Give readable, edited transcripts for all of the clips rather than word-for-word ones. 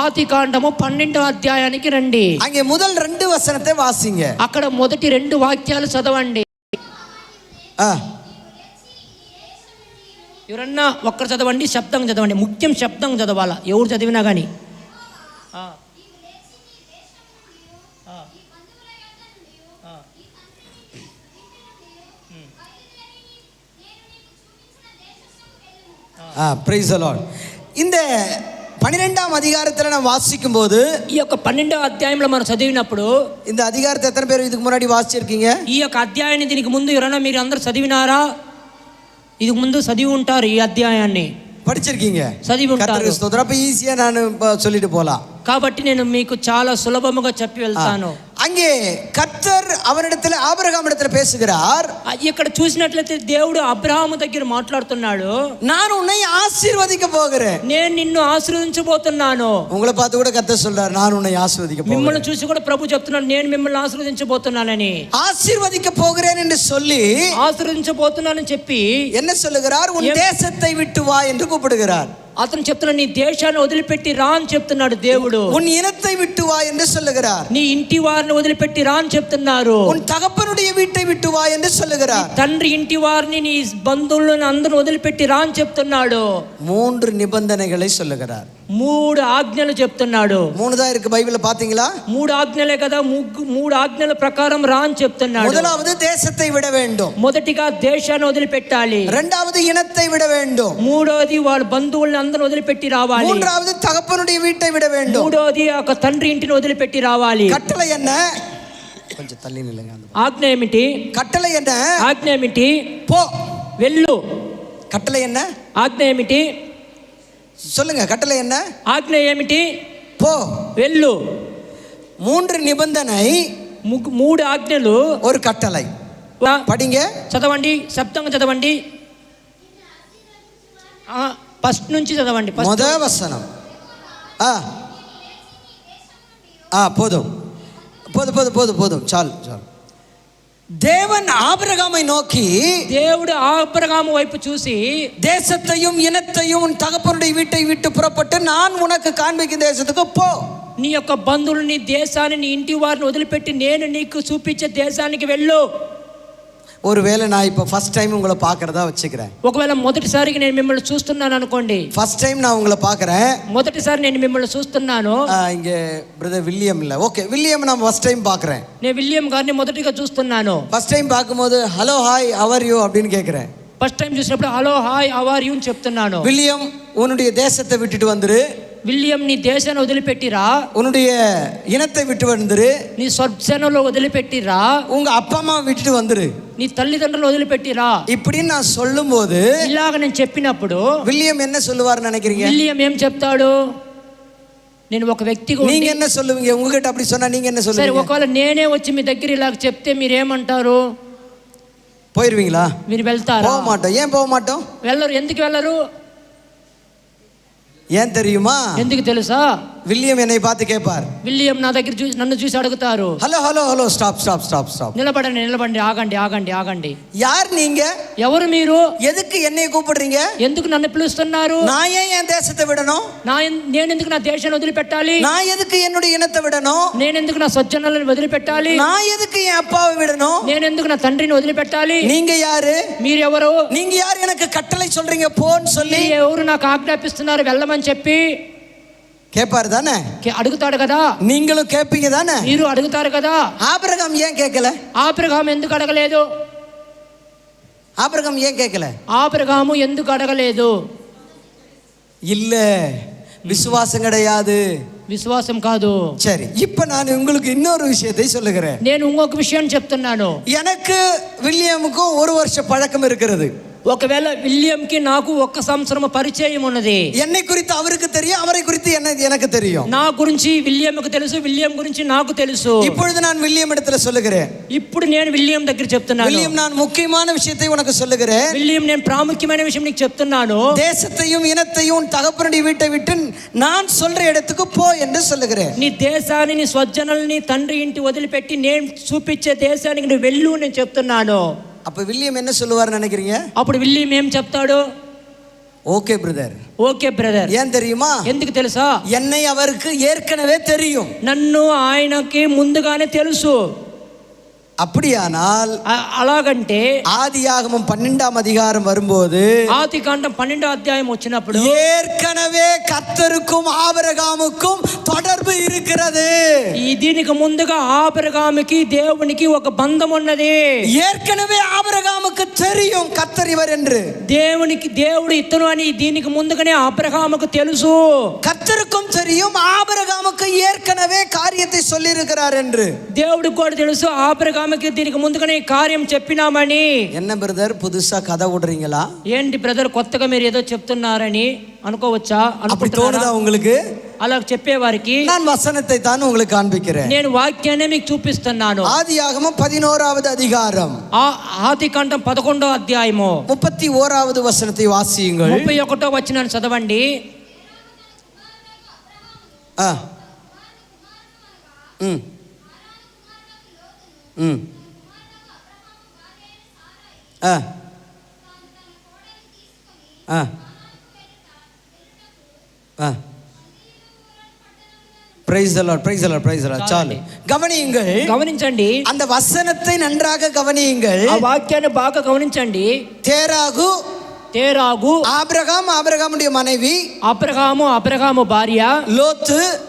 ఆది కాండము 12వ అధ్యాయానికి రండి. அங்கே முதல் 2 வசனத்தை வாசிங்க. అక్కడ మొదటి 2 వాక్యాలు చదవండి. ఎవరన్నా ఒక్కరు చదవండి, శబ్దం చదవండి. ముఖ్యం శబ్దం చదవాలా, ఎవరు చదివినా కానీ. Praise the Lord. இந்த 12ஆம் அதிகாரத்தில் நான் வாசிக்கும் போது, ఈ యొక్క 12వ అధ్యాయంలో మనం చదివినప్పుడు, இந்த அதிகாரத்தை எத்தனை பேர் இதுக்கு முன்னாடி வாசிச்சிருக்கீங்க? ఈ యొక్క అధ్యాయాన్ని దీనికి ముందు ఎవరైనా మీరు అందరూ చదివినారా? இதுக்கு ముందు చదివి ఉంటారు, ఈ అధ్యాయాన్ని படிச்சிருக்கீங்க, చదివి ఉంటారు. கர்த்தருக்கு ஸ்தோத்திரம். அப்ப ஈஸியா நான் சொல்லிட்டு போலாம். కాబట్టి నేను మీకు చాలా సులభముగా చెప్పి వెళ్తాను. அங்கே கர்த்தர் அவனிடத்தில் ஆபிரகாமிடத்தில் பேசுகிறார். ఇక్కడ చూసినట్లయితే దేవుడు అబ్రహాము దగ్గర మాట్లాడుతున్నాడు. நான் உன்னை ஆசீர்வதிக்க போகிறேன், నేను నిన్ను ఆశీర్వదించబోతున్నాను. உங்களை பார்த்து கூட கர்த்தர் சொல்றார், நான் உன்னை ஆசீர்வதிக்க போகிறேன். మిమ్మల్ని చూసి కూడా ప్రభు చెప్తున్నాడు, నేను మిమ్మల్ని ఆశీర్వదించబోతున్నానని. ஆசீர்வதிக்க போகிறேன் என்று சொல்லி, ఆశీర్వదించబోతున్నానని చెప్పి என்ன சொல்லுகிறார்? உன் தேசத்தை விட்டு வா என்று கூப்பிடுகிறார். అతను చెప్తున్నాడు, నీ దేశాన్ని వదిలిపెట్టి రా అని చెప్తున్నాడు దేవుడు. உன் இனத்தை விட்டு வா என்று சொல்லுகிறார். నీ ఇంటి వారిని వదిలిపెట్టి రా అని చెప్తున్నారు. உன் தகப்பனுடைய வீட்டை விட்டு வா என்று சொல்லுகிறார். తండ్రి ఇంటి వారిని, నీ బంధువులను అందరూ వదిలిపెట్టి రా అని చెప్తున్నాడు. 3 நிபந்தனைகளை சொல்லுகிறார். 3 ఆజ్ఞలు చెప్తున్నాడు. 3 தான் இருக்கு பைபிள்ல, பாத்தீங்களா? 3 ఆజ్ఞలే కదా, 3 ఆజ్ఞల ప్రకారం రా అని చెప్తున్నాడు. முதலாவது தேசத்தை விட வேண்டும், మొదటిగా దేశాన్ని వదిలిపెట్టాలి. இரண்டாவது இனத்தை விட வேண்டும், మూడోది వాళ్ళ బంధువుల్ని అందరూ వదిలిపెట్టి రావాలి. மூன்றாவது தகப்பனுடைய வீட்டை விட வேண்டும், మూడోది ఒక తండ్రి ఇంటిని వదిలిపెట్టి రావాలి. கட்டளை என்ன? கொஞ்சம் தள்ளி நில்லுங்க. ఆజ్ఞ ఏమిటి? கட்டளை என்ன? ఆజ్ఞ ఏమిటి? போ, వెళ్ళు. கட்டளை என்ன? ఆజ్ఞ ఏమిటి? சொல்லுங்க, கட்டளை என்ன? ఆజ్ఞ ఏమిటి? போ, వెళ్ళు. 3 నిబంధனை, 3 ఆజ్ఞలు, ஒரு கட்டளை. படிங்க, చదవండి, శబ్దంగా చదవండి. ఫస్ట్ నుంచి చదవండి. முத வசனம். போதும் போதும் போதும் போதும் போதும், చాలు చాలు. தேவன் ஆபிரகாமை நோக்கி, దేవుడు ఆబ్రహాము వైపు చూసి, தேசத்தையும் இனத்தையும் உன் தகப்பனுடைய வீட்டை விட்டு புறப்பட்டு நான் உனக்கு காண்பிக்கும் தேசத்துக்கு போ. నీ యొక్క బంధువులని, దేశాన్ని, నీ ఇంటి వారిని వదిలిపెట్టి నేను నీకు చూపించే దేశానికి వెళ్ళు. ஒருவேளை நான் இப்போ ஃபர்ஸ்ட் டைம் உங்களை பார்க்கறதா வச்சுக்கிறேன். ఒకవేళ మొదటిసారిగా నేను మిమ్మల్ని చూస్తున్నాను అనుకోండి. ஃபர்ஸ்ட் டைம் நான் உங்களை பார்க்கறேன், మొదటిసారి నేను మిమ్మల్ని చూస్తున్నాను. இங்க பிரதர் வில்லியம் இல்ல, ஓகே, வில்லியம் நான் ஃபர்ஸ்ட் டைம் பார்க்கறேன். నేను విలియం గారిని మొదటిగా చూస్తున్నాను. ஃபர்ஸ்ட் டைம் பார்க்கும்போது ஹலோ ஹாய் ஹவ் ஆர் யூ அப்படின்னு கேட்கிறேன். ఫస్ట్ టైం చూసినప్పుడు hello hi how are you అని చెప్తున్నాను. வில்லியம், உன்னுடைய தேசத்தை விட்டுட்டு வந்துரு. విలియం, నీ దేశాన్ని వదిలిపెట్టిరా. உன்னுடைய இனத்தை விட்டு வந்துரு. నీ స్వజనంలో వదిలిపెట్టిరా. உங்க அப்பா அம்மா விட்டுட்டு வந்துரு. నీ తల్లిదండ్రులు వదిలిపెట్టిరా. இப்படின்னு நான் சொல்லும்போது, ఇలాగ నేను చెప్పినప్పుడు வில்லியம் என்ன சொல்லுவார்னு நினைக்கிறீங்க? విలియం ఏం చెప్తాడు? నేను ఒక వ్యక్తిగా, நீங்க என்ன சொல்லுவீங்க? உங்ககிட்ட அப்படி சொன்னா நீங்க என்ன సరే சொல்லுவீங்க? ఒకవేళ నేనే వచ్చి మీ దగ్గర ఇలా చెప్తే మీరేమంటారు? போயிருவீங்களா? మీరు వెళ్తారా? போக மாட்டோம். ஏன் போக மாட்டோம்? వెళ్ళరు. ఎందుకు వెళ్ళరు? ஏன் தெரியுமா? ఎందుకు తెలుసా? வில்லியம் என்னை பார்த்து கேட்பார். విలియం నా దగ్గర చూసి, నన్ను చూసి అడుగుతారు, hello hello hello stop stop stop stop, నిలబడండి నిలబడండి, ఆగండి ఆగండి ఆగండి. யார் நீங்க? ఎవరు మీరు? எதுக்கு என்னை கூப்பிடுறீங்க? ఎందుకు నన్ను పిలుస్తున్నారు? நான் ஏன் என் தேசத்தை விடணும்? నేను ఎందుకు నా దేశాన్ని వదిలిపెట్టాలి? நான் எதுக்கு என்னுடைய இனத்தை விடணும்? నేను ఎందుకు నా స్వజనాలను వదిలిపెట్టాలి? நான் எதுக்கு என் அப்பாவை விடணும்? నేను ఎందుకు నా తండ్రిని వదిలిపెట్టాలి? நீங்க யாரு? మీరెవరు? நீங்க யார் எனக்கு கட்டளை சொல்றீங்க போன்னு சொல்லி? ఎవరు నాకు ఆజ్ఞాపిస్తున్నారు వెళ్ళమని చెప్పి? கேட்பாரு தானே? అడుగుతాడు కదా. நீங்களும் கேட்பீங்க தானே? మీరు అడుగుతారు కదా. ஆபிரகாம் ஏன் கேட்கல? ఆబ్రహాము ఎందుకు అడగలేదు? ஆபிரகாம் ஏன் கேட்கல? ఆబ్రహాము ఎందుకు అడగలేదు? இல்ல, விசுவாசம் கிடையாது. విశ్వాసం కాదు. சரி, இப்ப நான் உங்களுக்கு இன்னொரு விஷயத்தை சொல்லுகிறேன். నేను ఇంకొక విషయం చెప్తున్నాను. எனக்கு வில்லியமுக்கும் 1 வருஷ பழக்கம் இருக்கிறது. ఒకవేళ విలియంకి నాకు 1 సంవత్సరం పరిచయం ఉన్నది. என்னை குறித்து அவருக்கு தெரியும், அவரை குறித்து எனக்கு தெரியும். నా గురించి విలియంకు తెలుసు, విలియం గురించి నాకు తెలుసు. இப்பொழுது நான் வில்லியம் இடத்துல சொல்லுகிறேன். ఇప్పుడు నేను విలియం దగ్గర చెప్తున్నాను. வில்லியம், நான் முக்கியமான விஷயத்தை உனக்கு சொல்லுகிறேன். విలియం, నేను ప్రాముఖ్యమైన విషయం నీకు చెప్తున్నాను. தேசத்தையும் இனத்தையும் தகப்பனுடைய வீட்டை விட்டு நான் சொல்ற இடத்துக்கு போ என்று சொல்லுகிறேன். నీ దేశాన్ని, నీ స్వజనాలని, తండ్రి ఇంటి వదిలిపెట్టి నేను చూపించే దేశానికి నువ్వు వెళ్ళు నేను చెప్తున్నాను. அப்ப வில்லியம் என்ன சொல்லுவார் நினைக்கிறீங்க? అప్పుడు విలియం ఏం చెప్తాడు? Okay brother. Okay brother. ஏன் தெரியுமா? ఎందుకు తెలుసా? என்னை அவருக்கு ஏற்கனவே தெரியும். నన్ను ఆయనకి ముందుగానే తెలుసు. அப்படியானால் అలాగంటే ஆதியாகமம் 12ஆம் அதிகாரம் வரும்போது, ఆదికాండం 12వ అధ్యాయం వచ్చినప్పుడు ஏற்கனவே கர்த்தருக்கும் ஆபிரகாமுக்கும் தொடர்பு இருக்கிறது. దీనికి ముందుగా ఆబ్రహాముకి దేవునికి ఒక బంధం ఉన్నది. ஏற்கனவே ஆபிரகாமுக்கு தெரியும் கர்த்தர் இவர் என்று. దేవుడు ఇతను అని దీనికి ముందుగానే అబ్రహాముకు తెలుసు. கர்த்தருக்கும் தெரியும் ஆபிரகாமுக்கு ஏற்கனவே காரியத்தை சொல்லி இருக்கிறார் என்று. దేవుడికి కూడా తెలుసు అబ్రహాముకి దీనికి ముందుగానే కార్యం చెప్పినామని. என்ன பிரதர் புதுசா கதை விடுறீங்களா? ఏంటి బ్రదర్ కొత్తగా మీరు ఏదో చెప్తున్నారని అనుకోవచ్చా? அப்படி தோணுதா உங்களுக்கு? అలా చెప్పేవారికి நான் வசனத்தை தான் உங்களுக்கு காண்பிக்கிறேன். నేను వాక్యాన్ని మీకు చూపిస్తున్నాను. ஆதியாகமம் 11வது அதிகாரம் ఆదికాండం 11వ అధ్యాయము 31வது வசனத்தை வாசியுங்கள். 31వ వచనాన్ని చదవండి. చాలు. గమనించండి, அந்த வசனத்தை நன்றாக கவனியுங்கள். ఆ వాక్యాన్ని బాగా గమనించండి. తేరాగు ஆபிரகாமுடைய மனைவி, అబ్రహాము భార్య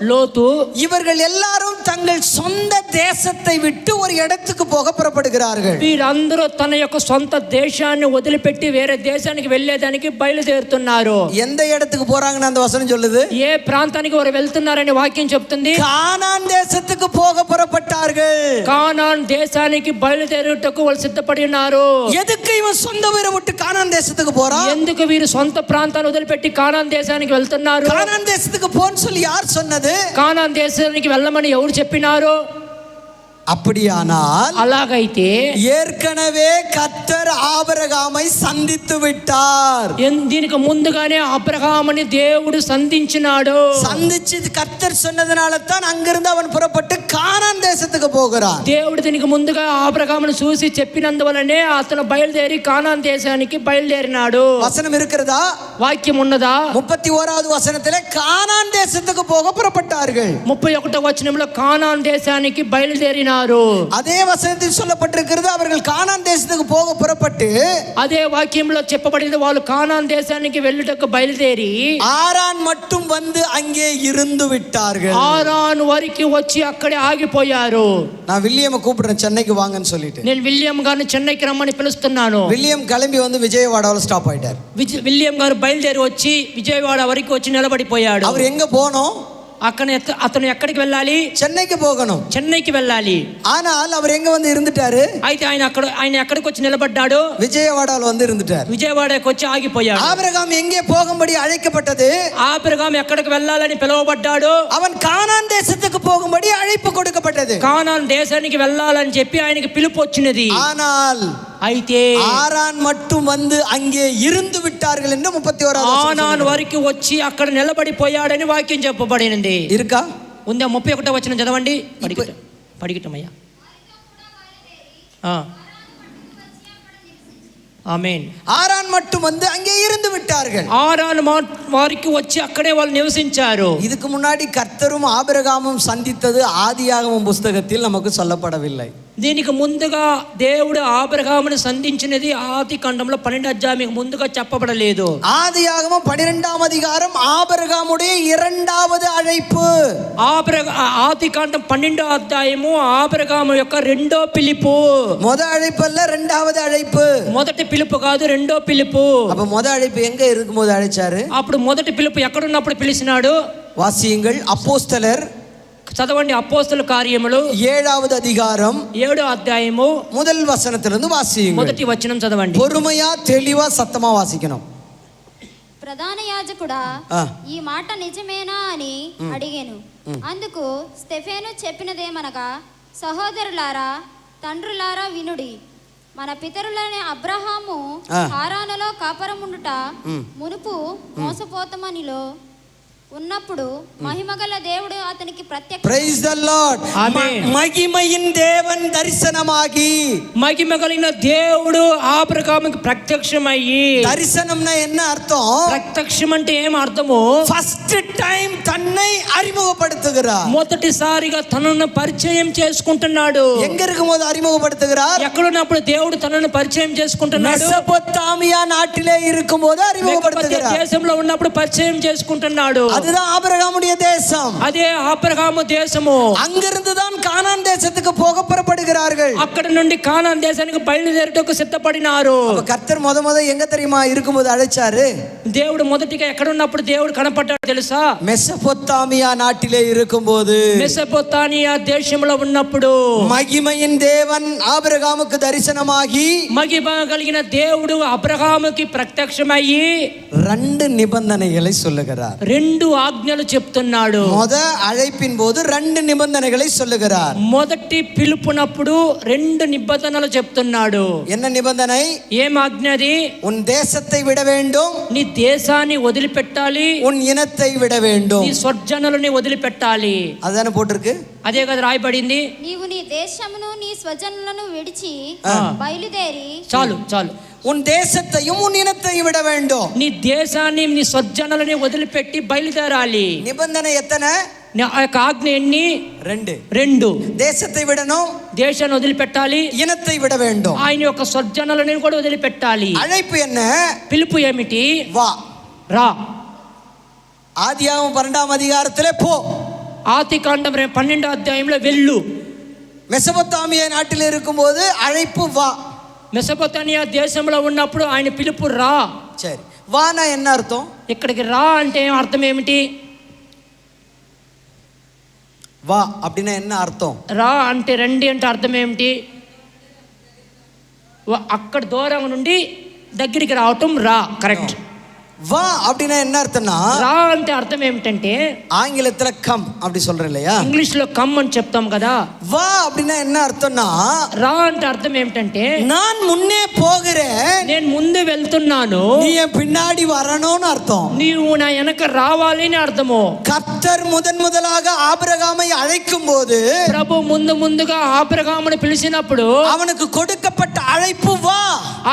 లోతు இவர்கள் எல்லாரும் தங்கள் சொந்த தேசத்தை விட்டு ஒரு இடத்துக்கு போக புறப்படுகிறார்கள். వీరందరూ తన యొక్క సొంత దేశాన్ని వదిలిపెట్టి వేరే దేశానికి వెళ్ళేదానికి బయలుదేరుతున్నారు. எந்த இடத்துக்கு போறாங்கன்னு அந்த வசனம் சொல்லுது? ఏ ప్రాంతానికి వారు వెళ్తున్నారని వాక్యం చెప్తుంది. కానాన్ దేశத்துக்கு போக புறப்பட்டார்கள். కానాన్ దేశానికి బయలుదేరుటకు వాళ్ళు సిద్ధపడి ఉన్నారు. எதுக்கு இவன் சொந்த ஊரை விட்டு கானான் தேசத்துக்கு போறான்? ఎందుకు వీరు సొంత ప్రాంతాన్ని వదిలిపెట్టి కానాన్ దేశానికి వెళ్తున్నారు? కానాన్ దేశத்துக்கு போன்னு சொல்லி யார் சொன்னது? కానాన్ దేశానికి వెళ్ళమని ఎవరు చెప్పినారు? அப்படியானால் అలాగైతే ஏற்கனவே கர்த்தர் ஆபிரகாமை சந்தித்து விட்டார். దీనికి ముందుగానే అబ్రహాముని దేవుడు సంధించినాడు. சந்திச்சு கர்த்தர் சொன்னதனால தான் அங்கிருந்து அவன் புறப்பட்டு கானான் தேசத்துக்கு போகிறான். దేవుడు దీనికి ముందుగా అబ్రహామును చూసి చెప్పినందువలనే అతను బయలుదేరి కానాన్ దేశానికి బయలుదేరినాడు. వచనం இருக்கிறதா? వాక్యం ఉన్నదా? 31வது வசனத்திலே கானான் தேசத்துக்கு போக புறப்பட்டார்கள். 31వ వచనంలో కానాన్ దేశానికి బయలుదేరినారు. அதே வசனத்தில் சொல்லப்பட்டிருக்கிறது, அவர்கள் கானான் தேசத்துக்கு போக புறப்பட்டு, అదే వాక్యంలో చెప్పబడింది వాళ్ళు కానాన్ దేశానికి వెళ్ళుటకు బయలుదేరి ஆரான் மட்டும் வந்து அங்கே இருந்து விட்டார்கள். ఆరాన్ వరకు వచ్చి అక్కడే ఆగిపోయారు. நான் வில்லியம் கூப்பிடுறேன் சென்னைக்கு வாங்கன்னு சொல்லிட்டு. నేను విలియం గారిని చెన్నైకి రమ్మని పిలుస్తున్నాను. வில்லியம் கிளம்பி வந்து விஜயவாடாவில் ஸ்டாப் ஆயிட்டார். విలియం గారు బయలుదేరి వచ్చి విజయవాడ వరకు వచ్చి నిలబడిపోయాడు. அவர் எங்க போனோம்? అతను ఎక్కడికి వెళ్ళాలి? చెన్నైకి పోగను. చెన్నైకి వెళ్ళాలి. ஆனால் அவர் எங்க வந்து இருந்துட்டாரு? అయితే ఆయన ఎక్కడికి వచ్చి నిలబడ్డాడు? విజయవాడలో வந்து இருந்துட்டார். విజయవాడకి వచ్చి ఆగిపోయాడు. ஆபிரகாம் எங்கே போகும்படி அழைக்கப்பட்டது? ఆబ్రహాం ఎక్కడికి వెళ్ళాలని పిలువబడ్డాడు? அவன் கானான் தேசத்துக்கு போகும்படி அழைப்பு கொடுக்கப்பட்டது. కానాన్ దేశానికి వెళ్ళాలని చెప్పి ఆయనకి పిలుపు వచ్చినది. ஆனால் అయితే ஆரான் மட்டும் வந்து அங்கே இருந்து விட்டார்கள் என்று 31வது ఆనాన్ వరకు వచ్చి అక్కడ నిలబడిపోయాడని వాక్యం చెప్పబడినది. இருக்கா? ఉందా? 31వ వచనం చదవండి. పడిగిట్టమయ్యా. ఆమేన్. ஆரான் மட்டும் வந்து அங்கே இருந்து விட்டார்கள். ఆరాన్ వారికి వచ్చి అక్కడే వాళ్ళు నివసించారు. இதுக்கு முன்னாடி கர்த்தரும் ஆபிரகாமும் சந்தித்தது ஆதியாகமம் புஸ்தகத்தில் நமக்கு சொல்லப்படவில்லை. దీనికి ముందుగా దేవుడు అబ్రహామును సంధించినది ఆదికాండంలో 12వ అధ్యాయం ముందుగా చెప్పబడలేదు. ஆதியாகமம் 12ஆம் அதிகாரம் ஆபிரகாமுடைய இரண்டாவது அழைப்பு. ఆదికాండం 12వ అధ్యాయము అబ్రహాము యొక్క రెండో పిలుపు. முதல் அழைப்பு அல்ல, இரண்டாவது அழைப்பு. మొదటి పిలుపు కాదు, రెండో పిలుపు. அப்ப முதல் அழைப்பு எங்க இருக்கும்போது அழைச்சாரு? అప్పుడు మొదటి పిలుపు ఎక్కడున్నప్పుడు పిలిచినాడు? வாசியுங்கள். அப்போஸ்தலர் చదవండి. అపోస్తల కార్యములు 7வது அதிகாரம் 7వ అధ్యాయము முதல் வசனத்திலிருந்து வாசியுங்கள். మొదటి వచనం చదవండి. பொறுமையா தெளிவா சத்தமா வாசிக்கணும். ప్రధాన యాజకుడా, ఈ మాట నిజమేనా అని అడిగాను. అందుకు స్టెఫెను చెప్పినదేమనగా, సహోదరులారా, తండ్రులారా వినుడి. మన పితరులైన అబ్రహాము హారానులో కాపురముండుట మునుపు మోసపోతమనిలో ఉన్నప్పుడు మహిమగల దేవుడు అతనికి ప్రైజ్ ద లార్డ్. ఆమేన్. మహిమயின் தேவன் தரிசனமாகி, మహిమ కలిగిన దేవుడు ఆబ్రహాముకి ప్రత్యక్షమయ్యి. தரிசனம்னா என்ன அர்த்தம்? ప్రత్యక్షం అంటే ఏం అర్థము? ఫస్ట్ టైం తన్னை அறிமுகப்படுத்துகிறார். మొదటిసారిగా తనను పరిచయం చేసుకుంటున్నాడు. எங்க இருக்கும்போது அறிமுகப்படுத்துகிறார்? ఎక్కడున్నప్పుడు దేవుడు తనను పరిచయం చేసుకుంటున్నాడు. மெசொப்பொத்தாமியா நாட்டிலே இருக்கும்போது அறிமுகப்படுத்துகிறார். దేశంలో ఉన్నప్పుడు పరిచయం చేసుకుంటున్నాడు. அதுதான் ஆபிரகாமுடைய தேசம். అదే ఆబ్రహాము దేశము. அங்கிருந்து தான் கானான் தேசத்துக்கு போக புறப்படுகிறார்கள். అక్కడ నుండి కానాన్ దేశానికి బయలుదేరుటకు సిద్ధపడినారు. அப்ப கர்த்தர் முத எங்க தெரியுமா இருக்கும்போது அழைச்சாரு? దేవుడు మొదటిగా ఎక్కడ ఉన్నప్పుడు దేవుడు కనపడ్డాడు తెలుసా? மெசொப்பொத்தாமியா நாட்டிலே இருக்கும்போது, మెసొపొతామియా దేశంలో ఉన్నప్పుడు மகிமையின் தேவன் ஆபிரகாமுக்கு தரிசனமாகி మహిమ కలిగిన దేవుడు అబ్రహాముకి ప్రత్యక్షమయ్యి ரெண்டு நிபந்தனைகளை சொல்லுகிறார். రెండు ఆజ్ఞలు చెప్తున్నాడు. முத அழைப்பின் போது ரெண்டு நிபந்தனைகளை சொல்லுகிறார். మొదటి పిలుపునప్పుడు రెండు నిబంధనలు చెప్తున్నాడు. என்ன நிபந்தனை? ఏం ఆజ్ఞది? உன் தேசத்தை விட வேண்டும், నీ దేశాన్ని వదిలిపెట్టాలి, உன் ఇనத்தை విడ வேண்டும். నీ స్వజనులని వదిలిపెట్టాలి. అదన పోటిருக்கு. అదే కదా రాయబడింది. నీవు నీ దేశమును నీ స్వజనులను విడిచి బయలుదేరి. చాలు చాలు. உன் தேசத்தையும் உன் இனத்தையும் விட வேண்டும். నీ దేశాన్ని నీ స్వజనులని వదిలిపెట్టి బయలుదేరాలి. நிபந்தனை எத்தனை? ఆ యొక్క ఆజ్ఞ ఎన్ని? రెండు. దేశத்தை விடணும், దేశాన్ని వదిలిపెట్టాలి, ఇనத்தை విడ வேண்டும். ఆయన యొక్క స్వజనులని కూడా వదిలిపెట్టాలి. అழைப்பு என்ன? పిలుపు ఏమిటి? వా, రా. ஆதியாகமம் 12ஆம் அதிகாரத்திலே போ. ఆదికాండం 12వ అధ్యాయంలో వెళ్ళు. மெசொப்பொத்தாமியா நாட்டில் இருக்கும்போது அழைப்பு வா. మెసొపొతామియా దేశంలో ఉన్నప్పుడు ఆయన పిలుపు రా. சரி, வானா என்ன அர்த்தம்? ఇక్కడికి రా అంటే అర్థం ఏమిటి? வா அப்படின்னா என்ன అర్థం? రా అంటే రండి అంటే అర్థం ఏమిటి? అక్కడ దూరం నుండి దగ్గరికి రావటం రా. కరెక్ట్. வா அப்படின்னா என்ன అర్థంனா, రా అంటే అర్థం ఏమిటంటే ఆంగ్లத்துல కమ్ அப்படி சொல்றேன் இல்லையா? ఇంగ్లీష్ లో కమ్ అని చెప్తాం కదా. வா அப்படின்னா என்ன అర్థంனா, రా అంటే అర్థం ఏమిటంటే நான் முன்னே போகிறேன், నేను ముందు వెళ్తున్నాను, நீ என் பின்னாடி வரணும்னு அர்த்தம். నీవు నా వెనక రావాలి అని అర్థము. கர்த்தர் முதலாக ஆபிரகாமை அழைக்கும் போது, ప్రభు ముందుగా ఆబ్రహామును పిలిచినప్పుడు அவனுக்கு கொடுக்கப்பட்ட அழைப்பு வா.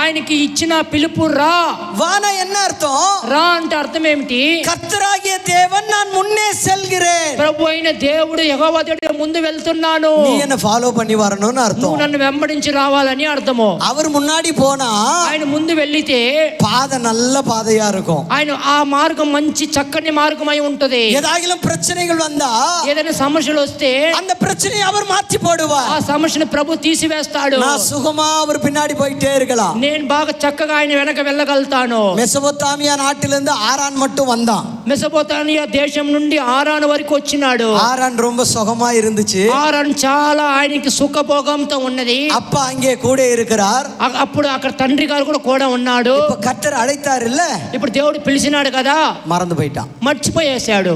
ఆయనకి ఇచ్చిన పిలుపు రా. வானா என்ன அர்த்தம்? రా అంటే అర్థం ఏమిటి? கர்த்தராகிய தேவன் நான் முன்னே செல்கிறேன், ప్రభు అయిన దేవుడు యెహోవా దేవుడు ముందు వెళ్తున్నాను, நீ என்ன ஃபாலோ பண்ணி வரணும்னு அர்த்தம். నువ్వు నన్ను వెంబడించి రావాలని అర్థము. அவர் முன்னாடி போனா ఆయన ముందు వెళ్ళితే பாதை நல்ல பாதையா இருக்கும். ఆయన ఆ మార్గం మంచి చక్కని మార్గమై ఉంటది. ஏதாகிலும் பிரச்சனைகள் வந்தா ఏదైనా సమస్యలు వస్తే அந்த பிரச்சனையை அவர் மாற்றி போடுவார். ఆ సమస్యను ప్రభు తీసివేస్తాడు. நான் சுகமா அவர் பின்னாடி போயிட்டே இருக்கலாம். నేను బాగా చక్కగా ఆయన వెనక వెళ్ళగలుగుతాను. மெசொப்பொத்தாமியா நாட்டிலிருந்து ஆரான் மட்டும் வந்தான். మెసొపొతామియా దేశం నుండి ఆరాను వరకు వచ్చినాడు. ஆரான் ரொம்ப சுகமா இருந்துச்சு. ఆరాన్ చాలా ఆయనకి సుఖభోగంతో ఉన్నది. அப்பா அங்கே கூட இருக்கிறார். అప్పుడు అక్కడ తండ్రి గారు కూడా ఉన్నాడు. இப்ப கர்த்தர் அழைத்தார் இல்ல, ఇప్పుడు దేవుడు పిలిచినాడు కదా, மறந்து போயிட்டான், మర్చిపోయేశాడు.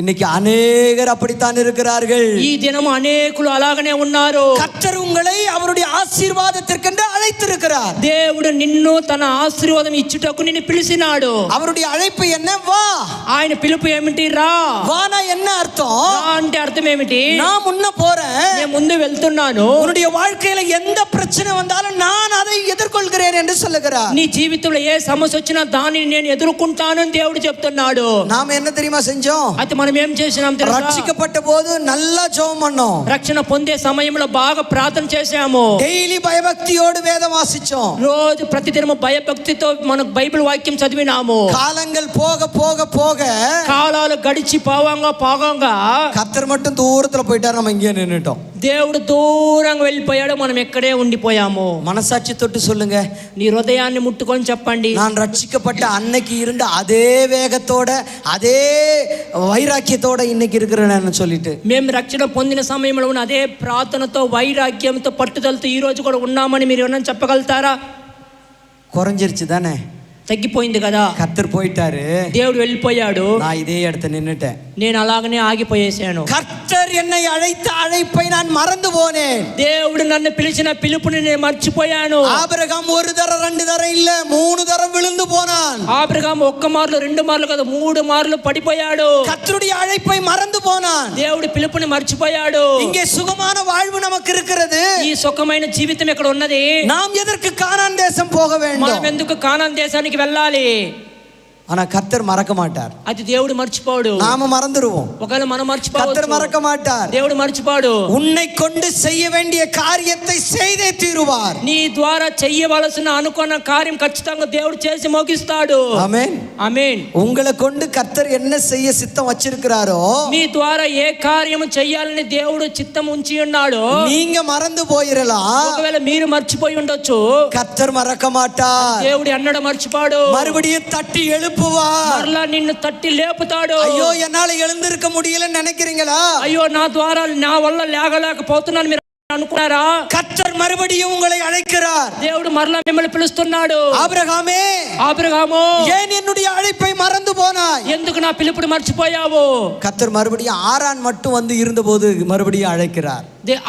இன்னைக்கு அநேகர் அப்படித்தான் இருக்கிறார்கள். ఈ దినము అనేకులు అలాగనే ఉన్నారు. கர்த்தர் உங்களை அவருடைய ஆசீர்வாதத்திற்கென்று அழைத்திருக்கிறார். దేవుడు నిన్ను తన ఆశీర్వాదం ఇచ్చుటకు నిన్ను పిలిచినాడు. அவருடைய அழைப்பு என்ன? வா. ఆయన పిలుపు ఏమిటి? రా. வானா என்ன அர்த்தம்? రా అంటే అర్థం ఏమిటి? நான் முன்ன போறேன், నేను ముందు వెళ్తున్నాను, உன்னுடைய வாழ்க்கையில எந்த பிரச்சனை வந்தாலும் நான் அதை எதிர்கொள்கிறேன் என்று சொல்லுகிறார். నీ జీవితంలో ఏ సమస్య వచ్చినా దానిని నేను ఎదుర్కొంటానని దేవుడు చెప్తున్నాడు. நாம என்ன தெரியுமா செஞ்சோம்? అయితే మనం ఏం చేసినాం తెలుసా? రక్షించబడ్డ పోదు నల్ల జోం అన్నాం. రక్షణ పొందే సమయంలో బాగా ప్రార్థన చేశాము. డైలీ భయభక్తియోడు వేదం వాసిచ్చాం. రోజు ప్రతిదినము భయభక్తితో మనం బైబిల్ వాక్యం చదివినాము. కాలంగల్ పోగ పోగ పోగ కాలాలు గడిచి పోవంగా కర్తర్ మట్టు దూరத்துல போயிட்டார், நம்ம இங்கே நின்னுட்டோம். దేవుడు దూరంగా వెళ్ళిపోయాడు, మనం ఎక్కడే ఉండిపోయాము. మనసాட்சி தொட்டு சொல்லுங்க, నీ హృదయాన్ని ముట్టుకొని చెప్పండి, நான் ரட்சிக்கப்பட்ட அன்னைக்கு இருந்த அதே வேகத்தோட அதே వైరాగ్యతోட இன்னைக்கு இருக்கிறேன்னு சொல்லிட்டு, మేము రక్షణ పొందిన సమయంలో ఉన్న అదే ప్రార్థనతో వైరాగ్యంతో పట్టుదలతో ఈ రోజు కూడా ఉన్నామని మీరు ఏమన్నా చెప్పగలుగుతారా? குறைஞ்சிருச்சு தானே? తగ్గిపోయింది కదా. கர்த்தர் போயிட்டாரு, దేవుడు వెళ్ళిపోయాడు, நான் இதே இடத்துல நின்னுட்டேன். నేను అలాగనే ఆగిపోయేసాను. கர்த்தர் என்னை அழைத்த அழைப்பை நான் மறந்து போனேன். దేవుడు నన్ను పిలిచిన పిలుపుని నేను మర్చిపోయాను. ஆபிரகாம் ஒரு தரம் ரெண்டு தரம் இல்ல 3 தரம் விழுந்து போனான். ఆబ్రహాము ఒక్క మార్లు 2 మార్లు కాదు 3 మార్లు పడిపోయాడు. கர்த்தருடைய அழைப்பை மறந்து போனான். దేవుడి పిలుపుని మర్చిపోయాడు. இங்கே சுகமான வாழ்வு நமக்கு இருக்கிறது. ఈ సుఖమైన జీవితం ఇక్కడ ఉన్నది. நாம் எதற்கு கானான் தேசம் போக வேண்டும்? మనం ఎందుకు కానాన్ దేశానికి వెళ్ళాలి? ஆனா கர்த்தர் மறக்க மாட்டார். అది దేవుడు మర్చిపోడు. நாம மறந்துடுவோம். ఒకవేళ మనం మర్చిపోవచ్చు, கர்த்தர் மறக்க மாட்டார். దేవుడు మర్చిపోడు. உன்னை கொண்டு செய்ய வேண்டிய காரியத்தை செய்தே தீருவார். నీ ద్వారా చెయ్యవలసిన అనుకున్న కార్యం ఖచ్చితంగా దేవుడు చేసి ముగిస్తాడు. ஆமென், ఆమేన్. உங்களை கொண்டு கர்த்தர் என்ன செய்ய சித்தம் வச்சிருக்கிறாரோ, మీ ద్వారా ఏ కార్యము చెయ్యాలని దేవుడు చిత్తం ఉంచి ఉన్నాడు. நீங்க மறந்து போயிரலாம், ఒకవేళ మీరు మర్చిపోయి ఉండొచ్చు, கர்த்தர் மறக்க மாட்டார். దేవుడు అన్నడ మర్చిపోడు. மறுபடியும் தட்டி எழுப்புவார். మరలా నిన్ను తట్టి లేపుతాడు. ஐயோ என்னால எழுந்திருக்க முடியலன்னு நினைக்கிறீங்களா? అయ్యో నా ద్వారా నా వల్ల లేగలేకపోతున్నాను మీరు అనుకున్నారా? கர்த்தர் மறுபடியும் உங்களை அழைக்கிறார். దేవుడు మరలా మిమ్మల్ని పిలుస్తున్నాడు. ஆபிரகாமே, ఆబ్రహాము, ஏன் என்னுடைய அழைப்பை மறந்து போனாய்? ఎందుకు నా పిలుపుని మర్చిపోయావు? கர்த்தர் மறுபடியும் ஆரான் மட்டும் வந்து இருந்தபோது மறுபடியும் அழைக்கிறார்.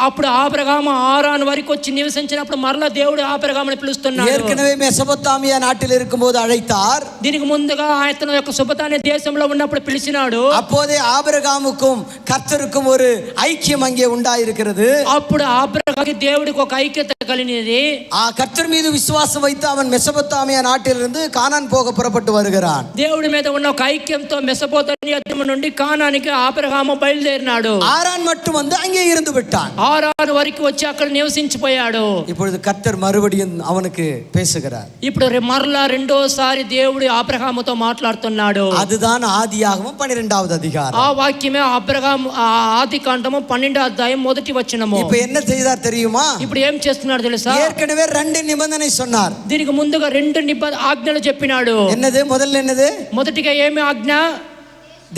అప్పుడు ఆబ్రహాము ఆరాను వరకు వచ్చి నివసించినప్పుడు మరలా దేవుడు ఆబ్రహాముని పిలుస్తున్నాడు. ஏற்கனவே மெசொப்பொத்தாமியா நாட்டில் இருக்கும்போது அழைத்தார். దీనికి ముందుగా ఆయన యొక్క సుబతానే దేశంలో ఉన్నప్పుడు పిలిచినాడు. அப்போதே ஆபிரகாமுக்கும் கர்த்தருக்கும் ஒரு ஐக்கியம் அங்கே உண்டாயிருக்கிறது. అప్పుడు ఆబ్రహాముకి దేవుడికి ఒక ఐక్యత కలిగినది. ఆ கர்த்தர் மீது விசுவாசம் வைத்து அவன் மெசொப்பொத்தாமியா நாட்டிலிருந்து கானான் போக புறப்பட்டு வருகிறான். దేవుడి మీద ఉన్న ఒక ఐక్యంతో మెసొపొతామియా నుండి కానానికి ఆబ్రహాము బయలుదేరినాడు. ஆரான் மட்டும் வந்து அங்கே இருந்து விட்டான். ఆరాను వరకు వచ్చి అక్కడ నివసించిపోయాడు. இப்பொழுது கர்த்தர் மறுபடியும் அவனுக்கு பேசுகிறார். ఇప్పుడు మరలా రెండోసారి దేవుడు ఆబ్రహాముతో మాట్లాడుతున్నాడు. அதுதான் ஆதியாகமம் 12வது அதிகாரம். ఆ వాక్యమే అబ్రహాము ఆది కాండము 12వ అధ్యాయం మొదటి వచనము. இப்ப என்ன செய்தார் தெரியுமா? ఇప్పుడు ఏం చేస్తున్నాడు తెలుసా? ஏற்கனவே 2 நிபந்தனை சொன்னார். దీనికి ముందుగా 2 ఆజ్ఞలు చెప్పినాడు. என்னது? முதல்ல என்னது? మొదటిగా ఏమి ఆజ్ఞ?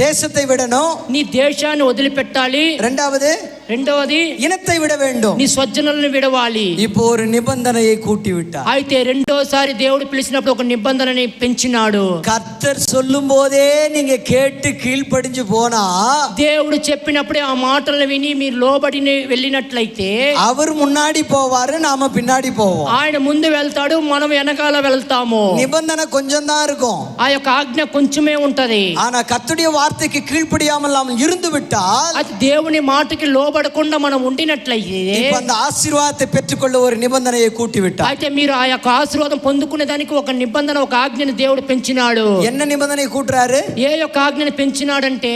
தேசத்தை விடணும். నీ దేశాన్ని వదిలిపెట్టాలి. రెండవది இனத்தை விட வேண்டும். నీ స్వజనులను విడవాలి. இப்போ ஒரு நிபந்தனையை கூட்டி விட்டார். అయితే రెండోసారి దేవుడు పిలిచినప్పుడు ఒక నిబంధనని పెంచినాడు. கர்த்தர் சொல்லும் போதே நீங்க கேட்டு கீழ்ப்படிஞ்சு போனா, దేవుడు చెప్పినప్పుడే ఆ మాటలను విని మీరు లోబడి వెళ్ళినట్లయితే அவர் முன்னாடி போவாரு, நாம பின்னாடி போவோம். ఆయన ముందు వెళ్తాడు, మనం వెనకాల వెళ్తాము. நிபந்தனை கொஞ்சம் தான் இருக்கும். ఆ యొక్క ఆజ్ఞ కొంచెమే ఉంటది. ஆனா கர்த்தருடைய வார்த்தைக்கு கீழ்ப்படியாமல் நாம் இருந்து விட்டால், అది దేవుని మాటకి లోబడకుండా మనం ఉండినట్లయితే இப்ப அந்த ஆசீர்வாதத்தை பெற்றுக்கொள்ள ஒரு நிபந்தனையை கூட்டி விட்டார். అయితే మీరు ఆ యొక్క ఆశీర్వాదం పొందుకునే దానికి ఒక నిబంధన, ఒక ఆజ్ఞని దేవుడు పెంచినాడు. என்ன நிபந்தனை கூட்டுறாரு? ఏ యొక్క ఆజ్ఞని పెంచినాడంటే,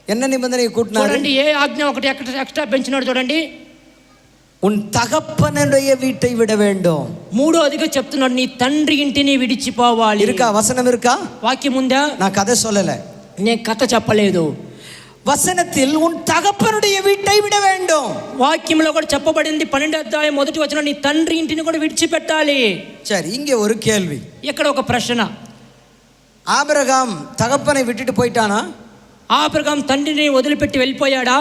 என்ன நிபந்தனை கூட்டினாரு? చూడండి, ఏ ఆజ్ఞ ఒకటి ఎక్స్ట్రా పెంచినాడు చూడండి. உன் தகப்பனுடைய வீட்டை விட வேண்டும். మూడోదిగా చెప్తున్నాడు, నీ తండ్రి ఇంటిని విడిచిపోవాలి. இருக்கா? வசனம் இருக்கா? వాక్యం ఉందా? நான் கதை சொல்லல, నేను కథ చెప్పలేదు. வசனத்தில் உன் தகப்பனுடைய வீட்டை விட வேண்டும். వాక్యంలో కూడా చెప్పబడింది 12వ అధ్యాయం మొదటి వచనం, నీ తండ్రి ఇంటిని కూడా విడిచిపెట్టాలి. சரி, இங்க ஒரு கேள்வி. ఇక్కడ ఒక ప్రశ్న. ஆபிரகாம் தகப்பனை விட்டுட்டு போயிட்டானா? ఆబ్రహాము తండ్రిని వదిలిపెట్టి వెళ్ళిపోయాడా?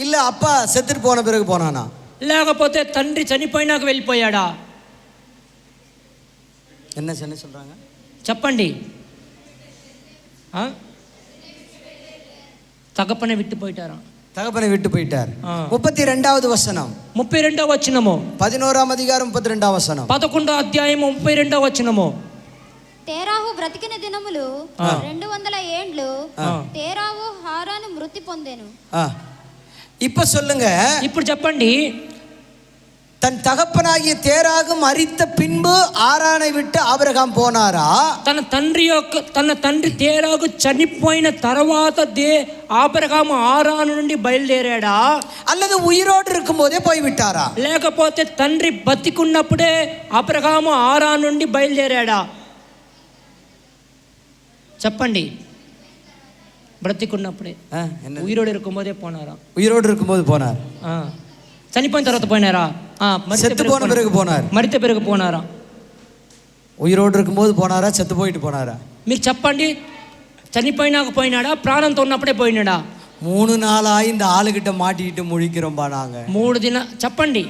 இல்ல அப்பா செத்துட்டு போன பிறகு போனானா? లేకపోతే తండ్రి చనిపోయినాక వెళ్ళిపోయాడా? என்ன சொல்றாங்க? చెప్పండి. తగపన విట్టు పోయిటారా? தகப்பனை விட்டு போயிட்டார். 32வது வசனம், 32వ వచనము, 11ஆம் அதிகாரம் 32ஆம் வசனம், 11వ అధ్యాయం 32వ వచనము. తేరాహు బ్రతికిన దినములు 200 ఏండ్లు. తేరాహు హారాను మృతి పొందెను. இப்ப சொல்லுங்க, ఇప్పుడు చెప్పండి. தன் தகப்பனாகிய தேராகு மரித்த பின்பு ஆரானை விட்டு ஆபிரகாம் போனாரா? తన తండ్రి తేరాగు చనిపోయిన తర్వాత ఆబ్రహాము ఆరాను నుండి బయలుదేరాడా? அல்லது உயிரோடு இருக்கும் போதே போய் விட்டாரா? లేకపోతే తండ్రి బతికున్నప్పుడే ఆబ్రహాము ఆరాను నుండి బయలుదేరాడా? చెప్పండి. బ్రతికున్నప్పుడే, ఉయిరోడు இருக்கும்போதே போனாரா? உயிரோடு இருக்கும்போது போனார். చనిపోయిన తర్వాత పోయినారా? செத்து போன பிறகு போனார். మరిత பிறகு పోనారా? உயிரோடு இருக்கும்போது போனாரா, செத்து போயிட்டு போனாரா? మీరు చెప్పండి. చనిపోయినాక పోయినాడా, ప్రాణంతో ఉన్నప్పుడే పోయినాడా? 3 நாளாய் இந்த ஆளுகிட்ட மாட்டிக்கிட்டு முழிக்கிறோம்பா நாங்க. 3 దిన చెప్పండి.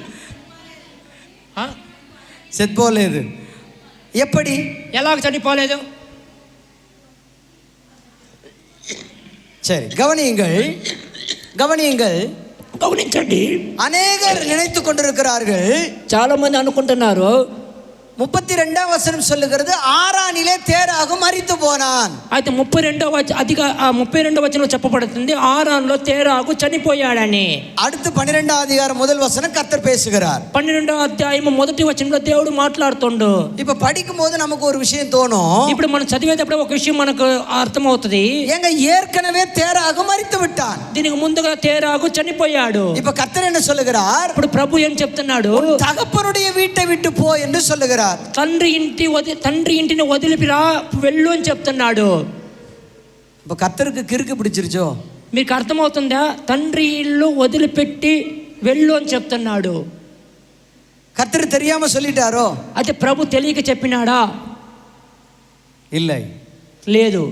செத்து போలేదు. எப்படி? ఎలాగ చనిపోలేదు? சரி, கவனியுங்கள், கவனியுங்கள். గమనించండి, அநேகர் நினைத்து கொண்டிருக்கிறார்கள். చాలా మంది అనుకుంటున్నారు 32ஆம் வசனம் சொல்லுகிறது, ஆரானிலே தேராகு மரித்து போனான். అయితే 32వ వచనంలో చెప్పబడుతుంది ఆరాన్లో తేరాగు చనిపోయాడని. அடுத்து 12ஆம் அதிகாரம் முதல் வசனம் கர்த்தர் பேசுகிறார். 12వ అధ్యాయం మొదటి వచనంలో దేవుడు మాట్లాడుతుండు. இப்ப படிக்கும் போது நமக்கு ஒரு விஷயம் தோணும். ఇప్పుడు మనం చదివేటప్పుడు ఒక విషయం మనకు అర్థమవుతుంది. ஏங்க ஏற்கனவே தேராகு மரித்து விட்டான். దీనికి ముందుగా తేరాగు చనిపోయాడు. இப்ப கர்த்தர் என்ன சொல்லுகிறார்? ఇప్పుడు ప్రభు ఏం చెప్తున్నాడు? தகப்பனுடைய வீட்டை விட்டு போ என்று சொல்லுகிறார். తండ్రి ఇంటిని వదిలిపిరా వెళ్ళు అని చెప్తున్నాడు. இப்ப கர்த்தருக்கு கிறுக்கு பிடிச்சிருச்சோ? మీకు అర్థమవుతుందా? తండ్రి ఇల్లు వదిలిపెట్టి వెళ్ళు అని చెప్తున్నాడు. கர்த்தர் தெரியாம சொல்லிட்டாரோ? అయితే ప్రభు తెలియక చెప్పినాడా? இல்லை, లేదు.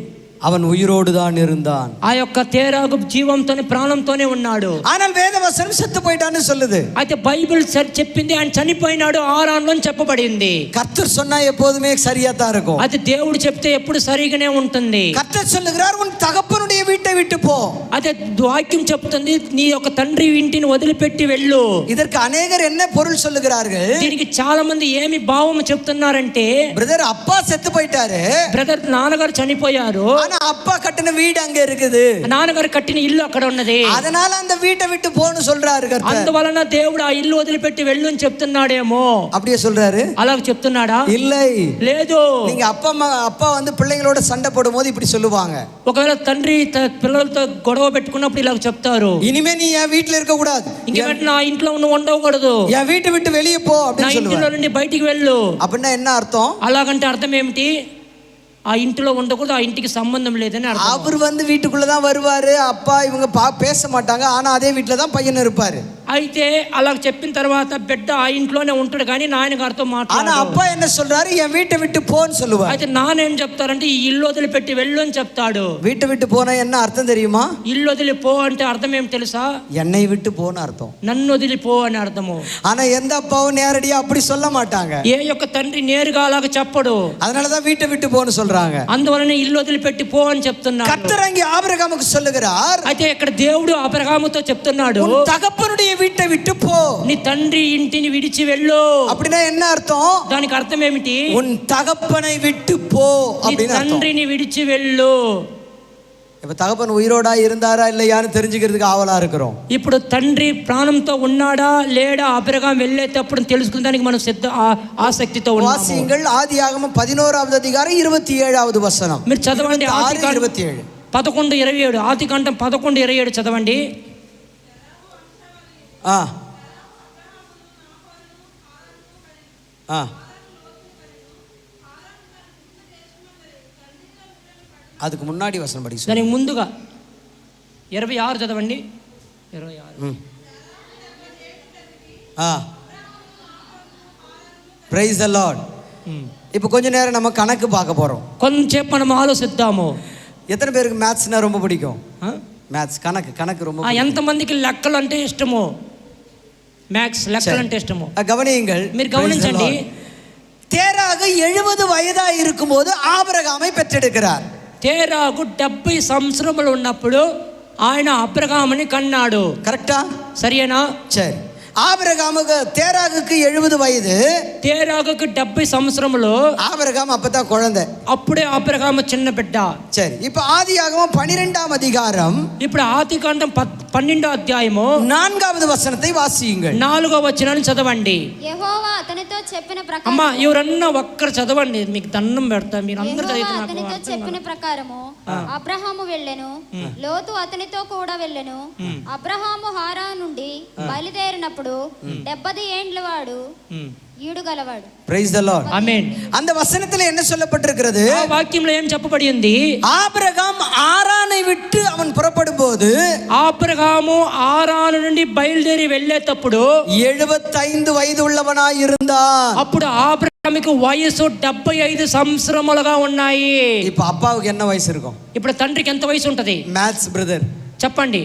அவன் உயிரோடு தான் இருந்தான். ఆ యొక్క తేరాగు జీవంతోనే ప్రాణంతోనే ఉన్నాడు. ஆனால் வேதவசனம் செத்து போயிட்டான்னு சொல்லுது. అయితే బైబిల్ చెప్పింది ఆయన చనిపోయినాడు ఆరాన్లో చెప్పబడింది. கர்த்தர் சொன்னா எப்போதுமே சரியா தான் இருக்கும். అయితే దేవుడు చెప్తే ఎప్పుడు సరిగానే ఉంటుంది. கர்த்தர் சொல்லுகிறார், உன் தகப்பனுடைய வீட்டை விட்டு போ. అయితే వాక్యం చెప్తుంది నీ యొక్క తండ్రి ఇంటిని వదిలిపెట్టి వెళ్ళు. இதற்கு அநேகர் என்ன பொருள் சொல்லுகிறார்கள்? దీనికి చాలా మంది ఏమి భావం చెప్తున్నారంటే, பிரதர் அப்பா செத்து போயிட்டாரு, బ్రదర్ నాన్నగారు చనిపోయారు, ஆனா அப்பா கட்டின வீடு அங்க இருக்குது, నాన్నగారు కట్టిన ఇల్లు అక్కడ ఉన్నది, அதனால அந்த வீட்டை விட்டு போன்னு சொல்றாரு கர்த்தர். అందువలన దేవుడు ఆ ఇల్లు వదిలిపెట్టి వెళ్ళు అని చెప్తున్నాడేమో. அப்படியே சொல்றாரு? అలాగ చెప్తున్నాడా? இல்லை, లేదు. நீங்க அப்பா வந்து பிள்ளைங்களோட சண்டை போடும்போது இப்படி சொல்லுவாங்க. ఒకవేళ తండ్రి పిల్లలతో గొడవ పెట్టుకున్నప్పుడు ఇలా చెప్తారు, இனிமே நீ என் வீட்டுல இருக்க கூடாது, ఇంకెంట నా ఇంట్లో ఉండకూడదు, என் வீட்டை விட்டு வெளியே போ నా அப்படின்னு ఇంట్లో சொல்லுவாங்க. నుండి బయటికి వెళ్ళు. அப்படின்னா என்ன அர்த்தம்? అలాగంటే అర్థం ఏమిటి? ఆ ఇంటిలో ఉండకూడదు, ఆ ఇంటికి సంబంధం లేదని అర్థం. அவர் வந்து வீட்டுக்குள்ளதான் வருவாரு, அப்பா இவங்க பேச மாட்டாங்க, ஆனா அதே வீட்டுல தான் பையன் இருப்பாரு. అయితే అలా చెప్పిన తర్వాత బిడ్డ ఆ ఇంట్లోనే ఉంటాడు కానీ నాయనగారితో ஆனா మాట్లాడారు. அப்பா என்ன சொல்றாரு? என் வீட்டை விட்டு போன்னு சொல்லுவார். అయితే నాన్న ఏం చెప్తారంటే ఈ ఇల్లు వదిలిపెట్టి వెళ్ళు అని చెప్తాడు. வீட்டை விட்டு போனா என்ன அர்த்தம் தெரியுமா? ఇల్లు వదిలి పో అంటే అర్థం ఏం తెలుసా? என்னை விட்டு போன்னு అర్థం. నన్ను వదిలి పో అని అర్థము. ஆனா எந்த அப்பாவும் நேரடியா அப்படி சொல்ல மாட்டாங்க. ఏ యొక్క తండ్రి నేరుగా అలాగ చెప్పడు. அதனாலதான் வீட்டை விட்டு போன்னு சொல்றாங்க. అందువలన ఇల్లు వదిలిపెట్టి పో అని చెప్తున్నాడు. கர்த்தர் அங்கே ஆபிரகாமுக்கு சொல்லுகிறார், అయితే ఇక్కడ దేవుడు అబ్రహాముతో చెప్తున్నాడు, உன் தகப்பனுடைய வீட்டை விட்டு போ. నీ తండ్రి ఇంటిని విడిచి వెళ్ళు. அப்படின்னா என்ன அர்த்தம்? దానికి అర్థం ఏమిటి? உன் தகப்பனை விட்டு போ నీ அப்படின்னு அர்த்தம். తండ్రిని విడిచి వెళ్ళు. இப்ப தகப்பன் உயிரோடா இருந்தாரா இல்லையான்னு தெரிஞ்சுக்கிறதுக்கு ஆவலா இருக்கிறோம். ఇప్పుడు తండ్రి ప్రాణంతో ఉన్నాడా లేడా అబ్రహాం వెళ్ళేటప్పుడు తెలుసుకునేదానికి మనం ఆసక్తితో ఉన్నాము. வாசியுங்கள் ஆதியாகமம் 11வது அதிகாரம் 27வது வசனம். మీరు చదవండి. 27. 11:27 ఆదికాండం 11:27 చదవండి. அதுக்கு முன்னாடி வசனம் படிக்க దానికి ముందుగా 26 చదవండి. 26. Praise the Lord. இப்போ கொஞ்ச நேரம் நம்ம கணக்கு பார்க்க போறோம். కొంచెం మనం ఆలోచిద్దాము. எத்தனை பேருக்கு மேத்ஸ்னா ரொம்ப பிடிக்கும்? மேத்ஸ் கணக்கு ரொம்ப பிடிக்கும். ఎంతమందికి లెక్కలు అంటే ఇష్టమో? మ్యాథ్స్ లెక్కలు అంటే ఇష్టమో? கவனியுங்கள், మీరు గమనించండి. தேராகு 70 வயதா இருக்கும்போது ஆபிரகாமை பெற்றெடுக்கிறார். తేరాగు 70 సంవత్సరములు ఉన్నప్పుడు ఆయన అబ్రహాముని కన్నాడు. కరెక్టా? సరేనా? சரி. தேராகுக்கு 70 வயது, తేరాగుకి 70 సంవత్సరములు. ஆபிரகாம் அப்பதான் குழந்தை. అప్పుడే అబ్రహాము చిన్న బిడ్డ. சரி, இப்போ ஆதியாகமம் 12ஆம் அதிகாரம், ఇప్పుడు ఆదికాండం 12వ అధ్యాయము 4வது వచనத்தை వాసియుங்கள். 4వ వచనాన్ని చదవండి. యెహోవా అతనితో చెప్పిన ప్రకారం, అమ్మా ఎవరన్నా ఒక్కరు చదవండి, మీకు దండం పెడతా. మీరు అందరూ యెహోవా అతనితో చెప్పిన ప్రకారము అబ్రహాము వెళ్ళెను, లోతు అతనితో కూడా వెళ్ళెను. అబ్రహాము హారాను నుండి బయలుదేరినప్పుడు 70 ఏండ్ల వాడు, ఈడు గలవాడు. Praise the Lord. ఆమేన్. அந்த வசனத்துல என்ன சொல்லப்பட்டிருக்கிறது? ఆ వాక్యంలో ఏం చెప్పబడింది? ஆபிரகாம் ஆரானை விட்டு அவன் புறப்படும்போது, అబ్రహాము ఆరాను నుండి బయలుదేరి వెళ్ళేటప్పుడు 75 వయసు உள்ளவனாய் இருந்தான். అప్పుడు అబ్రహాముకి వయసు 75 సంవత్సరములుగా ఉన్నాయి. இப்போ అப்பாவுக்கு என்ன వయసు இருக்கும்? ఇప్పుడు తండ్రికి ఎంత వయసు ఉంటది? మ్యాథ్స్ బ్రదర్ చెప్పండి.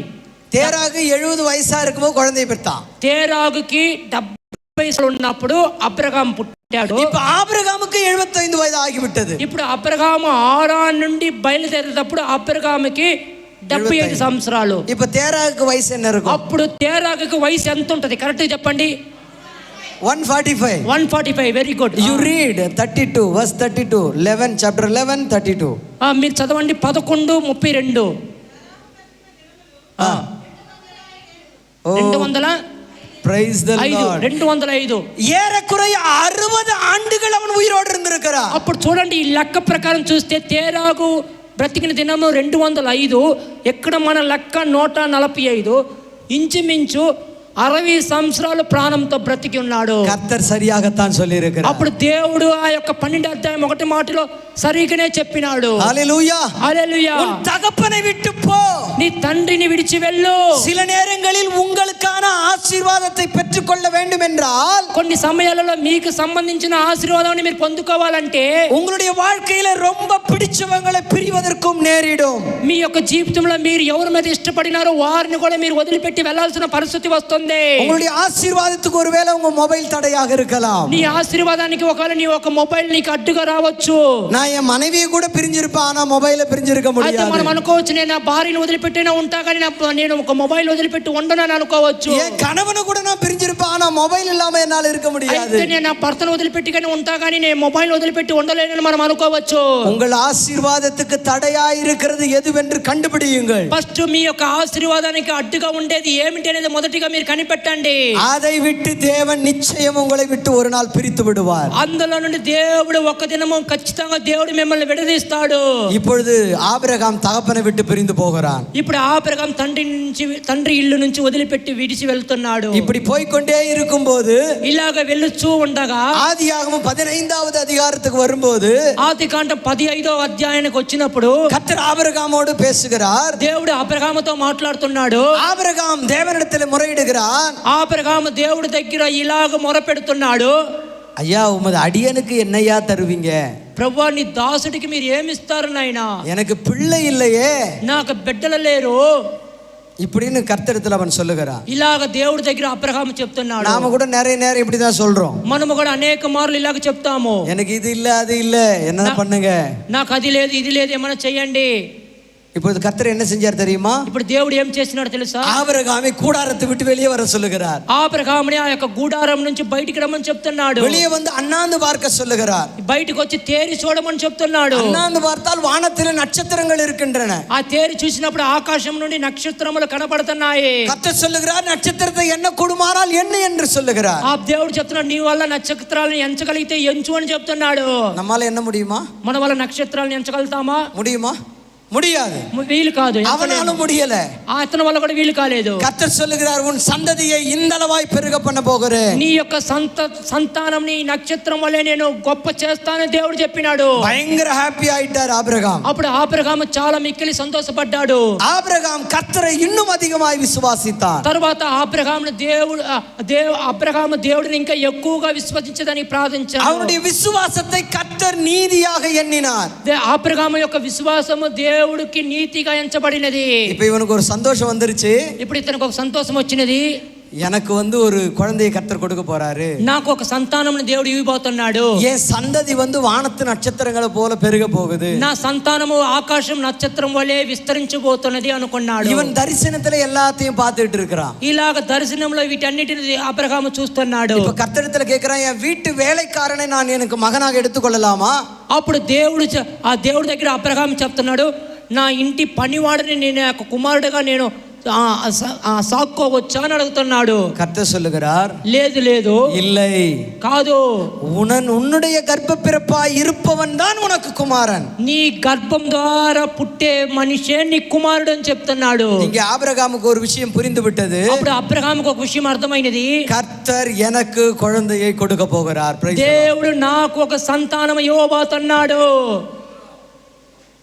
தேராகு 70 வயசா இருக்கும்போது குழந்தை பெற்றான். తేరాగుకి 70 వయసు ఉన్నప్పుడు అబ్రహాం పుట్టాడు. இப்ப ஆபிரகாமுக்கு 75 వయసు ఆగివిட்டது. ఇప్పుడు అబ్రహాము హారాన్ నుండి బయలుదేరేటప్పుడు అబ్రహాముకి 75 సంవత్సరాలు. இப்ப தேராக்கு வயசு என்ன இருக்கும்? అప్పుడు తేరాకు వయసు ఎంత ఉంటది కరెక్ట్ చెప్పండి? 145. 145. Very good. You read 32 verse 32 11 chapter 11 32. మీరు చదవండి 11:32. 200 Praise the Lord. 205. ஏறக்குறைய 60 ஆண்டுகள் அவன் உயிரோடு இருந்திருக்கிறான். అప్పుడు చూడండి ఈ లెక్క ప్రకారం చూస్తే తేరాగు బ్రతికిన దినము 205. ఎక్కడ మన లెక్క 145. ఇంచుమించు 60 సంవత్సరాలు ప్రాణంతో బ్రతికి ఉన్నాడు. కర్తర్ సరియాగతాన్ சொல்லியிருக்கிறார். అప్పుడు దేవుడు ఆ యొక్క 12వ అధ్యాయం 1వ మాటలో సరిగానే చెప్పినాడు. హల్లెలూయా హల్లెలూయా. உன் தகப்பனை விட்டு போ, నీ తండ్రిని విడిచి వెళ్ళు. சில நேரங்களில் உங்களுக்கான ஆசீர்வாதத்தை பெற்றுக்கொள்ள வேண்டும் என்றால், కొన్ని సమయాలలో మీకు సంబంధించిన ఆశీర్వాదాన్ని మీరు పొందుకోవాలంటే உங்களுடைய வாழ்க்கையில ரொம்ப பிடிச்சவங்களை பிரிவதற்கும் நேரிடும். మీ యొక్క జీవితంలో మీరు ఎవరి మీద ఇష్టపడినారో వారిని కూడా మీరు వదిలిపెట్టి వెళ్ళాల్సిన పరిస్థితి వస్తుంది. உங்களுடைய ஆசீர்வாதத்துக்கு ஒருவேளை உங்க மொபைல் தடையாக இருக்கலாம். నీ ఆశీర్వాదానికి ఒకవేళ నీ ఒక మొబైల్ నీకు అడ్డుగా రావచ్చు. நான் என் மனைவியை கூட பிரிஞ்சிருப்பேன், ஆனா மொபைலை பிரிஞ்சிருக்க అయితే முடியாது. మనం అనుకోవచ్చు నేను నా భార్యను వదిలిపెట్టినా ఉంటా కానీ నేను ఒక మొబైల్ వదిలిపెట్టి ఉండనని అనుకోవచ్చు. என் கணவனை கூட நான் பிரிஞ்சிருப்பேன், ஆனா மொபைல் இல்லாம என்னால இருக்க முடியாது. అయితే నేను నా భర్తను వదిలిపెట్టి కానీ ఉంటా కానీ నేను మొబైల్ వదిలిపెట్టి ఉండలేనని మనం అనుకోవచ్చు. உங்கள் ஆசீர்வாதத்துக்கு தடையாய் இருக்கிறது எதுவென்று கண்டுபிடியுங்கள். ఫస్ట్ మీ యొక్క ఆశీర్వాదానికి అడ్డుగా ఉండేది ఏమిటి అనేది మొదటిగా మీరు కనిపెట్టండి. அதை விட்டு தேவன் நிச்சயம் உங்களை விட்டு ஒரு நாள் பிரித்து விடுவார். అందులో నుండి దేవుడు ఒక దినము ఖచ్చితంగా దేవుడు మిమ్మల్ని విడదీస్తాడు. இப்பொழுது ஆபிரகாம் தகப்பனை விட்டு பிரிந்து போகிறான். ఇప్పుడు ఆబ్రహాము తండ్రి ఇల్లు నుంచి వదిలిపెట్టి విడిచి వెళ్తున్నాడు. இப்படி போய்க்கொண்டே இருக்கும்போது ఇలాగ వెళ్ళుచూ ఉండగా ஆதியாகமம் 15வது அதிகாரத்துக்கு வரும்போது ఆదికాండం 15వ అధ్యాయానికి వచ్చినప్పుడు கர்த்தர் ஆபிரகாமோடு பேசுகிறார். దేవుడు అబ్రహాముతో మాట్లాడుతున్నాడు. ஆபிரகாம் தேவனிடத்தில் முறையிடுகிறான். ఆబ్రహాము దేవుడి దగ్గర ఇలాగ మొరపెడుతున్నాడు. ஐயா, உமது அடியனுக்கு என்னையா தருவீங்க? ప్రభువా నీ దాసుడికి మీరు ఏమిస్తారు నాయనా? எனக்கு பிள்ளை இல்லையே, నాకు బిడ్డలు లేరు இப்படின்னு கர்த்தரிடத்தில் அவன் சொல்லுகிறான். ఇలాగ దేవుడి దగ్గర అబ్రహాము చెప్తున్నాడు. நாம கூட நிறைய நேரம் இப்படிதான் சொல்றோம். మనము కూడా అనేక మార్లు ఇలాగ చెప్తాము. எனக்கு இது இல்ல அது இல்ல, என்ன பண்ணுங்க, నాకు అది లేదు ఇది లేదు ఏమైనా చెయ్యండి. இப்போது கர்த்தர் என்ன செஞ்சார் தெரியுமா? ఇప్పుడు దేవుడు ఏం చేస్తున్నాడు తెలుసా? ஆபிரகாமை கூடாரத்தை விட்டு வெளியே வர சொல்லுகிறார். ఆబ్రహాముని ఆ యొక్క గూడారం నుంచి బయటికి రమ్మని చెప్తున్నాడు. வெளியே வந்து அண்ணாந்து பார்க்க சொல்லுகிறார். బయటికి వచ్చి తేరి చూడమని చెప్తున్నాడు. அண்ணாந்து பார்த்தால் வானத்தில் நட்சத்திரங்கள் இருக்கின்றன. ఆ తేరి చూసినప్పుడు ఆకాశం నుండి నక్షత్రములు కనబడుతున్నాయి. கர்த்தர் சொல்லுகிறார், நட்சத்திரத்தை என்ன கூடுமானால் என்ன என்று சொல்லுகிறார். ఆ దేవుడు చెప్తున్నాడు నీ వల్ల నక్షత్రాలను ఎంచగలిగితే ఎంచు అని చెప్తున్నాడు. நம்மால என்ன முடியுமா? మన వల్ల నక్షత్రాలను ఎంచగలుగుతామా? முடியுமா? முடியாது. వీలు కాదు. அவனாலும் முடியல. అతని వల్ల కూడా వీలు కాలేదు. கர்த்தர் சொல்லுகிறார், உன் சந்ததியை ఇందలవాய் పెరుగ பண்ண போகிறேன். నీ యొక్క సంతానం నీ నక్షత్రం వల్లే నేను గొప్ప చేస్తానని దేవుడు చెప్పినాడు. பயங்கர హ్యాపీ ஆயிட்டார் ஆபிரகாம். అప్పుడు ఆబ్రహాము చాలా మిక్కిలి సంతోషపడ్డాడు. ஆபிரகாம் கர்த்தரை இன்னும் அதிகமாய் விசுவாசித்தார். తర్వాత అబ్రహాము దేవుడిని ఇంకా ఎక్కువగా విశ్వసించదని ప్రార్థించాడు. அவருடைய விசுவாசத்தை கர்த்தர் நீதியாக எண்ணினார். అబ్రహాము యొక్క విశ్వాసము దేవుడికి నీతిగా ఎంచబడినది. இப்ப இவனுக்கு ஒரு சந்தோஷம் வந்துருச்சு. ఇప్పుడు ఇతనికి ఒక సంతోషం వచ్చినది. எனக்கு வந்து ஒரு குழந்தையை கர்த்தர் கொடுக்க போறாரு, నాకు ఒక సంతానంని దేవుడు ఇవ్వబోతున్నాడు. என் சந்ததி வந்து வானத்து நட்சத்திரங்களை போல பெருக போகுது, నా సంతానము ఆకాశం నక్షత్రం వలె విస్తరించబోతున్నది అనుకున్నాడు. இவன் தரிசனத்துல எல்லாத்தையும் பார்த்துட்டு இருக்கிறான். ఇలాగ దర్శనంలో వీటన్నిటిని అబ్రహాము చూస్తున్నాడు. இப்ப కర్తరిడத்துல கேக்குறான், என் வீட்டு வேலைக்காரனை நான் எனக்கு మగనాக எடுத்துக்கொள்ளலாமா? అప్పుడు ఆ దేవుడి దగ్గర అబ్రహాము చెప్తున్నాడు, నా ఇంటి పనివాడిని నేను ఒక కుమారుడిగా నేను సాక్కోవచ్చా అని అడుగుతున్నాడు. கர்த்தர் சொல்லுகிறார், లేదు లేదు இல்லை, కాదు, உன்னுடைய கர்ப்ப பிறப்பாய் இருப்பவன் தான் உனக்கு குமாரன். నీ గర్భం ద్వారా పుట్టే మనిషే నీ కుమారుడు అని చెప్తున్నాడు. இங்க ஆபிரகாமுக்கு ஒரு விஷயம் புரிந்து விட்டது. అప్పుడు అబ్రహాముకు ఒక విషయం అర్థమైనది. கர்த்தர் எனக்கு குழந்தையை கொடுக்க போகிறார். దేవుడు నాకు ఒక సంతానం ఇవ్వబోతున్నాడు.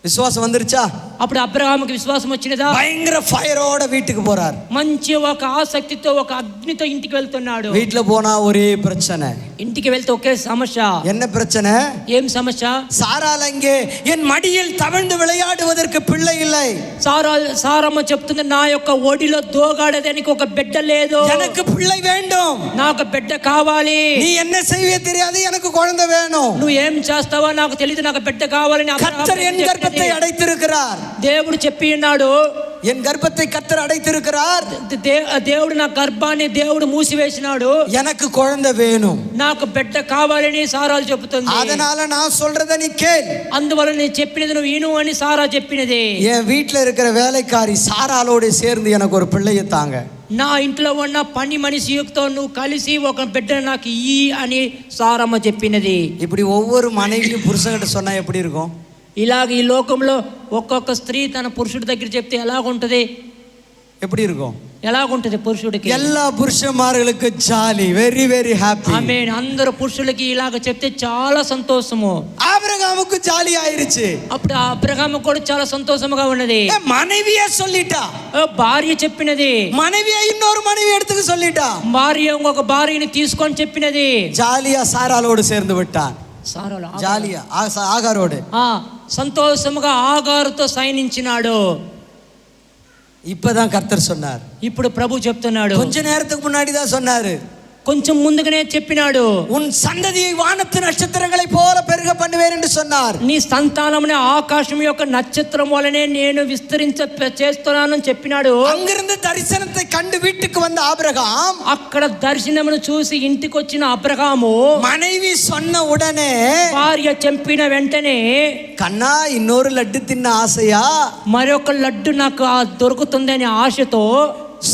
விசுவாசம் வந்துருச்சா? అప్పుడు అబ్రహాముకి విశ్వాసం వచ్చినదా? பயங்கர ஃபயரோட வீட்டுக்கு போறார். మంచి ఒక ఆసక్తితో ఒక అగ్నితో ఇంటికి వెళ్తున్నాడు. வீட்டுல போனா ஒரே பிரச்சனை. ఇంటికి వెళ్తే ఒకే సమస్య. என்ன பிரச்சனை? ఏం సమస్య? சாரால் அங்கே என் மடியில் தவழ்ந்து விளையாடுவதற்கு பிள்ளை இல்லை. సారమ్మ చెప్తుంది, నా యొక్క ఒడిలో దోగాడడానికి ఒక బిడ్డ లేదు, எனக்கு பிள்ளை வேண்டும், నాకు బిడ్డ కావాలి. நீ என்ன செய்வே தெரியாது, எனக்கு குழந்தை வேணும். నువ్వు ఏం చేస్తావో నాకు తెలియదు, నాకు బిడ్డ కావాలని கர்த்தர் என் கர்ப்பத்தை அடைத்திருக்கிறார். దేవుడు చెప్పి ఉన్నాడు, என் கர்ப்பத்தை கர்த்தர் அடைத்திருக்கிறார். దేవుడు నా గర్భాన్ని దేవుడు మూసివేసినాడు, எனக்கு குழந்தை வேணும், నాకు బిడ్డ కావాలని సారాలు చెప్తుంది. அதனால நான் சொல்றத நீ கேள். అందువల్ల నేను చెప్పినది నువ్వు విను అని సారా చెప్పినది. என் வீட்டுல இருக்கிற வேலைக்காரி சாராளோட சேர்ந்து எனக்கு ஒரு பிள்ளையை தாங்க. నా ఇంట్లో ఉన్న పని మనిషితో నువ్వు కలిసి ఒక బిడ్డను నాకు ఇయ్యి అని సారమ్మ చెప్పినది. இப்படி ஒவ்வொரு மனைவியும் புருஷன்கிட்ட சொன்னா எப்படி இருக்கும்? ఇలాగ ఈ లోకంలో ఒక్కొక్క స్త్రీ తన పురుషుడి దగ్గర చెప్తే ఎలాగుంటది? எப்படி இருக்கும்? ఎలాగుంటది పురుషుడికి? எல்லா புருஷன்மார்களுக்கு ஜாலி, வெரி வெரி ஹாப்பி. ఆమేన్. అందరూ పురుషులకి ఇలాగ చెప్తే చాలా సంతోషము. ஆபிரகாமுக்கு ஜாலி ஆயிருச்சு. అప్పుడు అబ్రహాము కూడా చాలా సంతోషముగా ఉన్నది. மனைவியே சொல்லிட்டா, భార్య చెప్పినది, மனைவியை இன்னொரு மனைவி எடுத்துக்க சொல்லிட்டா, భార్య ఇంకొక భార్యని తీసుకొని చెప్పినది. ஜாலியா சாராளோடு சேர்ந்து விட்டான். సారాలు ஜாலியா ஆகாரோடு సంతోషముగా ఆగారుతో సైనించినాడు. இப்பதான் கர்த்தர் சொன்னார். ఇప్పుడు ప్రభు చెప్తున్నాడు, கொஞ்ச நேரத்துக்கு முன்னாடி தான் சொன்னாரு, కొంచెం ముందుగానే చెప్పినాడు, உன் சந்ததியை வானத்து நட்சத்திரங்களை போல பெருக பண்ணுவேன் என்று சொன்னார். నీ సంతానమునే ఆకాశం యొక్క నక్షత్రం వలనే నేను విస్తరించ చేస్తున్నానని చెప్పినాడు. அங்கிருந்து தரிசனத்தை கண்டு வீட்டுக்கு வந்த ஆபிரகாம், అక్కడ దర్శనమును చూసి ఇంటికి వచ్చిన అబ్రహాము மனைவி சொன்ன உடனே, భార్య చెప్పిన వెంటనే, கண்ணா இன்னொரு லட்டு தின்ன ஆசையா, మరొక లడ్డు నాకు దొరుకుతుందని ఆశతో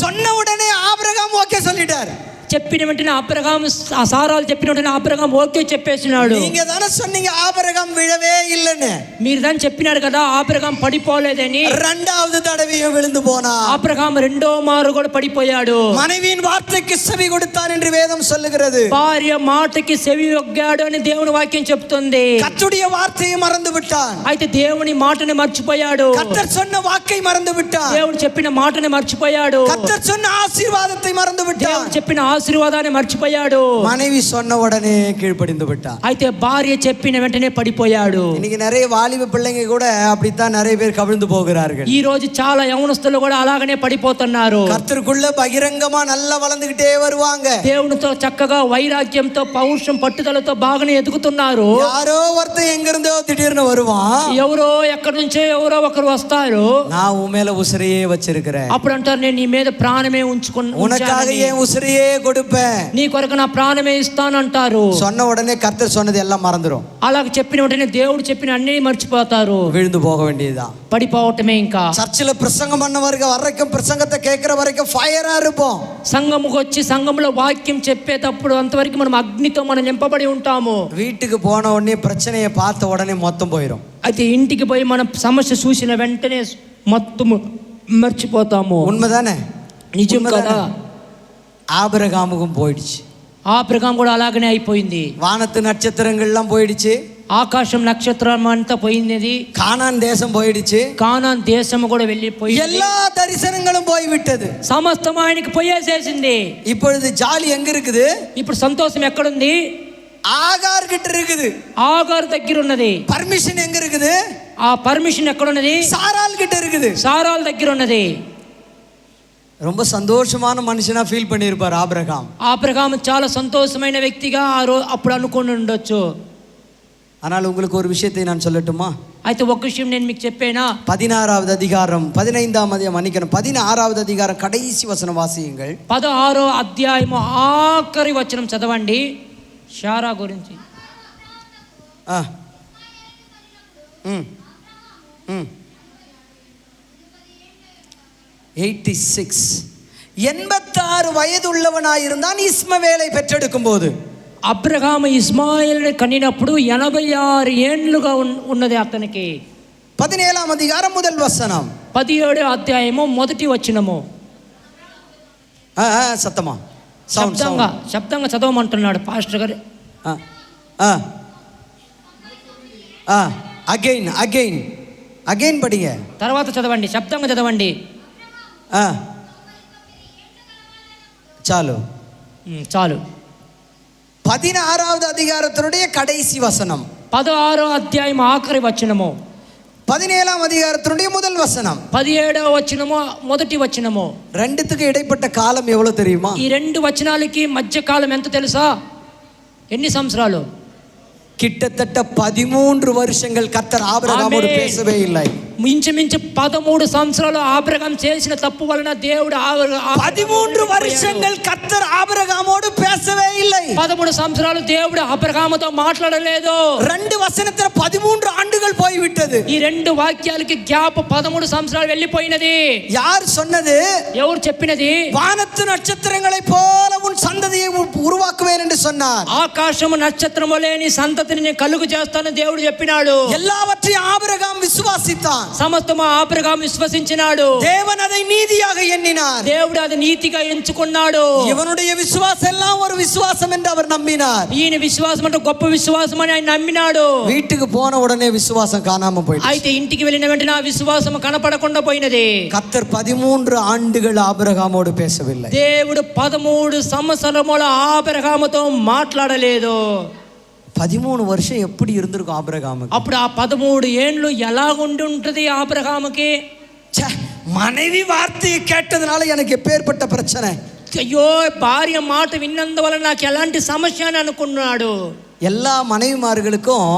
சொன்ன உடனே ஆபிரகாம் ஓகே சொல்லிட்டார். చెప్పిన వెంటనే అబ్రహాము సారాలు చెప్పిన వెంటనే అబ్రహాం ఓకే చెప్పేసినాడు. நீங்க தானே சொன்னீங்க ஆபிரகாம் விழவே இல்லைன்னு. మీరు దాన్ని చెప్పినారు కదా అబ్రహాం పడిపోలేదని. இரண்டாவது தடவையும் விழுந்து போனா. అబ్రహాం రెండో మారు కూడా పడిపోయాడు. மனைவியின் வார்த்தைக்கு செவி கொடுத்தான் என்று வேதம் சொல்லுகிறது. భార్య మాటకి చెవి ఒగ్గాడు అని దేవుని వాక్యం చెప్తుంది. கர்த்தருடைய வார்த்தையை மறந்து விட்டான். అయితే దేవుని మాటని మర్చిపోయాడు. கர்த்தர் சொன்ன வாக்கை மறந்து விட்டான். దేవుడు చెప్పిన మాటని మర్చిపోయాడు. கர்த்தர் சொன்ன ஆசீர்வாதத்தை மறந்து விட்டான். దేవుడు చెప్పిన ఆశీర్వాదాన్ని మర్చిపోయాడు. மனைவி சொன்ன உடனே கீழ்ப்படிந்து விட்டான். అయితే భార్య చెప్పిన వెంటనే పడిపోయాడు. இன்னைக்கு நிறைய வாலிப பிள்ளைங்க கூட அப்படித்தான் நிறைய பேர் கவிழ்ந்து போகிறார்கள். ఈ రోజు చాలా యవనస్తులు కూడా అలాగనే పడిపోతున్నారు. கர்த்தருக்குள்ள பகிரங்கமா நல்லா வளர்ந்துகிட்டே வருவாங்க. దేవునితో చక్కగా వైరాగ్యంతో పౌరుషం పట్టుదలతో బాగానే ఎదుగుతున్నారు. யாரோ ஒருத்தன் எங்க இருந்தோ திடீர்னு வருவான். ఎవరో ఎక్కడి నుంచో ఎవరో ఒకరు వస్తారు. நான் உன் மேல உசிரையே வச்சிருக்கிறேன். అప్పుడు అంటారు, నేను నీ మీద ప్రాణమే ఉంచుకున్నాను, உனக்காக ஏன் உசிரையே கொடுப்பேன், నీ కొరకు నా ప్రాణమే ఇస్తానంటారు. சொன்ன உடனே கர்த்தர் சொன்னது எல்லாம் மறந்துரும். అలాగ చెప్పిన వెంటనే దేవుడు చెప్పిన అన్ని మర్చిపోతారు. விழுந்து போக வேண்டியதுதான். పడిపోవటమే. ఇంకా சர்ச்சில் பிரசங்கம் பண்ண வரைக்கும் பிரசங்கத்தை கேட்கிற வரைக்கும் ஃபயரா இருப்போம். సంఘముకు వచ్చి సంఘంలో వాక్యం చెప్పేటప్పుడు అంతవరకు మనం అగ్నితో మనం నింపబడి ఉంటాము. வீட்டுக்கு போன உடனே பிரச்சனையை பார்த்த உடனே மொத்தம் போயிடும். అయితే ఇంటికి పోయి మనం సమస్య చూసిన వెంటనే మొత్తం మర్చిపోతాము. உண்மைதானே? నిజం కదా? ஆபிரகாமுக்கும் போயிடுச்சு. అబ్రహాం కూడా అలాగనే అయిపోయింది. வானத்து நட்சத்திரங்கள்லாம் போயிடுச்சு. ఆకాశం నక్షత్రం అంతా పోయింది. கானான் தேசம் போயிடுச்சு. కానాన్ దేశము కూడా వెళ్ళిపోయింది. எல்லா தரிசனங்களும் போய் விட்டது. సమస్తం ఆయనకి పోయేసేసింది. இப்பொழுது ஜாலி எங்க இருக்குது? ఇప్పుడు సంతోషం ఎక్కడుంది? ஆகார் கிட்ட இருக்குது. ఆగారు దగ్గర ఉన్నది. పర్మిషన్ எங்க இருக்குது? ఆ పర్మిషన్ ఎక్కడున్నది? சாரால் கிட்ட இருக்குது. సారాల దగ్గర ఉన్నది. ரொம்ப சந்தோஷமான மனுஷனா ஃபீல் பண்ணியிருப்பார் ஆபிரகாம். అబ్రహాము చాలా సంతోషమైన వ్యక్తిగా అప్పుడు అనుకుని ఉండొచ్చు. ஆனால் உங்களுக்கு ஒரு விஷயத்தை நான் சொல்லட்டுமா? అయితే ఒక విషయం నేను మీకు చెప్పేనా? 16வது அதிகாரம் 16வது அதிகாரம் கடைசி வசனம் வாசியுங்கள். 16వ అధ్యాయము ఆఖరి వచనం చదవండి. శారా గురించి. 86 வயதுள்ளவனாயிருந்தான் இஸ்மவேலை பெற்றெடுக்கும் போது. అబ్రహాము ఇస్మాయిల్ని కనినప్పుడు 86 ఏండ్లుగా ఉన్నది అతనికి. 17వ అధికారం మొదటి వచనం. 17వ అధ్యాయము మొదటి వచనము. సత్తమా శబ్దంగా చదవమంటున్నాడు పాస్టర్ గారు. అగైన్ படிங்க. తర్వాత చదవండి, శబ్దంగా చదవండి. చాలు. 16வது அதிகாரத்தினுடைய கடைசி வசனம், 16వ అధ్యాయం ఆఖరి వచనము, 17ஆம் அதிகாரத்தினுடைய முதல் வசனம், 17వ వచనము మొదటి వచనము. ரெண்டுத்துக்கு இடைப்பட்ட காலம் எவ்வளவு தெரியுமா? ఈ రెండు వచనాలకి మధ్య కాలం ఎంత తెలుసా? ఎన్ని సంవత్సరాలు? கிட்டத்தட்ட 13 வருஷங்கள் கர்த்தர் ஆபிரகாமோடு பேசவே இல்லை. మించుమించు 13 సంవత్సరాలు ఆబ్రహాం చేసిన తప్పు వలన దేవుడు 13 வருஷங்கள் கர்த்தர் ஆபிரகாமோடு பேசவே இல்லை. 13 సంవత్సరాలు దేవుడు అబ్రహాముతో మాట్లాడలేదు. 2 వசனத்துல 13 ஆண்டுகள் போய்விட்டது. ఈ రెండు వాక్యాలకి గ్యాప్ 13 సంవత్సరాలు వెళ్ళిపోయినది. யார் சொன்னது? ఎవరు చెప్పినది? வானத்து நட்சத்திரங்களை போல உன் சந்ததியை உருவாக்குவேன் என்று சொன்னார். ఆకాశము నక్షత్రం వలె నీ సంతతిని నేను కలుగు చేస్తానని దేవుడు చెప్పినాడు. எல்லாவற்றையும் ஆபிரகாம் விசுவாசித்தான். సమస్తము అబ్రహాము విశ్వసించినాడు. தேவன் அதை நீதியாக எண்ணினார். దేవుడు అది నీతిగా ఎంచుకున్నాడు. இவனுடைய விசுவாசம் எல்லாம் ஒரு விசுவாசம் என்று அவர் நம்பினார். ఈయన విశ్వాసం అంటే గొప్ప విశ్వాసం అని ఆయన నమ్మినాడు. வீட்டுக்கு போன உடனே விசுவாசம் காணாம போயிடுச்சு. అయితే ఇంటికి వెళ్ళిన వెంటనే ఆ విశ్వాసం కనపడకుండా పోయినది. கர்த்தர் 13 ஆண்டுகள் ஆபிரகாமோடு பேசவில்லை. దేవుడు 13 సంవత్సరముల అబ్రహాముతో మాట్లాడలేదు. 13 வருஷம் எப்படி இருந்திருக்கும் ஆபிரகாமுக்கு? అప్పుడు ఆ 13 ఏండ్లు ఎలా ఉండి ఉంటది అబ్రహాముకి? மனைவி வார்த்தையை கேட்டதுனால எனக்கு எப்பேற்பட்ட பிரச்சனை. అయ్యో భార్య మాట విన్నందువల్ల నాకు ఎలాంటి సమస్య అని అనుకున్నాడు. எல்லா மனைவிமார்களுக்கும்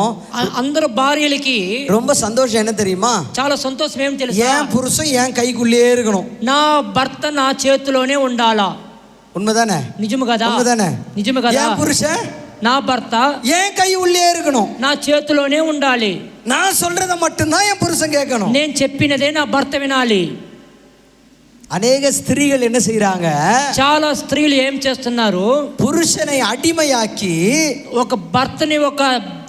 అందరు భార్యలకి ரொம்ப சந்தோஷம் என்ன தெரியுமா? చాలా సంతోషం ఏం తెలుసా? என் புருஷன் என் கைக்குள்ளே இருக்கணும், నా భర్త నా చేతిలోనే ఉండాలా. உண்மைதானே? నిజము కదా? உண்மைதானே? నిజము కదా? என் புருஷன் నా భర్త என் கை உள்ளே இருக்கணும், నా చేతిలోనే ఉండాలి. நான் சொல்றத மட்டும்தான் என் புருஷன் கேட்கணும். నేను చెప్పినదే నా భర్త వినాలి. அநேக ஸ்திரீகள் என்ன செய்யறாங்க? చాలా స్త్రీలు ఏం చేస్తున్నారు? புருஷனை அடிமையாக்கி ఒక భర్తని ఒక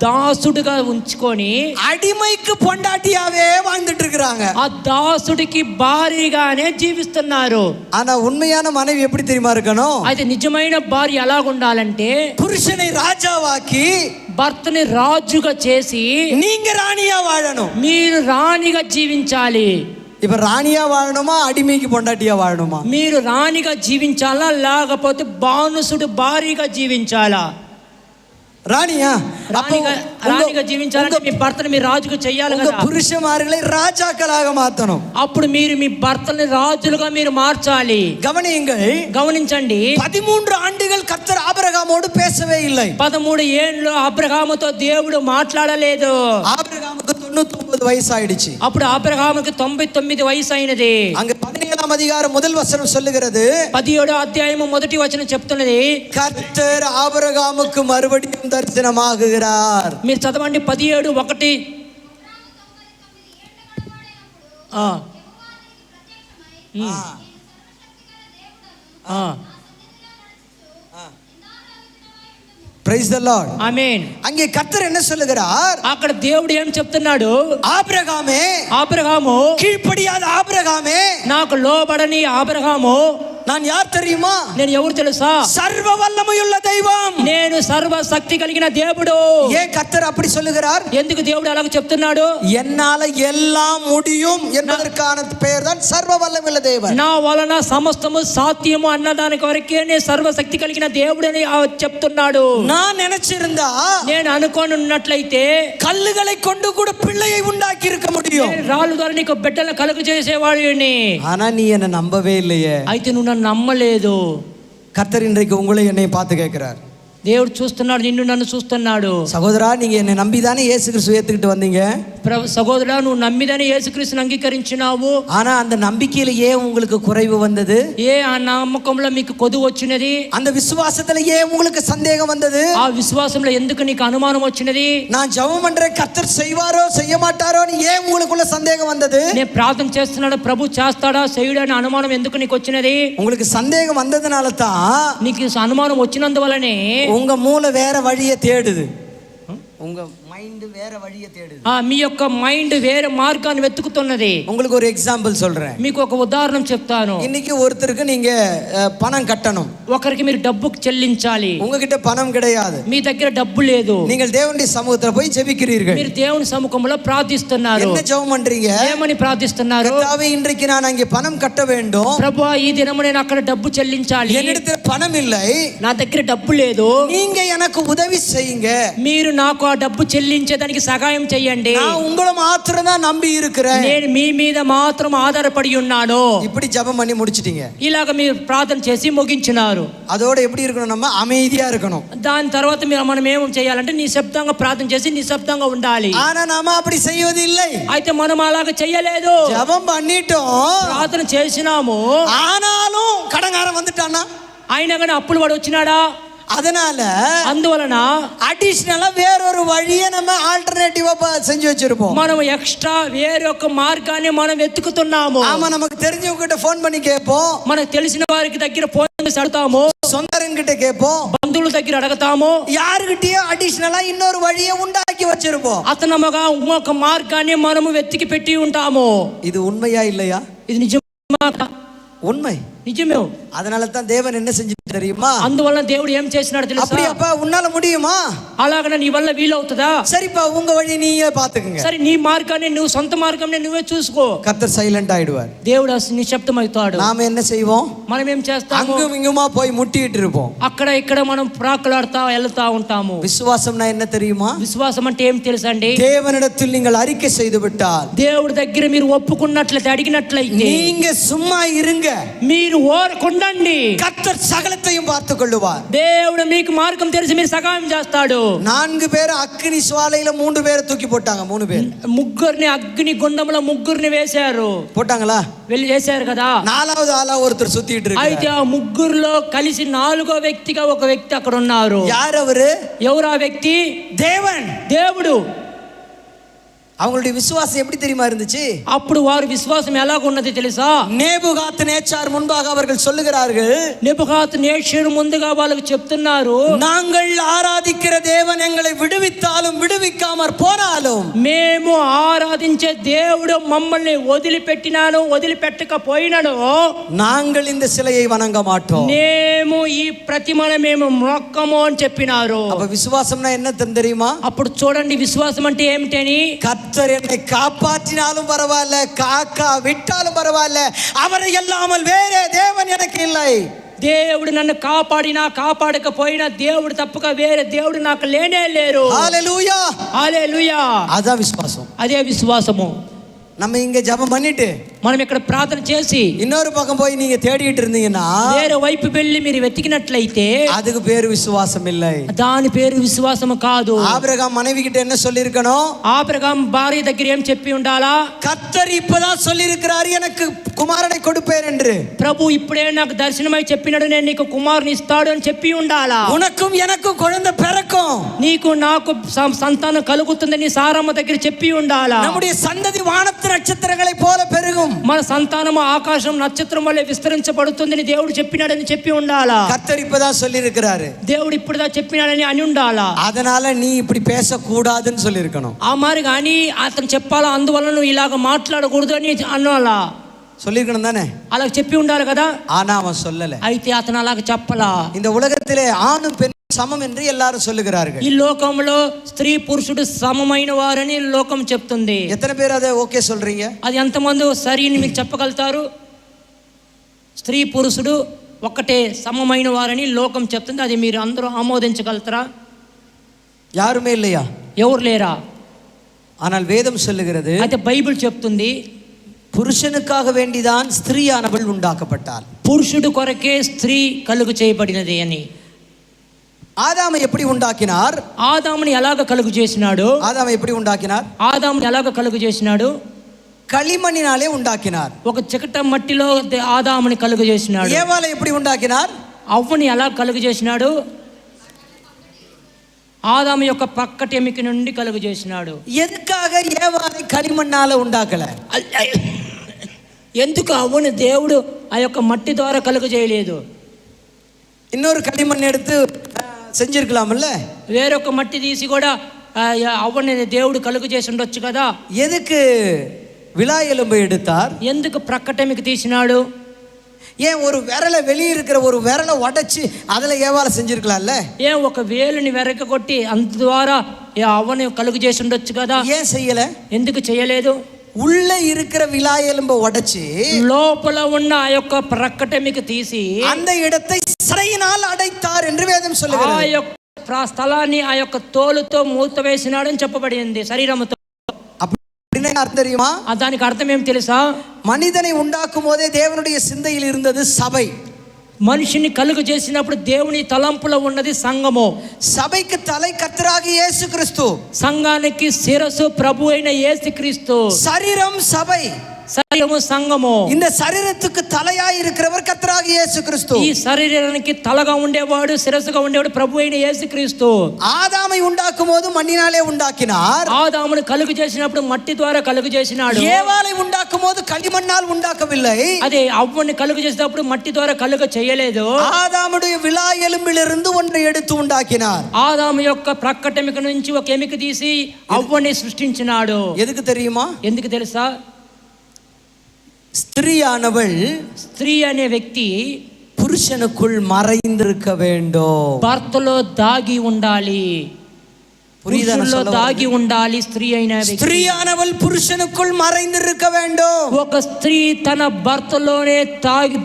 దాసుడుగా ఉంచుకొని அடிமைக்கு பொண்டாட்டியாவே வாழ்ந்துட்டு இருக்கிறாங்க. ఆ దాసుడికి భారీగానే జీవిస్తున్నారు. ஆனா உண்மையான மனைவி எப்படி தெரியுமா இருக்கணும்? అయితే నిజమైన భార్య ఎలా ఉండాలంటే புருஷனை ராஜாவாக்கி భర్తని రాజుగా చేసి நீங்க ராணியா வாழணும். మీరు రాణిగా జీవించాలి. இப்ப ராணியா வாழணுமா அடிமைக்கு பொண்டாட்டியா வாழணுமா? మీరు రాణిగా జీవించాలా లేకపోతే బానిసుడు భారీగా జీవించాలా? ராணியா? రాణిగా జీవించాలంటే మీ భర్తని మీరు రాజుగా చెయ్యాలి కదా. புருஷமார்களை ராஜாக்களாக மாத்தணும். అప్పుడు మీరు మీ భర్తని రాజులుగా మీరు మార్చాలి. கவனியுங்கள், గమనించండి. 13 ஆண்டுகள் கர்த்தர் ஆபிரகாமோடு பேசவே இல்லை. 13 ఏండ్లు అబ్రహాముతో దేవుడు మాట్లాడలేదు. ஆபிரகாமுக்கு 99 வயசு ஆயிடுச்சு. అప్పుడు అబ్రహాముకి 99 వయసు అయినది. அங்க 17ஆம் அதிகாரம் முதல் வசனம் சொல்லுகிறது, 17వ అధ్యాయము మొదటి వచనం చెప్తున్నది, கர்த்தர் ஆபிரகாமுக்கு மறுபடியும் தரிசனமாகுகிறார். మీరు చదవండి 17:1. Praise the Lord. ఆమేన్. அங்கே கர்த்தர் என்ன சொல்லுகிறார்? అక్కడ దేవుడు ఏం చెప్తున్నాడు? ஆபிரகாமே, అబ్రహాము, கீழ்ப்படியாத ஆபிரகாமே, నాకు లోబడని అబ్రహాము, நான் யார் தெரியுமா? నేను ఎవరు తెలుసా? சர்வ வல்லமையுள்ள தெய்வம். నేను సర్వశక్తి కలిగిన దేవుడు. ஏன் கர்த்தர் அப்படி சொல்லுகிறார்? ఎందుకు దేవుడు అలాగ చెప్తున్నాడు? என்னால எல்லாம் முடியும் என்பதற்கான பெயர் தான் சர்வ வல்லமையுள்ள தேவன். నా వలన సమస్తము సాధ్యము అన్నదానికి వరకే నేను సర్వశక్తి కలిగిన దేవుడని చెప్తున్నాడు. நான் நினைச்சிருந்தா నేను అనుకోని ఉన్నట్లయితే கல்லுகளை கொண்டு கூட பிள்ளையை உண்டாக்கி இருக்க முடியும். రాళ్ళు ద్వారా నీకు బిడ్డలను కలుగు చేసేవాడిని. ஆனா நீ என்ன நம்பவே இல்லையே. అయితే నువ్వు నన్ను నమ్మలేదు. கர்த்தர் இன்றைக்கு உங்களை என்னை பார்த்து கேட்கிறார். దేవుడు చూస్తున్నాడు, నిన్ను నన్ను చూస్తున్నాడు. சகோதரா, நீங்க என்னை நம்பிதானே இயேசு கிறிஸ்து ஏத்துக்கிட்டு வந்தீங்க. సహోదరా, నువ్వు నమ్మిదని యేసుక్రీస్తుని అంగీకరించినావు. ஆனா அந்த நம்பிக்கையில ஏன் உங்களுக்கு குறைவு வந்தது? ఏ ఆ నమ్మకంలో మీకు కొదువు వచ్చినది? அந்த விசுவாசத்துல ஏன் உங்களுக்கு சந்தேகம் வந்தது? ఆ విశ్వాసంలో ఎందుకు నీకు అనుమానం వచ్చినది? நான் ஜெபம் பண்றேன், கர்த்தர் செய்வாரோ செய்ய மாட்டாரோன்னு ஏன் உங்களுக்குள்ள சந்தேகம் வந்தது? నేను ప్రార్థన చేస్తున్నాడు, ప్రభు చేస్తాడా చేయడా అని అనుమానం ఎందుకు నీకు వచ్చినది? உங்களுக்கு சந்தேகம் வந்ததுனால தான் నీకు అనుమానం వచ్చినందువల్లనే உங்க மூளை வேற வழியை தேடுது. உங்க மைண்ட் வேற வழியை தேடுது. మీ యొక్క మైండ్ వేరే మార్గాన్ని వెతుకుతున్నది. உங்களுக்கு ஒரு எக்ஸாம்பிள் சொல்றேன். మీకు ఒక ఉదాహరణ చెప్తాను. இன்னைக்கு ஒருத்தருக்கு நீங்க பணம் கட்டணும். ఒకరికి మీరు డబ్బు చెల్లించాలి. உங்ககிட்ட பணம் கிடையாது. మీ దగ్గర డబ్బు లేదు. நீங்கள் தேவனுடைய சமூகத்துல போய் ஜெபிக்கிறீர்கள். మీరు దేవుని సముఖంలో ప్రార్థిస్తున్నారు. என்ன ஜெபம் பண்றீங்க? ఏమని ప్రార్థిస్తున్నారు? கர்த்தாவே, இன்றைக்கு நான் அங்கே பணம் கட்ட வேண்டும். ప్రభువా, ఈ దినము నేను అక్కడ డబ్బు చెల్లించాలి. என்னிடத்தில் பணம் இல்லை. నా దగ్గర డబ్బు లేదు. நீங்க எனக்கு உதவி செய்யுங்க. మీరు నాకు ఆ డబ్బు చెల్లించేదానికి సహాయం చేయండి. நான் உங்களை மாத்திரம் தான் நம்பி இருக்கிறேன். నేను మీ మీద మాత్రం ఆధారపడి ఉన్నాను. இப்படி ஜெபம் பண்ணி முடிச்சிட்டீங்க. ఇలాగ మీరు ప్రార్థన చేసి ముగించినారు. அதோட எப்படி இருக்கணும்? நம்ம அமைதியா இருக்கணும். దాని తర్వాత మనం ఏం చేయాలంటే నిశ్శబ్దంగా ప్రార్థన చేసి నిశ్శబ్దంగా ఉండాలి. ஆனா நாம அப்படி செய்வது இல்லை. అయితే మనం అలాగ చేయలేదు. ஜெபம் பண்ணிட்டோம், ప్రార్థన చేసినాము, ஆனாலும் கடங்காரன் வந்துட்டானா? అయినా కానీ అప్పులు వాడు వచ్చినాడా? அதனால అందువలన அடிஷனலா வேறொரு வழியை நம்ம ஆல்டர்னேட்டிவா செஞ்சு வச்சிருப்போம். మనం ఎక్స్ట్రా వేరొక మార్గాన్ని మనం వెతుకుతున్నాము. ஆமா, நமக்கு தெரிஞ்சவங்க கிட்ட ஃபோன் பண்ணி கேட்போம். మనకు తెలిసిన వారికి దగ్గర ఫోన్ చేసి అడుగుతాము. சொந்தரங்க கிட்ட கேட்போம். బంధువుల దగ్గర అడగతాము. யாருகிட்டயோ அடிஷனலா இன்னொரு வழியை உண்டாக்கி வச்சிருப்போம். అతనముగా ఇంకొక మార్గాన్ని మనము వెతికి పెట్టి ఉంటాము. இது உண்மையா இல்லையா? ఇది నిజమా? உண்மை, నిజమే. அதனால தான் தேவன் என்ன செஞ்சு தெரியுமா? అందువల్ల దేవుడు ఏం చేసినాడు తెలుసా? அப்படியாப்பா, உன்னால முடியுமா? అలాగనే నీ వల్ల వీలవుతుందా? சரிப்பா, உங்க வழி நீயே பாத்துக்கங்க. సరే, నీ మార్గాన్ని నువ్వు సొంత మార్గాన్ని నువ్వే చూసుకో. கர்த்தர் சைலண்ட் ஆயிடுவார். దేవుడు నిశ్శబ్దం అవుతాడు. நாம என்ன செய்வோம்? మనం ఏం చేస్తాము? அங்கும் இங்குமா போய் முட்டிட்டு இருப்போம். అక్కడ ఇక్కడ మనం ప్రాకులాడుతా వెళ్తా ఉంటాము. விசுவாசம்னா என்ன தெரியுமா? విశ్వాసం అంటే ఏం తెలుసండి? தேவனிடத்தில் நீங்கள் அறிக்கை செய்து விட்டால், దేవుడి దగ్గర మీరు ఒప్పుకున్నట్లయితే, అడిగినట్లయితే, நீங்க சும்மா இருங்க, మీరు ఓరకుండండి, கர்த்தர் சகலத்தையும் பார்த்து கொள்ளுவார். దేవుడు మీకు మార్గం తెలిసి మీరు సహాయం చేస్తాడు. 4 பேர் அக்கினி சுவாலையில 3 பேரை தூக்கி போட்டாங்க. 3 பேர் ముగ్గురిని అగ్ని గుండంలో ముగ్గురిని వేశారు. போட்டாங்களா? వెళ్ళి వేశారు కదా. 4வது ஆளா ஒருத்தர் சுத்திட்டு இருக்காரு. అయితే ఆ ముగ్గురులో కలిసి 4వ వ్యక్తిగా ఒక వ్యక్తి అక్కడ ఉన్నారు. யார் அவரு? ఎవరు ఆ వ్యక్తి? தேவன், దేవుడు. அவங்களுடைய விசுவாசம் எப்படி தெரியுமா இருந்துச்சு? అప్పుడు వారి విశ్వాసం ఎలాగున్నది తెలుసా? நேபுகாத்நேச்சார் முன்பாக அவர்கள் சொல்லுகிறார்கள், నెబుకద్నెజరు ముందుగా వాళ్ళకి చెప్తున్నారు, நாங்கள் ஆராதிக்கிற தேவன் எங்களை விடுவித்தாலும் விடுவிக்காமற் போனாலும், మేము ఆరాధించే దేవుడు మమ్మల్ని వదిలిపెట్టినాను వదిలిపెట్టకపోయినాను, நாங்கள் இந்த சிலையை வணங்க மாட்டோம். మేము ఈ ప్రతిమను మేము మొక్కము అని చెప్పినారు. அப்ப விசுவாசம்னா என்ன தெரியுமா? అప్పుడు చూడండి, విశ్వాసం అంటే ఏమిటని. கர்த்தர் என்னை காப்பாற்றினாலும் பரவாயில்ல, காக்கா விட்டாலும் பரவாயில்ல, அவரை இல்லாமல் வேறே தேவன் எனக்கு இல்லை. దేవుడు నన్ను కాపాడినా కాపాడకపోయినా దేవుడు తప్పక వేరే దేవుడు నాకు లేనే లేరు. ஹalleluya, హల్లెలూయా. அதான் விசுவாசம். అదే విశ్వాసము. நம்ம இங்க ஜெபம் பண்ணிட்டு మనం ఇక్కడ ప్రార్థన చేసి இன்னொரு பக்கம் போய் நீங்க தேடிட்டு இருந்தீங்கன்னா, వేరే వైపు వెళ్ళి మీరు వెతికినట్లయితే, அதுக்கு பேரு விசுவாசம் இல்லை. దాని పేరు విశ్వాసము కాదు. ஆபிரகாம் மனைவி கிட்ட என்ன சொல்லி இருக்கணும்? ఆబ్రహాం భార్య దగ్గర ఏం చెప్పి ఉండాలా? கர்த்தர் இப்பதான் சொல்லி இருக்கிறாரு, எனக்கு குமாரனை கொடுப்பேன் என்று. ప్రభు ఇప్పుడే నాకు దర్శనమై చెప్పినాడు, నేను నీకు కుమారుని ఇస్తాడు అని చెప్పి ఉండాలా. உனக்கும் எனக்கும் குழந்தை பிறக்கும், నీకు నాకు సంతానం కలుగుతుందని సారమ్మ దగ్గర చెప్పి ఉండాలా. நம்முடைய சந்ததி வானத்து நட்சத்திரங்களை போல பெருகும், మన సంతానము ఆకాశం నక్షత్రం వల్లే విస్తరించబడుతుందని దేవుడు చెప్పినాడని చెప్పి ఉండాలా. கர்த்தர் இப்பதான் சொல்லி இருக்கிறாரு, దేవుడు ఇప్పుడుదా చెప్పినాడని అని ఉండాలా. அதனால நீ இப்படி பேசக்கூடாதுன்னு சொல்லி இருக்கணும். ఆ మరి కానీ అతను చెప్పాలా, అందువల్ల నువ్వు ఇలాగ మాట్లాడకూడదు అని అనాలా. சொல்லிருக்கணும் தானே? అలా చెప్పి ఉండాలి కదా. ஆனா அவன் சொல்லல. అయితే అతను అలాగ చెప్పలా. இந்த உலகத்திலே ஆணும் பெண் சமம் என்று எல்லாரும் சொல்லுகிறார்கள். ఈ లోకంలో స్త్రీ పురుషుడు సమమైన వారని లోకం చెప్తుంది. எத்தனை பேர் அதை ஓகே சொல்றீங்க? అది ఎంతమంది సరి అని మీకు చెప్పగలుగుతారు? స్త్రీ పురుషుడు ఒక్కటే సమమైన వారని లోకం చెప్తుంది. అది మీరు అందరూ ఆమోదించగలుగుతారా? யாருமே இல்லையா? ఎవరు లేరా? ஆனால் வேதம் சொல்லுகிறது, అయితే బైబిల్ చెప్తుంది, புருஷனுக்காக வேண்டிதான் ஸ்திரீயானவள் உண்டாக்கப்பட்டாள். పురుషుడు కొరకే స్త్రీ కలుగు చేయబడినది అని. ஆதாமை எப்படி உண்டாக்கினார்? ఆదాముని ఎలాగ కలుగు చేసినాడు? ஆதாமை எப்படி உண்டாக்கினார்? ఆదాముని ఎలాగ కలుగు చేసినాడు? களிமண்ணினாலே உண்டாக்கினார். ఒక చికట మట్టిలో ఆదాముని కలుగు చేసినాడు. ஏவாளை எப்படி உண்டாக்கினார்? అవ్వని ఎలా కలుగు చేసినాడు? ఆదాము యొక్క పక్కటి ఎముక నుండి కలుగు చేసినాడు. எதுக்காக ஏவாளை களிமண்ணால உண்டாக்கல? ఎందుకు అవ్వని దేవుడు ఆ యొక్క మట్టి ద్వారా కలుగు చేయలేదు? இன்னொரு களிமண் எடுத்து செஞ்சிருக்கலாம்ல? వేరొక మట్టి తీసి కూడా అవ్వని దేవుడు కలుగు చేసి ఉండొచ్చు కదా. எதுக்கு விலா எலும்பை எடுத்தார்? ఎందుకు ప్రక్కటెమికి తీసినాడు? ஏன் ஒரு விரலை வெளியே இருக்கிற ஒரு விரலை உடைச்சு அதுல ஏவால செஞ்சிருக்கலாம்ல? ఏం ఒక వేలుని వెరక కొట్టి అంత ద్వారా అవ్వని కలుగు చేసి ఉండొచ్చు కదా. ஏன் செய்யல? ఎందుకు చేయలేదు? உள்ள இருக்கிற விலா எலும்பை உடைச்சு లోపల ఉన్న ఆ యొక్క ప్రక్కటెమికి తీసి அந்த இடத்தை சரையினால் அடைத்தார் என்று வேதம் ఆ சொல்லுகிறது. యొక్క స్థలాన్ని ఆ యొక్క తోలుతో మూత వేసినాడు అని చెప్పబడింది, శరీరముతో. அப்படின்னு அர்த்தம் தெரியுமா? దానికి అర్థం ఏం తెలుసా? மனிதனை உண்டாக்கும் போதே தேவனுடைய சிந்தையில் இருந்தது சபை. మనిషిని కలుగు చేసినప్పుడు దేవుని తలంపులో ఉన్నది సంఘము. சபைக்கு தலை கர்த்தராகிய இயேசு கிறிஸ்து, సంఘానికి శిరస్సు ప్రభు అయిన యేసుక్రీస్తు. சரீரம் சபை, శరీరము సంఘము. இந்த சரீரத்துக்கு தலையாய் இருக்கிறவர் கர்த்தராகிய இயேசு கிறிஸ்து. ఈ శరీరానికి తలగా ఉండేవాడు, శిరస్సుగా ఉండేవాడు ప్రభు అయిన యేసుక్రీస్తు. ஆதாமை உண்டாக்கும் போது மண்ணினாலே உண்டாக்கினார். ఆదామును కలుగు చేసినప్పుడు మట్టి ద్వారా కలుగు చేసినాడు. ஏவாளை உண்டாக்கும் போது களிமண்ணால் உண்டாக்கவில்லை. అదే అవ్వని కలుగు చేసినప్పుడు మట్టి ద్వారా కలుగ చేయలేదు. ஆதாமுடைய விலா எலும்பிலிருந்து ஒன்றை எடுத்து உண்டாக்கினார். ఆదాము యొక్క ప్రక్కటెమిక నుంచి ఒక ఎమిక తీసి అవ్వని సృష్టించినాడు. எதுக்கு தெரியுமா? ఎందుకు తెలుసా? ஸ்திரீயானவள், స్త్రీ అనే వ్యక్తి புருஷனுக்குள் மறைந்திருக்க வேண்டும். భర్తలో దాగి ఉండాలి, புரியுதா? పురుషుల్లో దాగి ఉండాలి. స్త్రీ అయిన వ్యక్తి, ஸ்திரீயானவள் புருஷனுக்குள் மறைந்திருக்க வேண்டும். ఒక స్త్రీ తన భర్తలోనే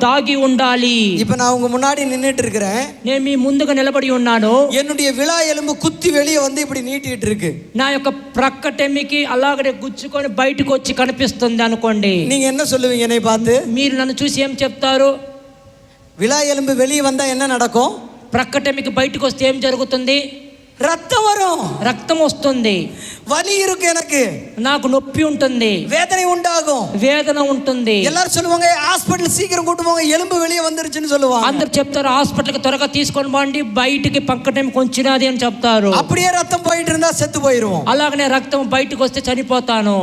దాగి ఉండాలి. இப்ப நான் உங்க முன்னாடி நின்னுட்டு இருக்கிறேன். నేను మీ ముందుగా నిలబడి ఉన్నాను. என்னுடைய விலா எலும்பு குத்தி வெளியே வந்து இப்படி நீட்டிட்டு இருக்கு. నా యొక్క ప్రక్కటెమికి అలాగనే గుచ్చుకొని బయటకు వచ్చి కనిపిస్తుంది అనుకోండి. நீங்க என்ன சொல்லுவீங்க என்னை பார்த்து? మీరు నన్ను చూసి ఏం చెప్తారు? விலா எலும்பு வெளியே வந்தா என்ன நடக்கும்? ప్రక్కటెమికి బయటకు వస్తే ఏం జరుగుతుంది? ரத்தம் வரும், రక్తం వస్తుంది, வலி இருக்கு, எனக்கு నాకు నొప్పి ఉంటుంది, வேதனை உண்டாகும், వేదన ఉంటుంది. எல்லாரும் சொல்லுவாங்க ஹாஸ்பிடல் சீக்கிரம் கூட்டு போங்க, எலும்பு வெளியே வந்துருச்சுன்னு சொல்லுவாங்க. అందరు చెప్తారు హాస్పిటల్కి త్వరగా తీసుకొని పోండి, బయటికి ప్రక్కటెమికి వచ్చినది అని చెప్తారు. அப்படியே ரத்தம் போயிட்டு இருந்தா செத்து போயிருவோம். అలాగనే రక్తం బయటకు వస్తే చనిపోతాను.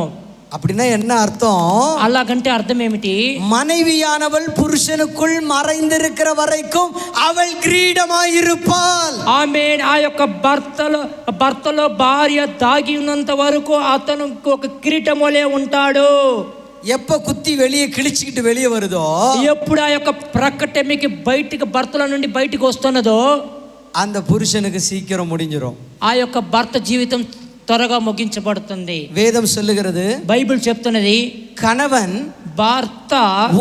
அப்படின்னா என்ன அர்த்தம்? అలాగంటే అర్థం ఏమిటి? மனைவியானவள் புருஷனுக்குள் மறைந்திருக்கிற வரைக்கும் அவள் கிரீடமாய் இருப்பாள். ఆమేన్. ఆ యొక్క భర్తలో భార్య దాగి ఉన్నంత వరకు అతను ఒక కిరీటమోలే ఉంటాడు. எப்ப குத்தி வெளியே கிழிச்சுக்கிட்டு வெளியே வருதோ, ఎప్పుడు ఆ యొక్క ప్రక్కటెమికి బయటికి భర్తల నుండి బయటికి వస్తున్నదో அந்த புருஷனுக்கு சீக்கிரம் முடிஞ்சிரும். ఆ యొక్క భర్త జీవితం త్వరగా ముగించబడుతుంది. வேதம் சொல்லுகிறது, బైబిల్ చెప్తున్నది, கணவன் భర్త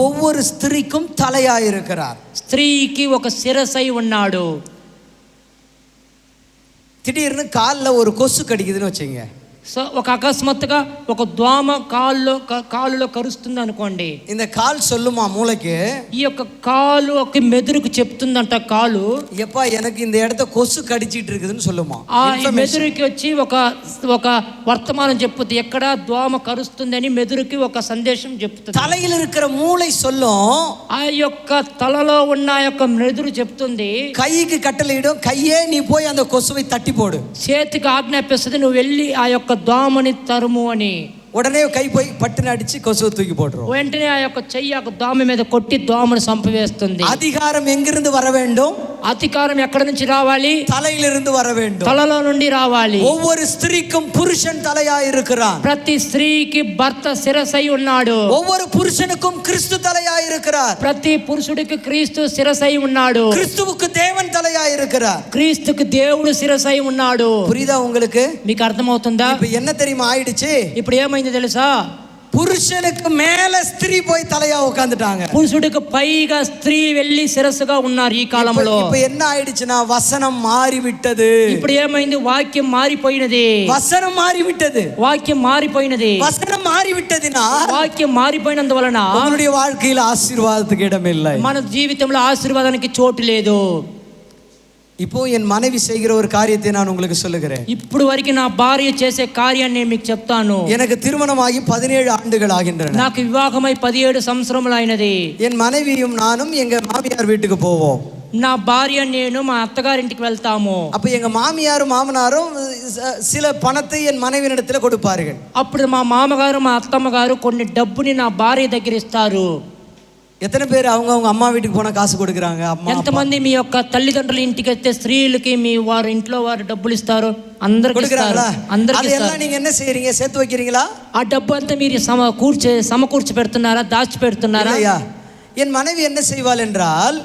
ஒவ்வொரு ஸ்திரீக்கும் தலையாயிருக்கிறார். స్త్రీకి ఒక శిరసై ఉన్నాడు. திடீர்னு காலில் ஒரு கொசு கடிக்குதுன்னு வச்சுங்க. సో ఒక అకస్మాత్తుగా ఒక దోమ కాలులో కరుస్తుంది అనుకోండి. இந்த கால் சொல்லுமா மூளைக்கு, ఈ యొక్క కాలు ఒక మెదురుకు చెప్తుందంట, కాలు எப்பா எனக்கு இந்த இடத்த கொசு கடிச்சிட்டு இருக்குதுன்னு சொல்லுமா. ఆ మెదురుకి వచ్చి ఒక వర్తమానం చెప్పుద్ది, ఎక్కడ దోమ కరుస్తుందని మెదురుకి ఒక సందేశం చెప్తుంది. தலையில் இருக்கிற மூளை சொல்லும், ఆ యొక్క తలలో ఉన్న ఆ యొక్క మెదురు చెప్తుంది, கைக்கு கட்டளையிடும், கையே நீ போய் அந்த கொசுவை தட்டி போடு. చేతికి ఆజ్ఞాపిస్తుంది, నువ్వు వెళ్ళి ఆ యొక్క దోమని తరుము అని. உடனே கை போய் பட்டுன்னு அடிச்சு கொசுவை தூக்கி போட்டுரும். వెంటనే ఆ యొక్క చెయ్యి ఆ దోమ మీద కొట్టి దోమను సంపవేస్తుంది. அதிகாரம் எங்கிருந்து வர வேண்டும்? అధికారం ఎక్కడ నుంచి రావాలి? தலையிலிருந்து வர வேண்டும். తలలో నుండి రావాలి. ஒவ்வொரு ஸ்திரீக்கும் புருஷன் தலையாய் இருக்கிறான். ప్రతి స్త్రీకి భర్త శిరసై ఉన్నాడు. ஒவ்வொரு புருஷனுக்கும் கிறிஸ்து தலையாய் இருக்கிறார். ప్రతి పురుషుడికి క్రీస్తు శిరసై ఉన్నాడు. கிறிஸ்துவுக்கு தேவன் தலையாய் இருக்கிறார். క్రీస్తుకి దేవుడు శిరసై ఉన్నాడు. புரியுதா உங்களுக்கு? మీకు అర్థమవుతుందా? இப்ப என்ன தெரியுமா ஆயிடுச்சு? ఇప్పుడు ఏమైంది తెలుసా? புருஷனுக்கு மேல ஸ்திரீ போய் தலையா உட்கார்ந்துட்டாங்க. పురుషుడికి పైగా స్త్రీ వెళ్ళి శిరస్సుగా ఉన్నారు ఈ కాలంలో. இப்ப என்ன ஆயிடுச்சுன்னா வசனம் மாறி விட்டது. ఇప్పుడు ఏమైంది? వాక్యం మారిపోయినది. வசனம் மாறி விட்டது. వాక్యం మారిపోయినది. வசனம் மாறி விட்டதுனா వాక్యం మారిపోయినందువలన உங்களுடைய வாழ்க்கையில் ஆசீர்வாதத்துக்கு இடம் இல்லை. మన జీవితంలో ఆశీర్వాదానికి చోటు లేదు. இப்போ என் மனைவி செய்கிற ஒரு காரியத்தை நான் உங்களுக்கு சொல்லுகிறேன். ఇప్పుడు వరకు నా భార్య చేసే కార్యాన్ని నేను మీకు చెప్తాను. எனக்கு திருமணமாகி 17 ஆண்டுகள் ஆகின்றன. నాకు వివాహమై 17 సంవత్సరములు అయినది. என் மனைவியும் நானும் எங்க மாமியார் வீட்டுக்கு போவோம். నా భార్య నేను మా అత్తగారింటికి వెళ్తాము. அப்ப எங்க மாமியாரும் மாமனாரும் சில பணத்தை என் மனைவியிடத்தில் கொடுப்பார்கள். అప్పుడు మా మామగారు మా అత్తమ్మ గారు కొన్ని డబ్బుని నా భార్య దగ్గర ఇస్తారు. எத்தனை பேர் அவங்க அம்மா வீட்டுக்கு போனா காசு கொடுக்குறாங்க? அம்மா ఎంతమంది మీ యొక్క తల్లిదండ్రుల ఇంటికి వస్తే స్త్రీలకి మీ వారి ఇంట్లో వారు డబ్బులు ఇస్తారు? అందరికి கொடுக்குறாங்களா? అందరికి அதெல்லாம் நீங்க என்ன செய்றீங்க? சேர்த்து வைக்கிறீங்களா? ఆ డబ్బు అంతా మీరు సమకూర్చి పెడుతున్నారా, దాచి పెడుతున్నారా? இல்லையா? என் மனைவி என்ன செய்வாள் என்றால்,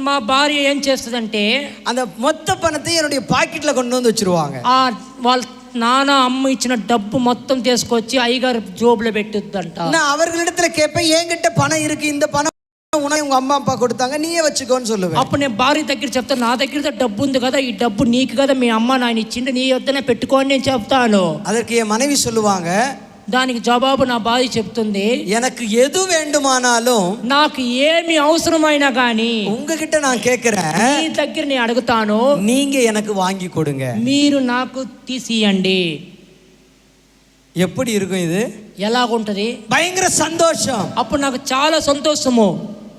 మా భార్య ఏం చేస్తుందంటే அந்த மொத்த பணத்தை என்னுடைய பாக்கெட்ல கொண்டு வந்து வச்சிருவாங்க. ఆ వాళ్ళ నాన్న అమ్మ ఇచ్చిన డబ్బు మొత్తం తీసుకొచ్చి అయ్యగారు జోబులో పెట్టుద్దంట. நான் அவர்களிடத்துல கேட்பேன், என்கிட்ட பணம் இருக்கு, இந்த பணம் உனக்கு உங்க அம்மா அப்பா கொடுத்தாங்க, நீயே வச்சுக்கோன்னு சொல்லுவேன். అప్పుడు నేను భార్య దగ్గర చెప్తాను, నా దగ్గర డబ్బు ఉంది కదా, ఈ డబ్బు నీకు కదా, మీ అమ్మ నాయన ఇచ్చిండు, నీ వద్దనే పెట్టుకోని నేను చెప్తాను. அதற்கு என் மனைவி சொல்லுவாங்க, దానికి జవాబు నా భార్య చెప్తుంది, எனக்கு எது வேண்டுமானாலும் నాకు ఏమి అవసరమైనా గానీ உங்ககிட்ட நான் கேட்கிறேன், నీ దగ్గర నేను అడుగుతాను, நீங்க எனக்கு வாங்கி கொடுங்க. మీరు నాకు తీసియండి. எப்படி இருக்கும் இது? ఎలాగుంటది? பயங்கர சந்தோஷம். అప్పుడు నాకు చాలా సంతోషము.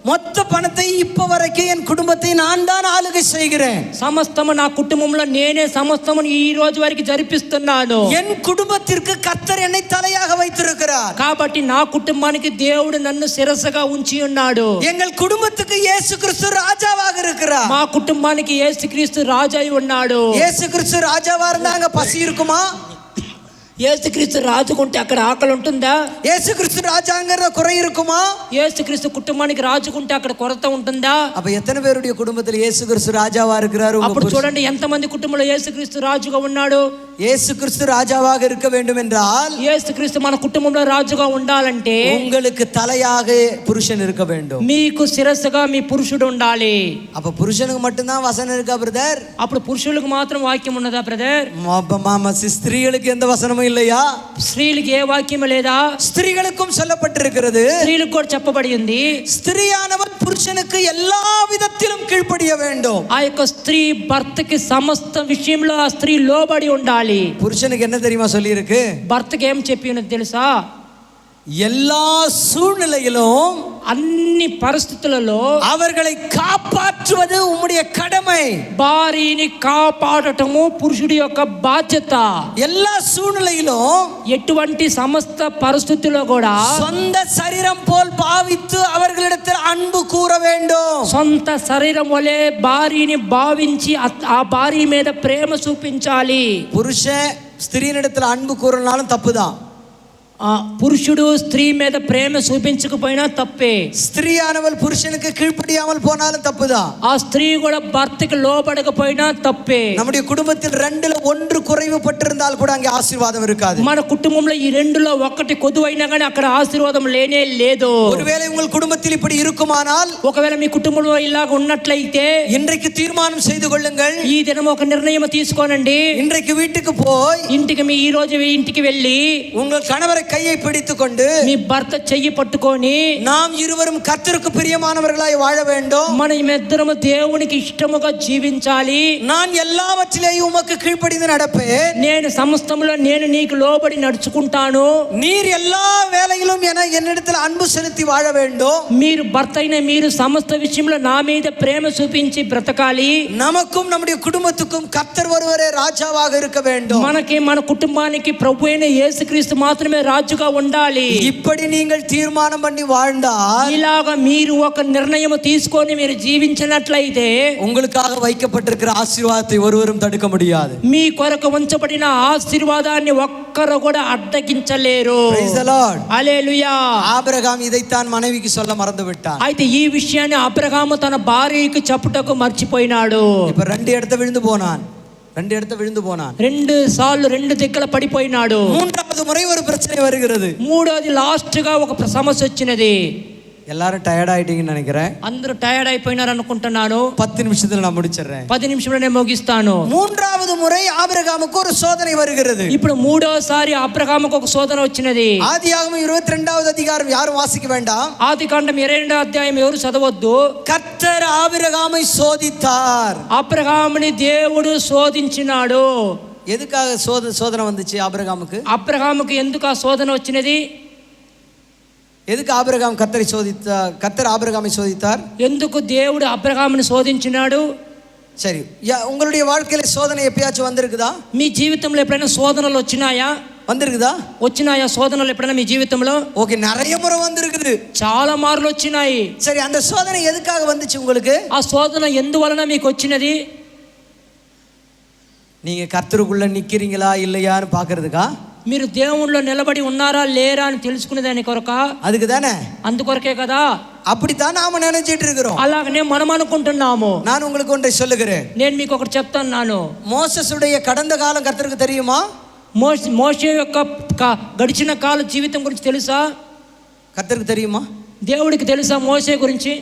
மொத்த பணத்தை இப்ப வரைக்கும் என் குடும்பத்தை நான் தான் ஆளுகை செய்கிறேன். సమస్తము నా కుటుంబంలో నేనే సమస్తమును ఈ రోజు వరకు జరిపిస్తున్నాను. என் குடும்பத்திற்கு கர்த்தர் என்னை தலையாக வைத்திருக்கிறார். కాబట్టి నా కుటుంబానికి దేవుడు నన్ను శిరస్సుగా ఉంచి ఉన్నాడు. எங்கள் குடும்பத்துக்கு இயேசு கிறிஸ்து ராஜாவாக இருக்கிறார். మా కుటుంబానికి యేసుక్రీస్తు రాజు అయి ఉన్నాడు. இயேசு கிறிஸ்து ராஜாவா இருந்தாங்க பசி இருக்குமா? యేసుక్రీస్తు రాజుకుంటే అక్కడ ఆకలి ఉంటుందా? இயேசு கிறிஸ்து ராஜாங்கற குறை இருக்குமா? యేసుక్రీస్తు కుటుంబానికి రాజుకుంటే అక్కడ కొరత ఉంటుందా? அப்ப எத்தனை பேருடைய குடும்பத்தில் இயேசு கிறிஸ்து ராஜாவா இருக்கிறார்? అప్పుడు చూడండి ఎంతమంది కుటుంబంలో యేసుక్రీస్తు రాజుగా ఉన్నాడు. இயேசு கிறிஸ்து ராஜாவாக இருக்க வேண்டும் என்றால், యేసుక్రీస్తు మన కుటుంబంలో రాజుగా ఉండాలంటే உங்களுக்கு தலையாக புருஷன் இருக்க வேண்டும். మీకు శిరస్సుగా మీ పురుషుడు ఉండాలి. அப்ப புருஷனுக்கு மட்டும்தான் வசனம் இருக்கா பிரதர்? అప్పుడు పురుషులకు మాత్రం వాక్యం ఉన్నదా బ్రదర్? ஸ்திரீகளுக்கு எந்த வசனமும் இல்லையா? స్త్రీలకు ఏ వాక్యం లేదా? ஸ்திரீகளுக்கும் சொல்லப்பட்டிருக்கிறது. స్త్రీలకు కూడా చెప్పబడి ఉంది, ஸ்திரீயானவள் புருஷனுக்கு எல்லா விதத்திலும் கீழ்ப்படிய வேண்டும். ఆ యొక్క స్త్రీ భర్తకి సమస్త విషయంలో ఆ స్త్రీ లోబడి ఉండాలి. புருஷனுக்கு என்ன தெரியுமா சொல்லி இருக்கு? భర్తకి ఏం చెప్పి ఉన్నది తెలుసా? எல்லா சூழ்நிலையிலும் అన్ని పరిస్థితులలో அவர்களை காப்பாற்றுவது உம்முடைய கடமை. భార్యని కాపాడటము పురుషుడి యొక్క బాధ్యత. எல்லா சூழ்நிலையிலும் ఎటువంటి సమస్త పరిస్థితుల్లో కూడా சொந்த சரீரம் போல் பாவித்து அவர்களிடத்தில் அன்பு கூற வேண்டும். సొంత శరీరం వలె భార్యని భావించి ఆ భార్య మీద ప్రేమ చూపించాలి. புருஷன் ஸ்திரீனிடத்தில் அன்பு கூறனாலும் தப்புதான். పురుషుడు స్త్రీ మీద ప్రేమ చూపించకపోయినా తప్పే. ஸ்திரீயானவள் புருஷனுக்கு கீழ்ப்படியாமல் போனாலும் தப்புதான். ఆ స్త్రీ కూడా భర్తకి లోబడకపోయినా తప్పే. நம்முடைய குடும்பத்தில் ரெண்டுல ஒன்று குறைவுபட்டிருந்தால் கூட அங்கே ஆசீர்வாதம் இருக்காது. మన కుటుంబంలో ఈ రెండులో ఒకటి కొదువైనా కానీ అక్కడ ఆశీర్వాదం లేనే లేదు. ஒருவேளை உங்கள் குடும்பத்தில் இப்படி இருக்குமானால், ఒకవేళ మీ కుటుంబంలో ఇలాగ ఉన్నట్లయితే இன்றைக்கு தீர்மானம் செய்து கொள்ளுங்கள். ఈ దినం ఒక నిర్ణయం తీసుకోనండి. இன்றைக்கு வீட்டுக்கு போய் ఇంటికి మీ ఈ రోజు ఇంటికి వెళ్ళి உங்கள் கணவரை கையை பிடித்துக் கொண்டு మీ భర్త చెయ్యి పట్టుకొని, நாம் இருவரும் கர்த்தருக்கு பிரியமானவர்களாய் வாழ வேண்டும். మనం ఇద్దరము దేవునికి ఇష్టముగా జీవించాలి. நான் எல்லாவற்றிலேயும் உமக்கு கீழ்ப்படிந்து நடப்பேன். నేను సమస్తములో నేను నీకు లోబడి నడుచుకుంటాను. நீர் எல்லா வேலையிலும் என்னிடத்தில் அன்பு செலுத்தி வாழ வேண்டும். మీరు భర్త అయిన మీరు సమస్త విషయంలో నా మీద ప్రేమ చూపించి బ్రతకాలి. நமக்கும் நம்முடைய குடும்பத்துக்கும் கர்த்தர் ஒருவரே ராஜாவாக இருக்க வேண்டும். మనకి మన కుటుంబానికి ప్రభు అయిన యేసుక్రీస్తు మాత్రమే రాజుగా ఉండాలి. இப்படி நீங்கள் தீர்மானம் பண்ணி வாழ்ந்தால், ఇలాగ మీరు ఒక నిర్ణయం తీసుకొని మీరు జీవించినట్లయితే உங்களுக்காக வைக்கப்பட்டிருக்கிற ஆசீர்வாதத்தை ஒருவரும் தடுக்க முடியாது. మీ కొరకు ఉంచబడిన ఆశీర్వాదాన్ని ఒక్కరు కూడా అడ్డగించలేరు. Praise the Lord. Hallelujah. Abraham இதைத்தான் மனைவிக்கு சொல்ல மறந்து விட்டான். అయితే ఈ విషయాన్ని అబ్రహాము తన భార్యకు చెప్పుటకు మర్చిపోయినాడు. இப்ப ரெண்டு இடத்த விழுந்து போனான். రెండు సార్లు రెండు దిక్కుల పడిపోయినాడు. மூன்றாவது முறை ஒரு பிரச்சனை வருகிறது. మూడోది లాస్ట్ గా ఒక సమస్య వచ్చినది. எல்லாரும் டயர்ட் ஆயிட்டீங்கன்னு நினைக்கிறேன். అందరూ టైర్డ్ అయిపోయినారు అనుకుంటున్నాను. 10 నిమిషத்துல நான் முடிச்சிடுறேன். 10 నిమిషంలో నేను ముగిస్తాను. மூன்றாவது முறை ஆபிரகாமுக்கு ஒரு சோதனை வருகிறது. ఇప్పుడు మూడోసారి అబ్రహాముకు ఒక శోధన వచ్చినది. ஆதியாகமம் 22வது அதிகாரம் யாரும் வாசிக்க வேண்டாம். ఆదికాండం 22వ అధ్యాయం ఎవరు చదవద్దు. கர்த்தர் ஆபிரகாமை சோதித்தார். అబ్రహాముని దేవుడు శోధించినాడు. எதுக்காக சோதனை வந்துச்சு ஆபிரகாமுக்கு? అబ్రహాముకు ఎందుకు ఆ శోధన వచ్చినది? எதுக்கு கர்த்தர் ஆபிரகாமை சோதித்தார்? ఎందుకు దేవుడు అబ్రహాముని శోధించినాడు? சரி, உங்களுடைய வாழ்க்கையில சோதனை எப்பயாச்சும் வந்திருக்குதா? మీ జీవితంలో ఎప్పుడైనా శోధనలు వచ్చినాయా? வந்திருக்குதா? వచ్చినాయా శోధనలు ఎప్పుడైనా మీ జీవితంలో? ஓகே, நிறைய முறை வந்திருக்குது. చాలా మార్లు వచ్చినాయి. சரி, அந்த சோதனை எதுக்காக வந்துச்சு உங்களுக்கு? ఆ శోధన ఎందువలన మీకు వచ్చినది? நீங்க கர்த்தருக்குள்ள நிக்கிறீங்களா இல்லையான்னு பாக்குறதுக்கா? మీరు దేవుళ్ళో నిలబడి ఉన్నారా లేరా అని తెలుసుకునేదాని కొరక? அதுக்கு தானே. అందుకొరకే కదా. அப்படித்தான் நாம நினைச்சிட்டு இருக்கிறோம். అలాగనే మనం అనుకుంటున్నాము. நான் உங்களுக்கு ஒன்றை சொல்லுகிறேன். నేను మీకు ఒకటి చెప్తాను. மோசேசுடைய கடந்த காலம் கர்த்தருக்கு தெரியுமா? మోషే యొక్క గడిచిన కాల జీవితం గురించి తెలుసా? கர்த்தருக்கு தெரியுமா? దేవుడికి తెలుసా మోషే గురించి?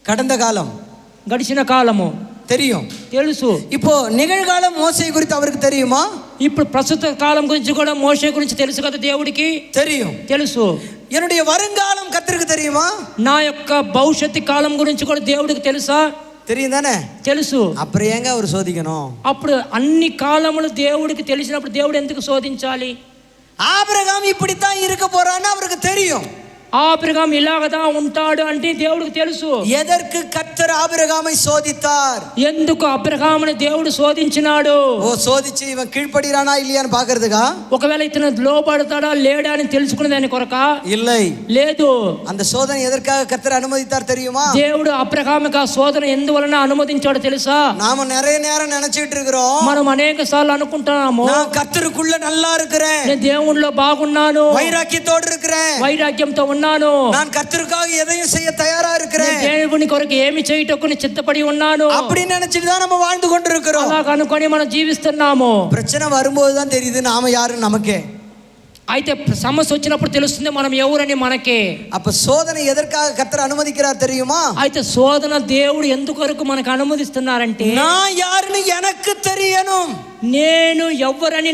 கடந்த காலம், గడిచిన కాలము தெரியும், తెలుసు. இப்போ நிகழ்காலம் மோசே குறித்து அவருக்கு தெரியுமா? ఇప్పుడు ప్రస్తుత కాలం గురించి కూడా మోషే గురించి తెలుసు కదా దేవుడికి? தெரியும், తెలుసు. என்னுடைய வருங்காலம் கர்த்தருக்கு தெரியுமா? నా యొక్క భవిష్యత్తు కాలం గురించి కూడా దేవుడికి తెలుసా? தெரியும் தானே? తెలుసు. அப்புறம் ஏங்க அவர் சோதிக்கணும்? అప్పుడు అన్ని కాలములు దేవుడికి తెలిసినప్పుడు దేవుడు ఎందుకు శోధించాలి? ஆபிரகாம் இப்படித்தான் இருக்க போறான்னு அவருக்கு தெரியும். ஆபிரகாம் இல்லாகதான் ఉంటాడు అంటే దేవుడికి తెలుసు. எதற்கு கர்த்தர் ஆபிரகாமை சோதித்தார்? ఎందుకు అబ్రహాముని దేవుడు శోధించినాడు? ஓ, சோதிச்சு இவன் கீழ்ப்படிறானா இல்லையான்னு பாக்குறதுக்கா? ఒకవేళ ఇతను లోబడతాడా లేడా అని తెలుసుకునేదాని కొరక? இல்லை, లేదు. அந்த சோதனை எதற்காக கர்த்தர் அனுமதித்தார் தெரியுமா? దేవుడు అబ్రహాముకి ఆ శోధన ఎందువలన అనుమతించాడో తెలుసా? நாம நிறைய நேரம் நினைச்சிட்டு இருக்கிறோம், మనం అనేక సార్లు అనుకుంటున్నాము, நான் கர்த்தருக்குள்ள நல்லா இருக்கிறேன், నేను దేవుళ్ళో బాగున్నాను, வைராக்கியத்தோடு இருக்கிறேன், వైరాగ్యంతో ఉన్నాను, நான் கர்த்தருக்காக எதையும் செய்ய தயாரா இருக்கிறேன், దేవుని కొరకు ఏమి చేయటకు చిత్తపడి ఉన్నాను அப்படின்னு நினைச்சிட்டு தான் நம்ம வாழ்ந்து கொண்டிருக்கிறோம். అలా అనుకొని మనం జీవిస్తున్నాము. பிரச்சனை வரும்போது தான் தெரியுது நாம யாருன்னு நமக்கே. అయితే సమస్య వచ్చినప్పుడు తెలుస్తుంది మనం ఎవరని మనకే. அப்ப சோதனை எதற்காக கர்த்தர் அனுமதிக்கிறார் தெரியுமா? అయితే శోధన దేవుడు ఎందుకొరకు మనకు అనుమతిస్తున్నారంటే, நான் யாருன்னு எனக்கு தெரியணும், నేను ఎవరని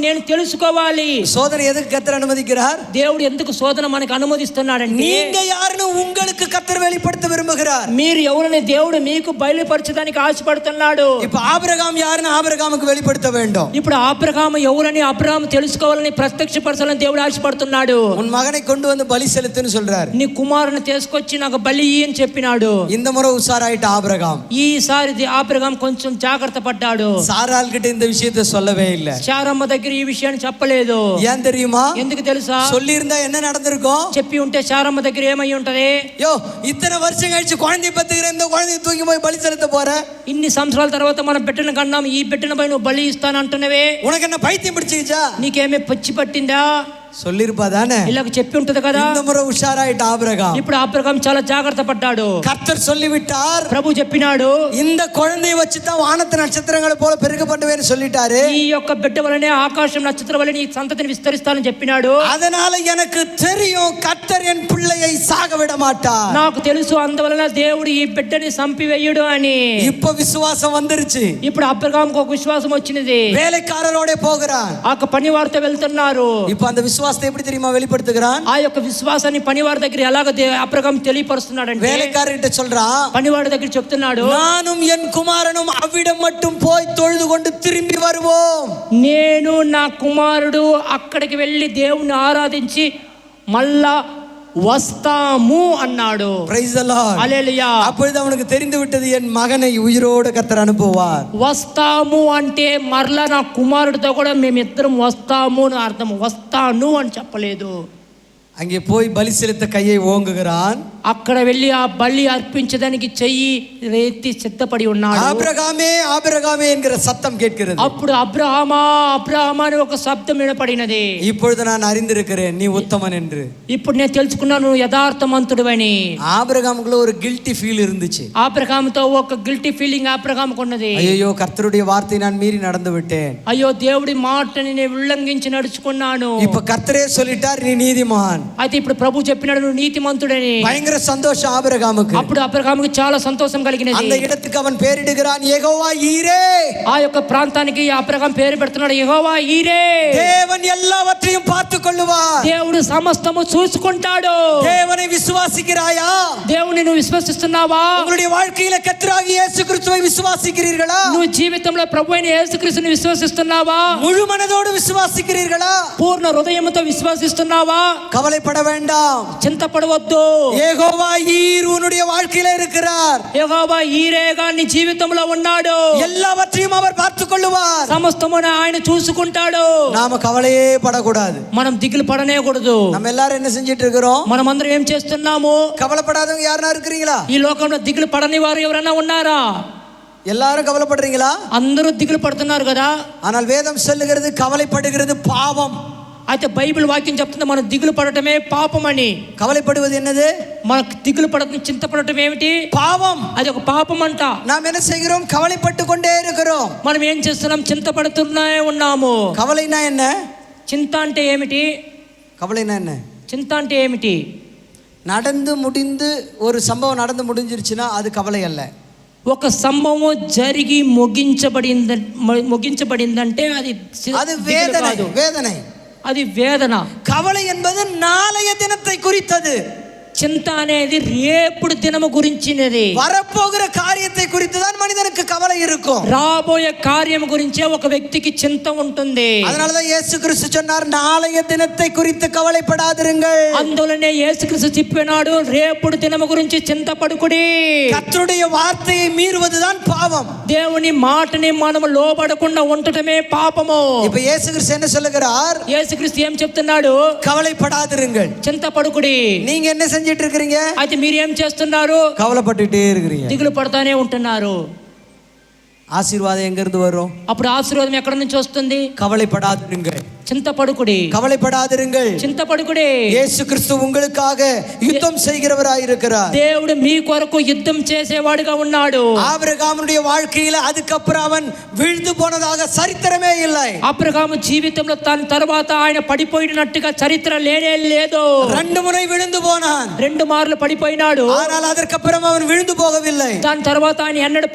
నేను తెలుసుకోవాలి. சோதனை எதுக்கு கர்த்தர் அனுமதிக்கிறார்? దేవుడు ఎందుకు శోధన మనకు అనుమతిస్తున్నాడంటే, நீங்க யாருன்னு உங்களுக்கு கர்த்தர் வெளிப்படுத்த விரும்புகிறார். మీరు ఎవరని దేవుడు మీకు బయలుపరచడానికి ఆశపడుతున్నాడు. இப்ப ஆபிரகாம் யாருன்னு ஆபிரகாமுக்கு வெளிப்படுத்த வேண்டும். ఇప్పుడు అబ్రహాము ఎవరని అబ్రహాము తెలుసుకోవాలని ప్రత్యక్షపరచాలని దేవుడు ఆశపడుతున్నాడు. உன் மகனை கொண்டு வந்து பலி செலுத்துன்னு சொல்றார். నీ కుమారుని తీసుకొచ్చి నాకు బలి అని చెప్పినాడు. இந்த முறை உஷாராயிட்ட ஆபிரகாம். ఈసారి అబ్రహాం కొంచెం జాగ్రత్త పడ్డాడు. சாராள் கிட்ட இந்த விஷயத்தை சொல்லவே இல்லை. శారమ్మ దగ్గర ఈ విషయాన్ని చెప్పలేదు. ஏன் தெரியுமா? ఎందుకు తెలుసా? சொல்லி இருந்தா என்ன நடந்திருக்கும்? చెప్పి ఉంటే శారమ్మ దగ్గర ఏమై ఉంటది? யோ, இத்தனை வருஷம் கழிச்சு குழந்தை பத்துக்கிறேன், இந்த குழந்தையை தூக்கி போய் பலி செலுத்த போற, ఇన్ని సంవత్సరాల తర్వాత మనం బిడ్డను కన్నాం, ఈ బిడ్డను పోయి నువ్వు బలి ఇస్తానంటున్నవే, உனக்கு என்ன பைத்தியம் பிடிச்சிச்சா? నీకేమీ పచ్చి పట్టిందా? சொல்லிருப்பா தானே? ఇలాగ చెప్పి ఉంటది కదా. இந்த முறை உஷாராயிட்ட ஆபிரகாம். ఇప్పుడు అబ్రహాం చాలా జాగ్రత్త పడ్డాడు. கர்த்தர் சொல்லிவிட்டார், ప్రభు చెప్పినాడు, இந்த குழந்தையை வச்சுதான் வானத்து நட்சத்திரங்களை போல பெருக பண்ணுவேன்னு சொல்லிட்டாரு. ఈ యొక్క బిడ్డ వలనే ఆకాశం నక్షత్రం వలె నీ సంతతిని విస్తరిస్తానని చెప్పినాడు. அதனால எனக்கு தெரியும் கர்த்தர் என் பிள்ளையை சாக விட மாட்டார். నాకు తెలుసు అందువలన దేవుడు ఈ బిడ్డని సంపివేయుడు అని. இப்ப విశ్వాసం வந்துருச்சு. ఇప్పుడు అబ్రహాంకు ఒక విశ్వాసం వచ్చినది. வேலைக்காரரோட போகிறான், ఆ పనివారితో వెళ్తున్నారు. இப்ப அந்த விசுவாசத்தை எப்படி தெரியுமா வெளிப்படுத்துகிறான்? ఆ యొక్క విశ్వాసాన్ని పనివారి దగ్గర ఎలాగ అబ్రహాం తెలియపరుస్తున్నాడంటే, வேலைக்காரர்கிட்ட சொல்றான், పనివాడి దగ్గర చెప్తున్నాడు, நானும் என் குமாரனும் அவ்விடம் மட்டும் போய் தொழுது கொண்டு திரும்பி வருவோம். నేను నా కుమారుడు అక్కడికి వెళ్ళి దేవుణ్ణి ఆరాధించి మళ్ళా వస్తాము అన్నాడు. Praise the Lord. హల్లెలూయా. அப்பொழுது அவனுக்கு தெரிந்து விட்டது, என் மகனை உயிரோடு கர்த்தர் அனுப்புவார். వస్తాము అంటే మరలా నా కుమారుడితో కూడా మేమిద్దరం వస్తాము అని అర్థం. వస్తాను అని చెప్పలేదు. அங்கே போய் பலி செலுத்த கையை ஓங்குகிறான். అక్కడ వెళ్ళి ఆ బలి అర్పించడానికి చెయ్యి ఎత్తి సిద్ధపడి ఉన్నాడు. ஆபிரகாமே ஆபிரகாமே என்கிற சத்தம் கேட்கிறது. అప్పుడు అబ్రహామా అబ్రహామా అని ఒక శబ్దం వినపడినది. இப்பொழுது நான் அறிந்திருக்கிறேன் நீ உத்தமன் என்று. ఇప్పుడు నేను తెలుసుకున్నాను నువ్వు యథార్థవంతుడివని. ஆபிரகாமுக்குள்ள ஒரு கில்ட்டி ஃபீல் இருந்துச்சு. అబ్రహాముతో ఒక గిల్టీ ఫీలింగ్ అబ్రహాముకు ఉన్నది. ஐயோ, கர்த்தருடைய வார்த்தை நான் மீறி நடந்து விட்டேன். అయ్యో దేవుడి మాటని నేను ఉల్లంఘించి నడుచుకున్నాను. இப்ப கர்த்தரே சொல்லிட்டார் நீ நீதிமான். అయితే ఇప్పుడు ప్రభు చెప్పినాడు నువ్వు నీతిమంతుడని. பயங்கர சந்தோஷம் ஆபிரகாமுக்கு. అప్పుడు అబ్రహాముకి చాలా సంతోషం కలిగినది. அந்த இடத்துக்கு அவன் பேரிடுகிறான், யெகோவா ஈரே. ఆ యొక్క ప్రాంతానికి అబ్రహాం పేరు పెడుతున్నాడు, యెహోవా ఈరే. தேவன் எல்லாவற்றையும் பார்த்துக் கொள்ளுவார். దేవుడు సమస్తము చూసుకుంటాడు. தேவனை விசுவாசிக்கிறாயா? దేవుని నువ్వు విశ్వసిస్తున్నావా? உங்களுடைய வாழ்க்கையில கர்த்தராகிய இயேசு கிறிஸ்துவை விசுவாசிக்கிறீர்களா? నువ్వు జీవితంలో ప్రభు అయిన యేసుక్రీస్తుని విశ్వసిస్తున్నావా? முழு மனதோடு விசுவாசிக்கிறீர்களா? పూర్ణ హృదయంతో విశ్వసిస్తున్నావా? கவலை கவலைப்பட வேண்டாம், చింతపడవద్దు. யெகோவா ஈர் உன்னுடைய வாழ்க்கையில இருக்கிறார். యెహోవా ఈరేగా నీ జీవితంలో ఉన్నాడు. எல்லாவற்றையும் அவர் பார்த்துக் கொள்ளுவார். సమస్తమును ఆయన చూసుకుంటాడు. நாம கவலையே படக்கூடாது. మనం దిగులు పడనేకూడదు. நம்ம எல்லாரும் என்ன செஞ்சிட்டு இருக்கிறோம்? మనం అందరం ఏం చేస్తున్నాము? கவலைப்படாதவங்க யாருன்னா இருக்கிறீங்களா? ఈ లోకంలో దిగులు పడని వారు ఎవరైనా ఉన్నారా? எல்லாரும் கவலைப்படுறீங்களா? అందరూ దిగులు పడుతున్నారు కదా. ஆனால் வேதம் சொல்லுகிறது கவலைப்படுகிறது பாவம். అయితే బైబిల్ వాక్యం చెప్తుంది మనం దిగులు పడటమే పాపం అని. கவலைப்படுவது என்னது? మనకు దిగులు పడటం, చింతపడటం ఏమిటి? பாவம். అది ఒక పాపం అంట. நாம் என்ன செய்கிறோம்? கவலைப்பட்டு கொண்டே இருக்கிறோம். మనం ఏం చేస్తున్నాం? చింతపడుతూనే ఉన్నాము. கவலைனா என்ன? చింత అంటే ఏమిటి? கவலைனா என்ன? చింత అంటే ఏమిటి? நடந்து முடிந்து ஒரு சம்பவம் நடந்து முடிஞ்சிருச்சுன்னா அது கவலை அல்ல. ఒక సంభవం జరిగి ముగించబడిందంటే అది அது வேதனை. வேதனை, అది వేదన. கவலை என்பது நாளைய தினத்தை குறித்தது. చింత అనేది రేపుడు దినము గురించినది. வரப்போகிற காரியத்தை குறித்து தான் மனிதனுக்கு கவலை இருக்கும். రాబోయే కార్యం గురించే ఒక వ్యక్తికి చింత ఉంటుంది. அதனால தான் இயேசு கிறிஸ்து சொன்னார், நாளைய தினத்தை குறித்து கவலைப்படாதிருங்கள். అందులోనే యేసుక్రీస్తు చెప్పినాడు, రేపుడు దినము గురించి చింతపడుకుడి. கர்த்தருடைய வார்த்தையை மீறுவதுதான் பாவம். దేవుని మాటని మనము లోబడకుండా ఉండటమే పాపము. இப்ப இயேசு கிறிஸ்து என்ன சொல்லுகிறார்? యేసుక్రీస్తు ఏం చెప్తున్నాడు? கவலைப்படாதிருங்கள். చింతపడుకుడి. நீங்க என்ன செஞ்சிட்டு இருக்கிறீங்க? అయితే మీరు ఏం చేస్తున్నారు? கவலைப்பட்டுட்டே இருக்கிறீங்க. దిగులు పడతానే ఉంటున్నారు. ஆசீர்வாதம் எங்க இருந்து வரும்? అప్పుడు ఆశీర్వాదం ఎక్కడ నుంచి వస్తుంది? கவலைப்படாதிருங்கள். చింతపడుకుడి. கவலைப்படாதிருங்கள். చింతపడుకుడి. இயேசு கிறிஸ்து உங்களுக்காக யுத்தம் செய்கிறவராய் இருக்கிறார். దేవుడు మీ కొరకు యుద్ధం చేసేవాడుగా ఉన్నాడు. ஆபிரகாமுடைய வாழ்க்கையில அதுக்கப்புறம் அவன் விழுந்து போனதாக சரித்திரமே இல்லை. అబ్రహాము జీవితంలో తన తర్వాత ఆయన పడిపోయినట్టుగా చరిత్ర లేనే లేదు. 2 முறை விழுந்து போனான். 2 మార్లు పడిపోయినాడు. ஆனால் அதற்கப்புறம் அவன் விழுந்து போகவில்லை. దాని తర్వాత ఆయన ఎన్నడూ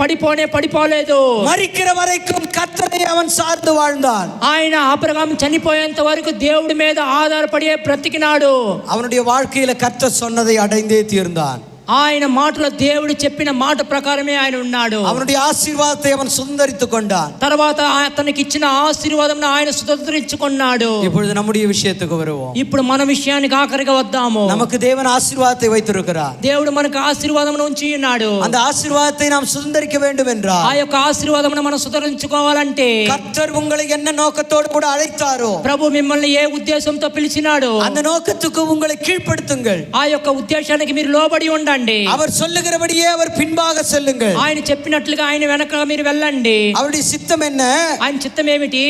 పడిపోలేదు. மரிக்கிற வரைக்கும் கர்த்தரை அவன் சார்ந்து வாழ்ந்தான். ఆయన అబ్రహాము చనిపోయేంత వరకు దేవుడి మీద ఆధారపడి బ్రతికినాడు. அவனுடைய வாழ்க்கையில கர்த்தர் சொன்னதை அடைந்தே தீர்ந்தான். ఆయన మాటలో దేవుడు చెప్పిన మాట ప్రకారమే ఆయన ఉన్నాడు. அவனுடைய ஆசீர்வாதத்தை அவன் சுதந்தரித்துக் கொண்டான். తర్వాత తనకి ఇచ్చిన ఆశీర్వాదం ఆయన సుతంత్రించుకున్నాడు. இப்பொழுது நம்முடைய விஷயத்துக்கு வருவோம். ఇప్పుడు మన విషయానికి ఆఖరిగా వద్దాము. நமக்கு தேவன் ஆசீர்வாதத்தை வைத்திருக்கிறார். దేవుడు మనకు ఆశీర్వాదం ఉంచి ఉన్నాడు. அந்த ஆசீர்வாதத்தை நாம் சுதந்தரிக்க வேண்டும் என்றால், ఆ యొక్క ఆశీర్వాదం మనం సుతంత్రించుకోవాలంటే, கர்த்தர் உங்களை என்ன நோக்கத்தோடு கூட அழைத்தாரோ, ప్రభు మిమ్మల్ని ఏ ఉద్దేశంతో పిలిచినాడు, அந்த நோக்கத்துக்கு உங்களை கீழ்ப்படுத்துங்கள். ఆ యొక్క ఉద్దేశానికి మీరు లోబడి ఉండండి. அவர் சொல்லுகிறபடியே அவர் பின்பாக செல்லுங்கள். ఆయన చెప్పినట్లుగా ఆయన వెనక మీరు వెళ్ళండి. அவருடைய சித்தம் என்ன? ఆయన చిత్తం ఏమిటి?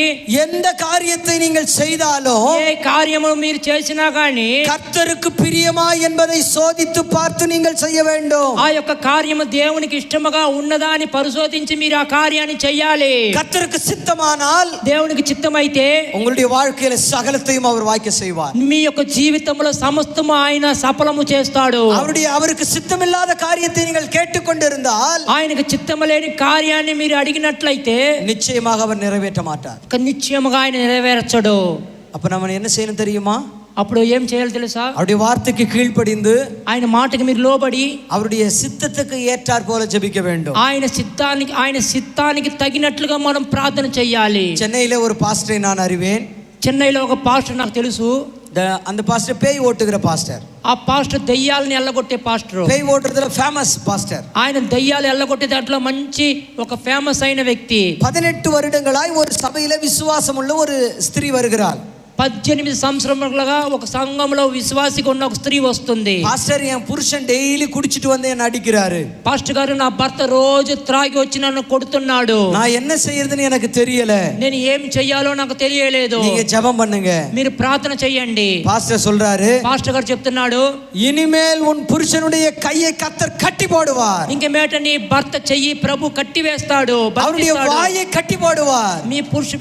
எந்த காரியத்தை நீங்கள் செய்தாலும் ఏ కార్యము మీరు చేసినా గానీ கர்த்தருக்கு பிரியமா என்பதை சோதித்து பார்த்து நீங்கள் செய்ய வேண்டும். ఆ యొక్క కార్యము దేవునికి ఇష్టముగా ఉన్నదా అని పరిశోధించి మీరు ఆ కార్యాన్ని చేయాలి. கர்த்தருக்கு சித்தமானால் దేవునికి చిత్తమైతే உங்களுடைய வாழ்க்கையில சகலத்தையும் அவர் வாய்க்க செய்வார். మీ యొక్క జీవితంలో సమస్తము ఆయన సఫలము చేస్తాడు. அவருக்கு சித்தமில்லாத காரியத்தை நீங்கள் கேட்டுக்கொண்டிருந்தால், ఆయనకు చిత్తము లేని కార్యాన్ని మీరు అడిగినట్లయితే நிச்சயமாக அவர் நிறைவேற்ற மாட்டார். నిశ్చయముగా ఆయన నెరవేర్చడు. அப்ப நம்ம என்ன செய்யணும் தெரியுமா? అప్పుడు ఏం చేయాలి తెలుసా? அவருடைய வார்த்தைக்கு கீழ்ப்படிந்து ఆయన మాటకి మీరు లోబడి அவருடைய சித்தத்துக்கு ஏற்றார் போல ஜெபிக்க வேண்டும். ఆయన చిత్తానికి తగినట్లుగా మనం ప్రార్థన చేయాలి. சென்னையில ஒரு பாஸ்டரை நான் அறிவேன். చెన్నైలో ఒక పాస్టర్ నాకు తెలుసు. அந்த பாஸ்டர் பேய் ஓட்டுகிற பாஸ்டர். ఆ పాస్టర్ దయ్యాలని ఎల్లగొట్టే పాస్టర్. பேய் ஓட்டுறதுல ஃபேமஸ் பாஸ்டர். ఆయన దయ్యాలు ఎల్లగొట్టే దాంట్లో మంచి ఒక ఫేమస్ అయిన వ్యక్తి. 18 வருடங்களாய் ஒரு சபையில விசுவாசம் உள்ள ஒரு ஸ்திரீ வருகிறாள். 18 సంవత్సరములుగా ఒక సంఘంలో విశ్వాసిగా ఉన్న ఒక స్త్రీ వస్తుంది. பாஸ்டர், என் புருஷன் டெய்லி குடிச்சிட்டு வந்து என்ன அடிக்கிறாரு. పాస్టర్ గారు, నా భర్త రోజు త్రాగి వచ్చి నన్ను కొడుతున్నాడు. நான் என்ன செய்யறதுன்னு எனக்கு தெரியல. నేను ఏం చెయ్యాలో నాకు తెలియలేదు. நீங்க ஜெபம் பண்ணுங்க. మీరు ప్రార్థన చేయండి. பாஸ்டர் சொல்றாரு, పాస్టర్ గారు చెప్తున్నాడు, இனிமேல் உன் புருஷனுடைய கையை கர்த்தர் கட்டி போடுவார். ఇంక మేట నీ భర్త చెయ్యి ప్రభు కట్టి వేస్తాడు, அவருடைய வாயை கட்டி போடுவார்.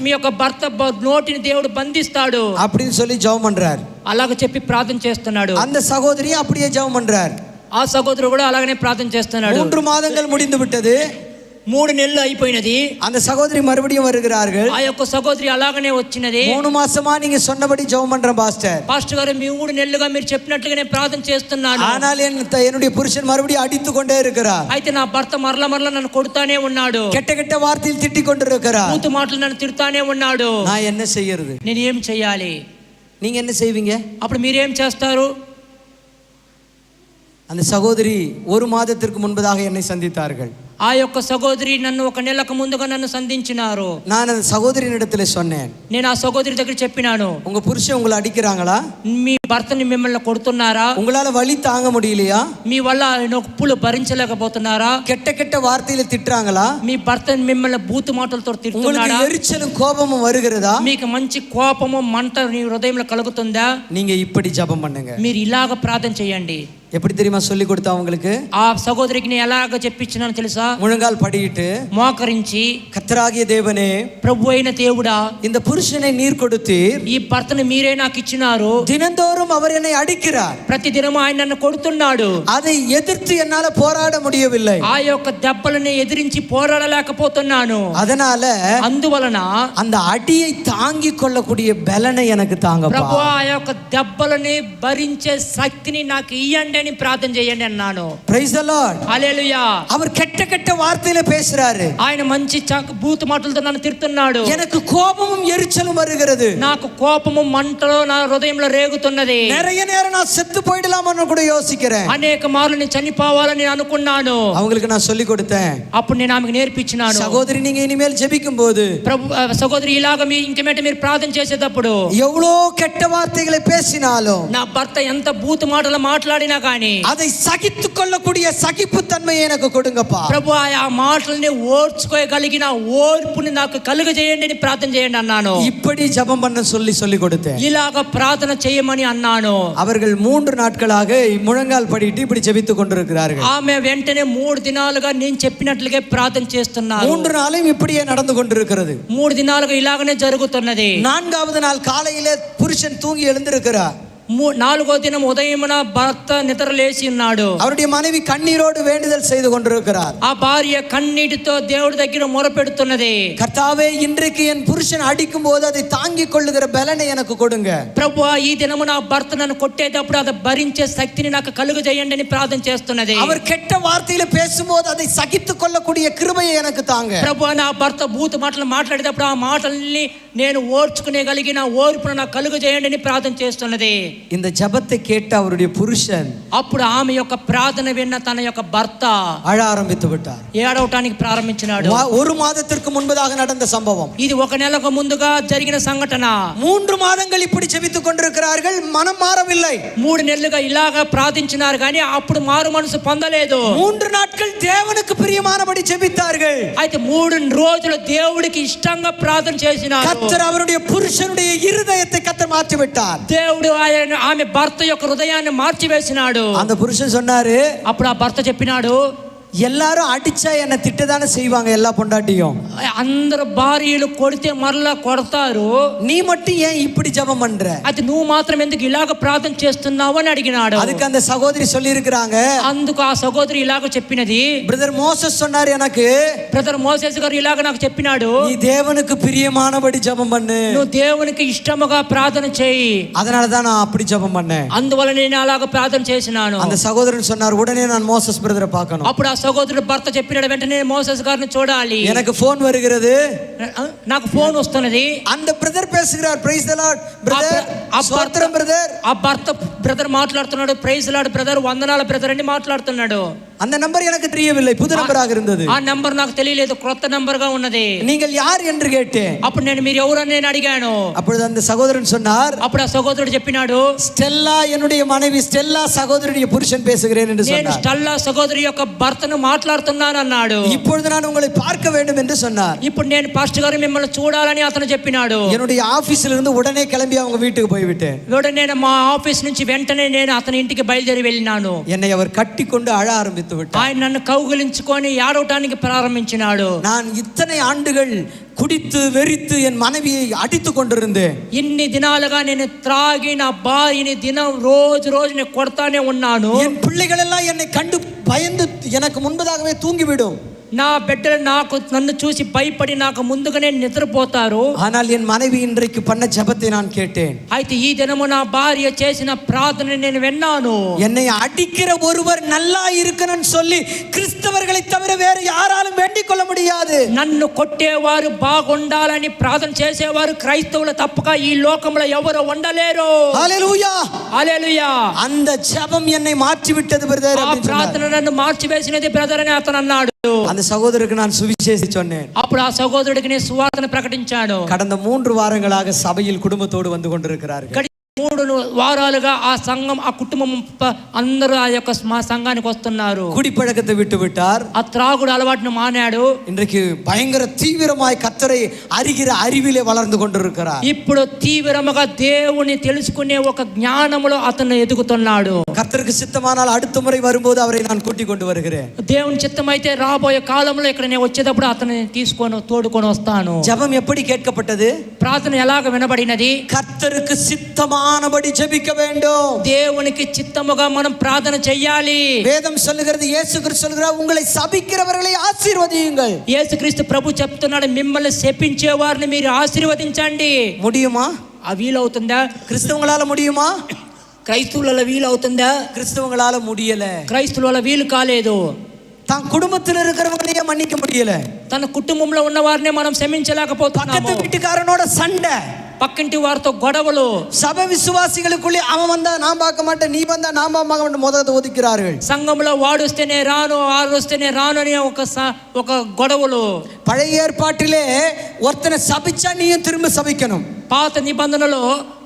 మీ యొక్క భర్త నోటిని దేవుడు బంధిస్తాడు அப்படின்னு சொல்லி ஜெபம் பண்றார். అలాగ చెప్పి ప్రార్థన చేస్తున్నాడు. அந்த சகோதரி அப்படியே ஜெபம் பண்றார். ఆ సహోదరుడు కూడా అలాగనే ప్రార్థన చేస్తున్నాడు. 3 மாதங்கள் முடிந்து விட்டது. 3 నెలలు అయిపోయినది. அந்த சகோதரி மறுபடியும் வருகிறார்கள். ఆ యొక్క సహోదరి అలాగనే వచ్చినది. 3 மாசமா நீங்க சொன்னபடி ஜெபம் பண்றேன் பாஸ்டர். పాస్టర్ గారు, మీ 3 నెలలుగా మీరు చెప్పినట్లుగా నేను ప్రార్థన చేస్తున్నాను. ஆனால் என்னுடைய புருஷன் மறுபடியும் அடித்து கொண்டே இருக்கிறார். అయితే నా భర్త మరల నన్ను కొడుతానే ఉన్నాడు. கெட்ட கெட்ட வார்த்தையில் திட்டிக் கொண்டிருக்கிறார். కూతు మాటలు నన్ను తిడతానే ఉన్నాడు. நான் என்ன செய்யறது? నేను ఏం చేయాలి? நீங்க என்ன செய்வீங்க? అప్పుడు మీరేం చేస్తారు? அந்த சகோதரி 1 மாதத்திற்கு முன்பதாக என்னை சந்தித்தார்கள். ఆ యొక్క సహోదరి నన్ను 1 నెలకు ముందుగా నన్ను సంధించినారు. நான் அந்த சகோதரியினிடத்தில் சொன்னேன், నేను ఆ సహోదరి దగ్గర చెప్పినాను, உங்க புருஷன் உங்களை அடிக்கிறாங்களா? మీ భర్తని మిమ్మల్ని కొడుతున్నారా? உங்களால வலி தாங்க முடியலையா? మీ వల్ల నొప్పులు భరించలేకపోతున్నారా? கெட்ட கெட்ட வார்த்தையில திட்டுறாங்களா? మీ భర్త మిమ్మల్ని బూతు మాటలతో உங்களுக்கு తిడుతున్నాడా? எரிச்சலும் கோபமும் வருகிறதா? మీకు మంచి కోపము మంట నీ హృదయంలో కలుగుతుందా? நீங்க இப்படி ஜெபம் பண்ணுங்க. మీరు ఇలాగ ప్రార్థన చేయండి. எப்படி தெரியுமா சொல்லி கொடுத்தா உங்களுக்கு? ఆ సహోదరికి నేను ఎలాగ చెప్పించినాను తెలుసా? முழங்கால் படியிட்டு మోకరించి, கர்த்தராகிய தேவனே, ప్రభు అయిన దేవుడా, இந்த புருஷனை நீர் கொடுத்தீர், ఈ భర్తను మీరే నాకు ఇచ్చినారు, தினந்தோறும் அவர் என்னை அடிக்கிறார், ప్రతి దినము ఆయన నన్ను కొడుతున్నాడు, அதை எதிர்த்து என்னால போராட முடியவில்லை, ఆ యొక్క దెబ్బలని ఎదిరించి పోరాడలేకపోతున్నాను, அதனால అందువలన அந்த அடியை தாங்கிக் கொள்ளக்கூடிய பலனை எனக்கு தாங்கப்பா. ప్రభు ఆ యొక్క దెబ్బలని భరించే శక్తిని నాకు ఇయ్యండి అని ప్రార్థన చేయండి అన్నాను. Praise the Lord. హల్లెలూయా. அவர் கெட்ட கெட்ட வார்த்தையில பேசுறாரு, ఆయన మంచి బూతు మాటలతో నన్ను తిడుతున్నాడు, எனக்கு கோபமும் எரிச்சலும் வருகிறது, నాకు కోపము మంటలో నా హృదయంలో రేగుతున్నది, நிறைய நேரம் நான் செத்து போயிடலாம்னு கூட யோசிக்கிறேன். అనేక మార్లు నేను చనిపోవాలని నేను అనుకున్నాను. அவங்களுக்கு நான் சொல்லி கொடுத்தேன், అప్పుడు నేను ఆమెకు నేర్పించినాను, சகோதரி நீங்க இனிமேல் ஜெபிக்கும் போது ప్రభు సహోదరి ఇలాగ మీ ఇంకమేట మీరు ప్రార్థన చేసేటప్పుడు எவ்வளோ கெட்ட வார்த்தைகளை பேசினாலும் నా భర్త ఎంత బూతు మాటలు మాట్లాడినా కానీ அதை சகித்துக் கொள்ளக்கூடிய சகிப்புத்தன்மையை எனக்கு கொடுங்கப்பா. ప్రభు ఆ మాటల్ని ఓర్చుకోగలిగిన ఓర్పుని నాకు కలుగజేయండి అని ప్రార్థన చేయండి అన్నాను. இப்படி ஜெபம் பண்ண சொல்லி கொடுத்தேன். ఇలాగ ప్రార్థన చేయమని అన్నాను. அவர்கள் 3 நாட்களாக முழங்கால் படிட்டு இப்படி ஜெபித்துக் கொண்டிருக்கிறார்கள். ఆమె వెంటనే 3 దినాలుగా నేను చెప్పినట్లుగా ప్రార్థన చేస్తున్నారు. 3 நாளும் இப்படியே நடந்து கொண்டிருக்கிறது. 3 దినాలుగా ఇలాగనే జరుగుతున్నది. 4வது நாள் காலையிலே புருஷன் தூங்கி எழுந்திருக்கிறார். 4వ దినం ఉదయమున భర్త నిద్ర లేచి ఉన్నాడు. அவருடைய மனைவி கண்ணீரோடு வேண்டுதல் செய்து கொண்டிருக்கிறார். ఆ భార్య కన్నీటితో దేవుడి దగ్గర మొరపెడుతున్నది, கர்த்தாவே, இன்றைக்கு என் புருஷன் அடிக்கும் போது அதை தாங்கிக் கொள்ளுகிற பலனை எனக்கு கொடுங்க. ప్రభువా, ఈ దినము నా భర్త నన్ను కొట్టేటప్పుడు అది భరించే శక్తిని నాకు కలుగజేయండి అని ప్రార్థన చేస్తున్నది. அவர் கெட்ட வார்த்தையில பேசும்போது அதை சகித்துக் கொள்ளக்கூடிய கிருபையை எனக்கு தாங்க. ప్రభువా, నా భర్త బూతు మాటలు మాట్లాడేటప్పుడు ఆ మాటల్ని నేను ఓర్చుకునేగలిగిన ఓర్పును నాకు కలుగజేయండి అని ప్రార్థన చేస్తున్నది. இந்த ஜெபத்தை கேட்ட அவருடைய புருஷன் అప్పుడు ఆమె యొక్క ప్రార్థన విన్న తన యొక్క భర్త அழ ஆரம்பித்து விட்டார். ఏడవటానికి ప్రారంభించినాడు. 1 மாதத்திற்கு முன்பதாக நடந்த சம்பவம். ఇది 1 నెలకు ముందుగా జరిగిన సంఘటన. 3 மாதங்கள் இப்படி ஜெபித்துக் கொண்டிருக்கிறார்கள், மனம் மாறவில்லை. 3 నెలలుగా ఇలాగా ప్రార్థించినారు కానీ అప్పుడు మారు మనసు పొందలేదు. 3 நாட்கள் தேவனுக்கு பிரியமானபடி ஜெபித்தார்கள். అయితే 3 రోజులు దేవుడికి ఇష్టంగా ప్రార్థన చేసినారు. கர்த்தர் அவருடைய புருஷனுடைய இருதயத்தை கர்த்தர் மாற்றி விட்டார். దేవుడు ఆమె భర్త యొక్క హృదయాన్ని మార్చివేసినాడు. அந்த புருஷன் சொன்னாரு, అప్పుడు ఆ భర్త చెప్పినాడు, எல்லாரும் அடிச்சா என்ன திட்டதானே செய்வாங்க எல்லா பொண்டாட்டியும், అందరు భార్యలు కొడితే మరలా కొడతారు, நீ மட்டும் ஏன் இப்படி ஜெபம் பண்ற? అది నువ్వు మాత్రం ఎందుకు ఇలాగ ప్రార్థన చేస్తున్నావు అని అడిగినాడు. அதுக்கு அந்த சகோதரி சொல்லி இருக்கிறாங்க, అందుకు ఆ సహోదరి ఇలాగ చెప్పినది, பிரதர் மோசஸ் சொன்னாரு எனக்கு, బ్రదర్ మోసెస్ గారు ఇలాగ నాకు చెప్పినాడు, நீ தேவனுக்கு பிரியமானபடி ஜெபம் பண்ணு, నువ్వు దేవునికి ఇష్టముగా ప్రార్థన చేయి. அதனால தான் நான் அப்படி ஜெபம் பண்ணேன். అందువల్ల నేను అలాగ ప్రార్థన చేసినాను. அந்த சகோதரன் சொன்னார், உடனே நான் மோசஸ் பிரதரை பார்க்கணும். అప్పుడు ఆ సహోదరుడు భర్త చెప్పినాడు, వెంటనే మోసెస్ గారిని చూడాలి. எனக்கு போன் வருகிறது, నాకు ఫోన్ వస్తున్నది. அந்த பிரதர் பேசுகிறார், பிரைஸ் தி లార్డ్ பிரதர், ஸ்தோத்திரம் பிரதர். ఆ భర్త బ్రదర్ మాట్లాడుతున్నాడు, ప్రైజ్ లార్డ్ బ్రదర్, వందనాల బ్రదర్ అని మాట్లాడుతున్నాడు. அந்த நம்பர் எனக்கு தெரியவில்லை, புது நம்பராக இருந்தது. ఆ నంబర్ నాకు తెలియలేదు, కొత్త నంబర్ గా ఉన్నది. நீங்கள் யார் என்று கேட்டேன். అప్పుడు నేను మీరు ఎవరని నేను అడిగాను. அப்பொழுது அந்த சகோதரன் சொன்னார், అప్పుడు ఆ సహోదరుడు చెప్పినాడు, ஸ்டெல்லா என்னுடைய மனைவி, ஸ்டெல்லா சகோதரியுடைய புருஷன் பேசுகிறேன் என்று నేను சொன்னார். స్టెల్లా సహోదరి యొక్క భర్తను మాట్లాడుతున్నాను అన్నాడు. இப்பொழுது நான் உங்களை பார்க்க வேண்டும் என்று சொன்னார். ఇప్పుడు నేను పాస్టర్ గారు మిమ్మల్ని చూడాలని అతను చెప్పినాడు. என்னுடைய ஆபீஸ்ல இருந்து உடனே கிளம்பி அவங்க வீட்டுக்கு போய்விட்டேன். నేను మా ఆఫీస్ నుంచి వెంటనే నేను అతని ఇంటికి బయలుదేరి వెళ్ళినాను. என்னை அவர் கட்டிக்கொண்டு அழ ஆரம்பித்து விட்டார். ఆయన నన్ను కౌగిలించుకొని ఏడవటానికి ప్రారంభించినాడు. நான் இத்தனை ஆண்டுகள் குடித்து வெறித்து என் மனைவியை அடித்து கொண்டிருந்தேன். ఇన్ని దినాలుగా నేను త్రాగి నా భార్యని దినం రోజు నేను కొడతానే ఉన్నాను. என் பிள்ளைகள் எல்லாம் என்னை கண்டு பயந்து எனக்கு முன்பதாகவே தூங்கிவிடும். నా బిడ్డలు నన్ను చూసి భయపడి నాకు ముందుగానే నిద్రపోతారు. ஆனால் என் மனைவி இன்றைக்கு பண்ண ஜெபத்தை நான் கேட்டேன். అయితే ఈ దినము నా భార్య చేసిన ప్రార్థన నేను విన్నాను. என்னை அடிக்கிற ஒருவர் நல்லா இருக்கணும்னு சொல்லி கிறிஸ்தவர்களை தவிர வேற யாராலும் வேண்டிக் கொள்ள முடியாது. முடியாது. నన్ను కొట్టేవారు బాగుండాలని ప్రార్థన చేసేవారు క్రైస్తవులు తప్పక ఈ లోకంలో ఎవరు ఉండలేరు. ஹalleluya. హల్లెలూయా. அந்த ஜெபம் என்னை மாற்றி விட்டது பிரதர். ఆ ప్రార్థన నన్ను మార్చివేసినది బ్రదర్ అని అతను అన్నాడు. அந்த சகோதரருக்கு நான் சுவிசேஷம் சொன்னேன். అప్పుడు ఆ సహోదరుడికి నేను సువార్తను ప్రకటించాను. கடந்த 3 வாரங்களாக சபையில் குடும்பத்தோடு வந்து கொண்டிருக்கிறார்கள். 3 వారాలుగా ఆ సంఘం ఆ కుటుంబం అందరూ ఆ యొక్క మా సంఘానికి వస్తున్నారు. குடிப்பழக்கத்தை விட்டு விட்டார். ఆ త్రాగుడు అలవాటును మానాడు. இன்றைக்கு பயங்கர தீவிரமாய் கர்த்தரை அறிகிற அறிவிலே வளர்ந்து கொண்டிருக்கிறார். ఇప్పుడు తీవ్రముగా దేవుని తెలుసుకునే ఒక జ్ఞానములో అతను ఎదుగుతున్నాడు. கர்த்தருக்கு சித்தமானால் அடுத்த முறை வரும்போது அவரை நான் கூட்டிக் கொண்டு வருகிறேன். దేవుని చిత్తమైతే రాబోయే కాలంలో ఇక్కడ నేను వచ్చేటప్పుడు అతన్ని తీసుకొని తోడుకొని వస్తాను. ஜெபம் எப்படி கேட்கப்பட்டது? ప్రార్థన ఎలాగ వినబడినది? கர்த்தருக்கு சித்தமானபடி ஜெபிக்க வேண்டும். దేవునికి చిత్తముగా మనం ప్రార్థన చెయ్యాలి. வேதம் சொல்லுகிறது, இயேசு கிறிஸ்து சொல்கிறார், உங்களை சபிக்கிறவர்களை ஆசீர்வதியுங்கள். యేసుక్రీస్తు ప్రభు చెప్తున్నాడు, మిమ్మల్ని శపించే వారిని మీరు ఆశీర్వదించండి. முடியுமா? ఆ వీలవుతుందా? கிறிஸ்தவங்களால முடியுமா? క్రైస్తవుల వీలవుతుందా? கிறிஸ்தவங்களால முடியல. క్రైస్తవుల వీలు కాలేదు. தான் குடும்பத்தில் இருக்கிறவங்களையே மன்னிக்க முடியல. తన కుటుంబంలో ఉన్న వారిని మనం క్షమించలేకపోతున్నాము. பக்கத்து வீட்டுக்காரனோட சண்டை, పక్కింటి వారితో గొడవలు, சபை விசுவாசிகளுக்குள்ளே அவன் வந்தா நான் பார்க்க மாட்டேன், நீ வந்தா நான் பார்க்க மாட்டேன், முதல்ல ஒதுக்கிறார்கள். సంఘంలో వాడు వస్తేనే రాను, వారు వస్తేనే రాను అని ఒక గొడవలు. பழைய ஏற்பாட்டிலே ஒருத்தனை சபிச்சா நீயும் திரும்ப சபிக்கணும். పాత నిబంధనలో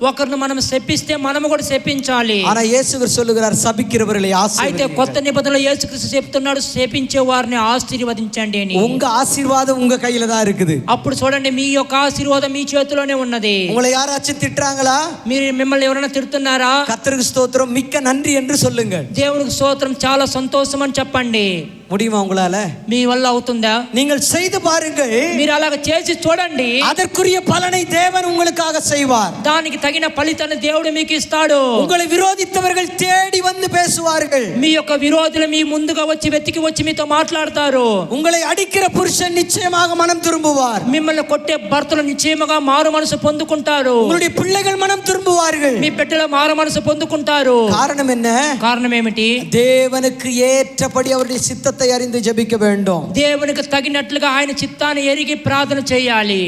ఒకరిని మనం శపిస్తే మనము కూడా శపించాలి. ஆனா இயேசு சொல்லுகிறார், சபிக்கிறவர்களை అయితే ஆசீர்வதியுங்கள். కొత్త నిబంధనలో యేసుక్రీస్తు చెప్తున్నాడు, శపించే వారిని ఆశీర్వదించండి అని. உங்க ஆசீர்வாதம் உங்க கையில தான் இருக்குது. అప్పుడు చూడండి, మీ యొక్క ఆశీర్వాదం మీ చేతిలోనే ఉన్నది. உங்களை யாராச்சும் திட்டுறாங்களா? మిమ్మల్ని ఎవరైనా తిడుతున్నారా? கர்த்தருக்கு ஸ்தோத்திரம், மிக்க நன்றி என்று சொல்லுங்கள். దేవునికి స్తోత్రం, చాలా సంతోషం అని చెప్పండి. முடியுமா உங்களால? మీ వల్ల అవుతుందా? நீங்கள் செய்து பாருங்கள். మీరు అలాగ చేసి చూడండి. அதற்குரிய பலனை தேவன் உங்களுக்காக செய்வார். దానికి తగిన ఫలితాన్ని దేవుడు మీకు ఇస్తాడు. உங்களை விரோதித்தவர்கள் தேடி வந்து பேசுவார்கள். మీ యొక్క విరోధులు మీ ముందుగా వచ్చి వెతికి వచ్చి మీతో మాట్లాడతారు. உங்களை அடிக்கிற புருஷன் நிச்சயமாக மனம் திரும்புவார். మిమ్మల్ని కొట్టే భర్తలు నిశ్చయముగా మారు మనసు పొందుకుంటారు. உங்களுடைய பிள்ளைகள் மனம் திரும்புவார்கள். మీ బిడ్డలు మారు మనసు పొందుకుంటారు. காரணம் என்ன? కారణం ఏమిటి? தேவனுக்கு ஏற்றபடி அவருடைய சித்தத்தை அறிந்து ஜெபிக்க வேண்டும். దేవునికి తగినట్లుగా ఆయన చిత్తాన్ని ఎరిగి ప్రార్థన చేయాలి.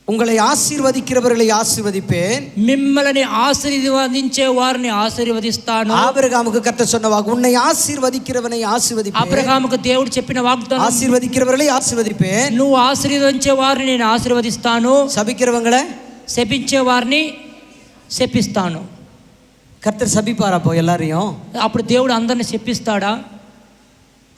உங்களை ஆசீர்வதிக்கிறவர்களை ஆசீர்வதிப்பேன், మిమ్మల్ని ఆశీర్వదించే వారిని ఆశీర్వదిస్తాను. ஆபிரகாமுக்கு கர்த்தர் சொன்ன வாக்கு, உன்னை ஆசீர்வதிக்கிறவனை ஆசீர்வதிப்பேன். అబ్రహాముకు దేవుడు చెప్పిన వాగ్దానం, ஆசீர்வதிக்கிறவர்களை ஆசீர்வதிப்பேன், నువ్వు ఆశీర్వదించే వారిని నేను ఆశీర్వదిస్తాను, சபிக்கிறவங்களை శపించే వారిని శపిస్తాను. கர்த்தர் சபிப்பாரா அப்போ எல்லாரையும்? అప్పుడు దేవుడు అందరిని శపిస్తాడా?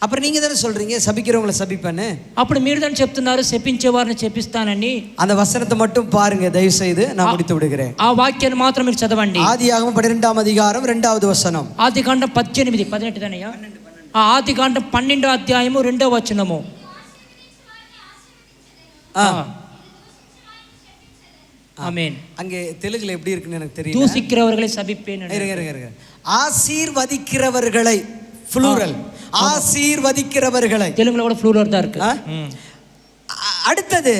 அப்புறம் நீங்க தானே சொல்றீங்க சபிக்கிறவங்களை சபிப்பேன்னு. అప్పుడు మీరు దాన్ని చెప్తున్నారు, శపించే వారిని శపిస్తానని. அந்த வசனத்தை மட்டும் பாருங்க தயவு செய்து, நான் முடித்து விடுகிறேன். ఆ వాక్యాన్ని మాత్రం మీరు చదవండి. ஆதியாகமம் 12వ అధ్యాయం 2వ వచనం. ఆదికాండం 18 18 దనయ్యా. ఆ ఆదికాండం 12వ అధ్యాయము 2వ వచనము. ஆமென். அங்கே தெலுங்குல எப்படி இருக்குன்னு எனக்கு தெரியல. தூசிக்கிறவர்களை சபிப்பேன். இருங்க. ஆசீர்வதிக்கிறவர்களை ப்ளூரல், ஆசீர்வதிக்கிறவர்களை. తెలుగులో కూడా ఫ్లూరల్ దా இருக்கு. அடுத்தது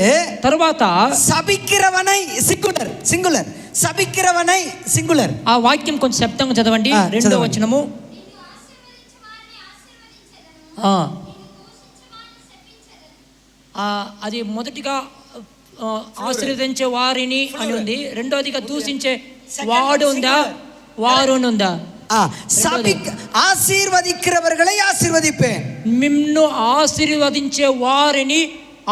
తర్వాత சபிக்கிறவனை சிங்குலர், சிங்குலர், சபிக்கிறவனை சிங்குலர். ఆ వాక్యం కొంచెం శబ్దంగా చదవండి. 2వ వచనము. అది మొదటిగా ఆశీర్వదించే వారిని అని ఉంది. రెండోదిగా దూషించే వాడు ఉందా, వారు ఉందా? ஆசீர்வதிக்கிறவர்களை ஆசீர்வதிப்பேன், మిమ్ను ఆశీర్వదించే వారిని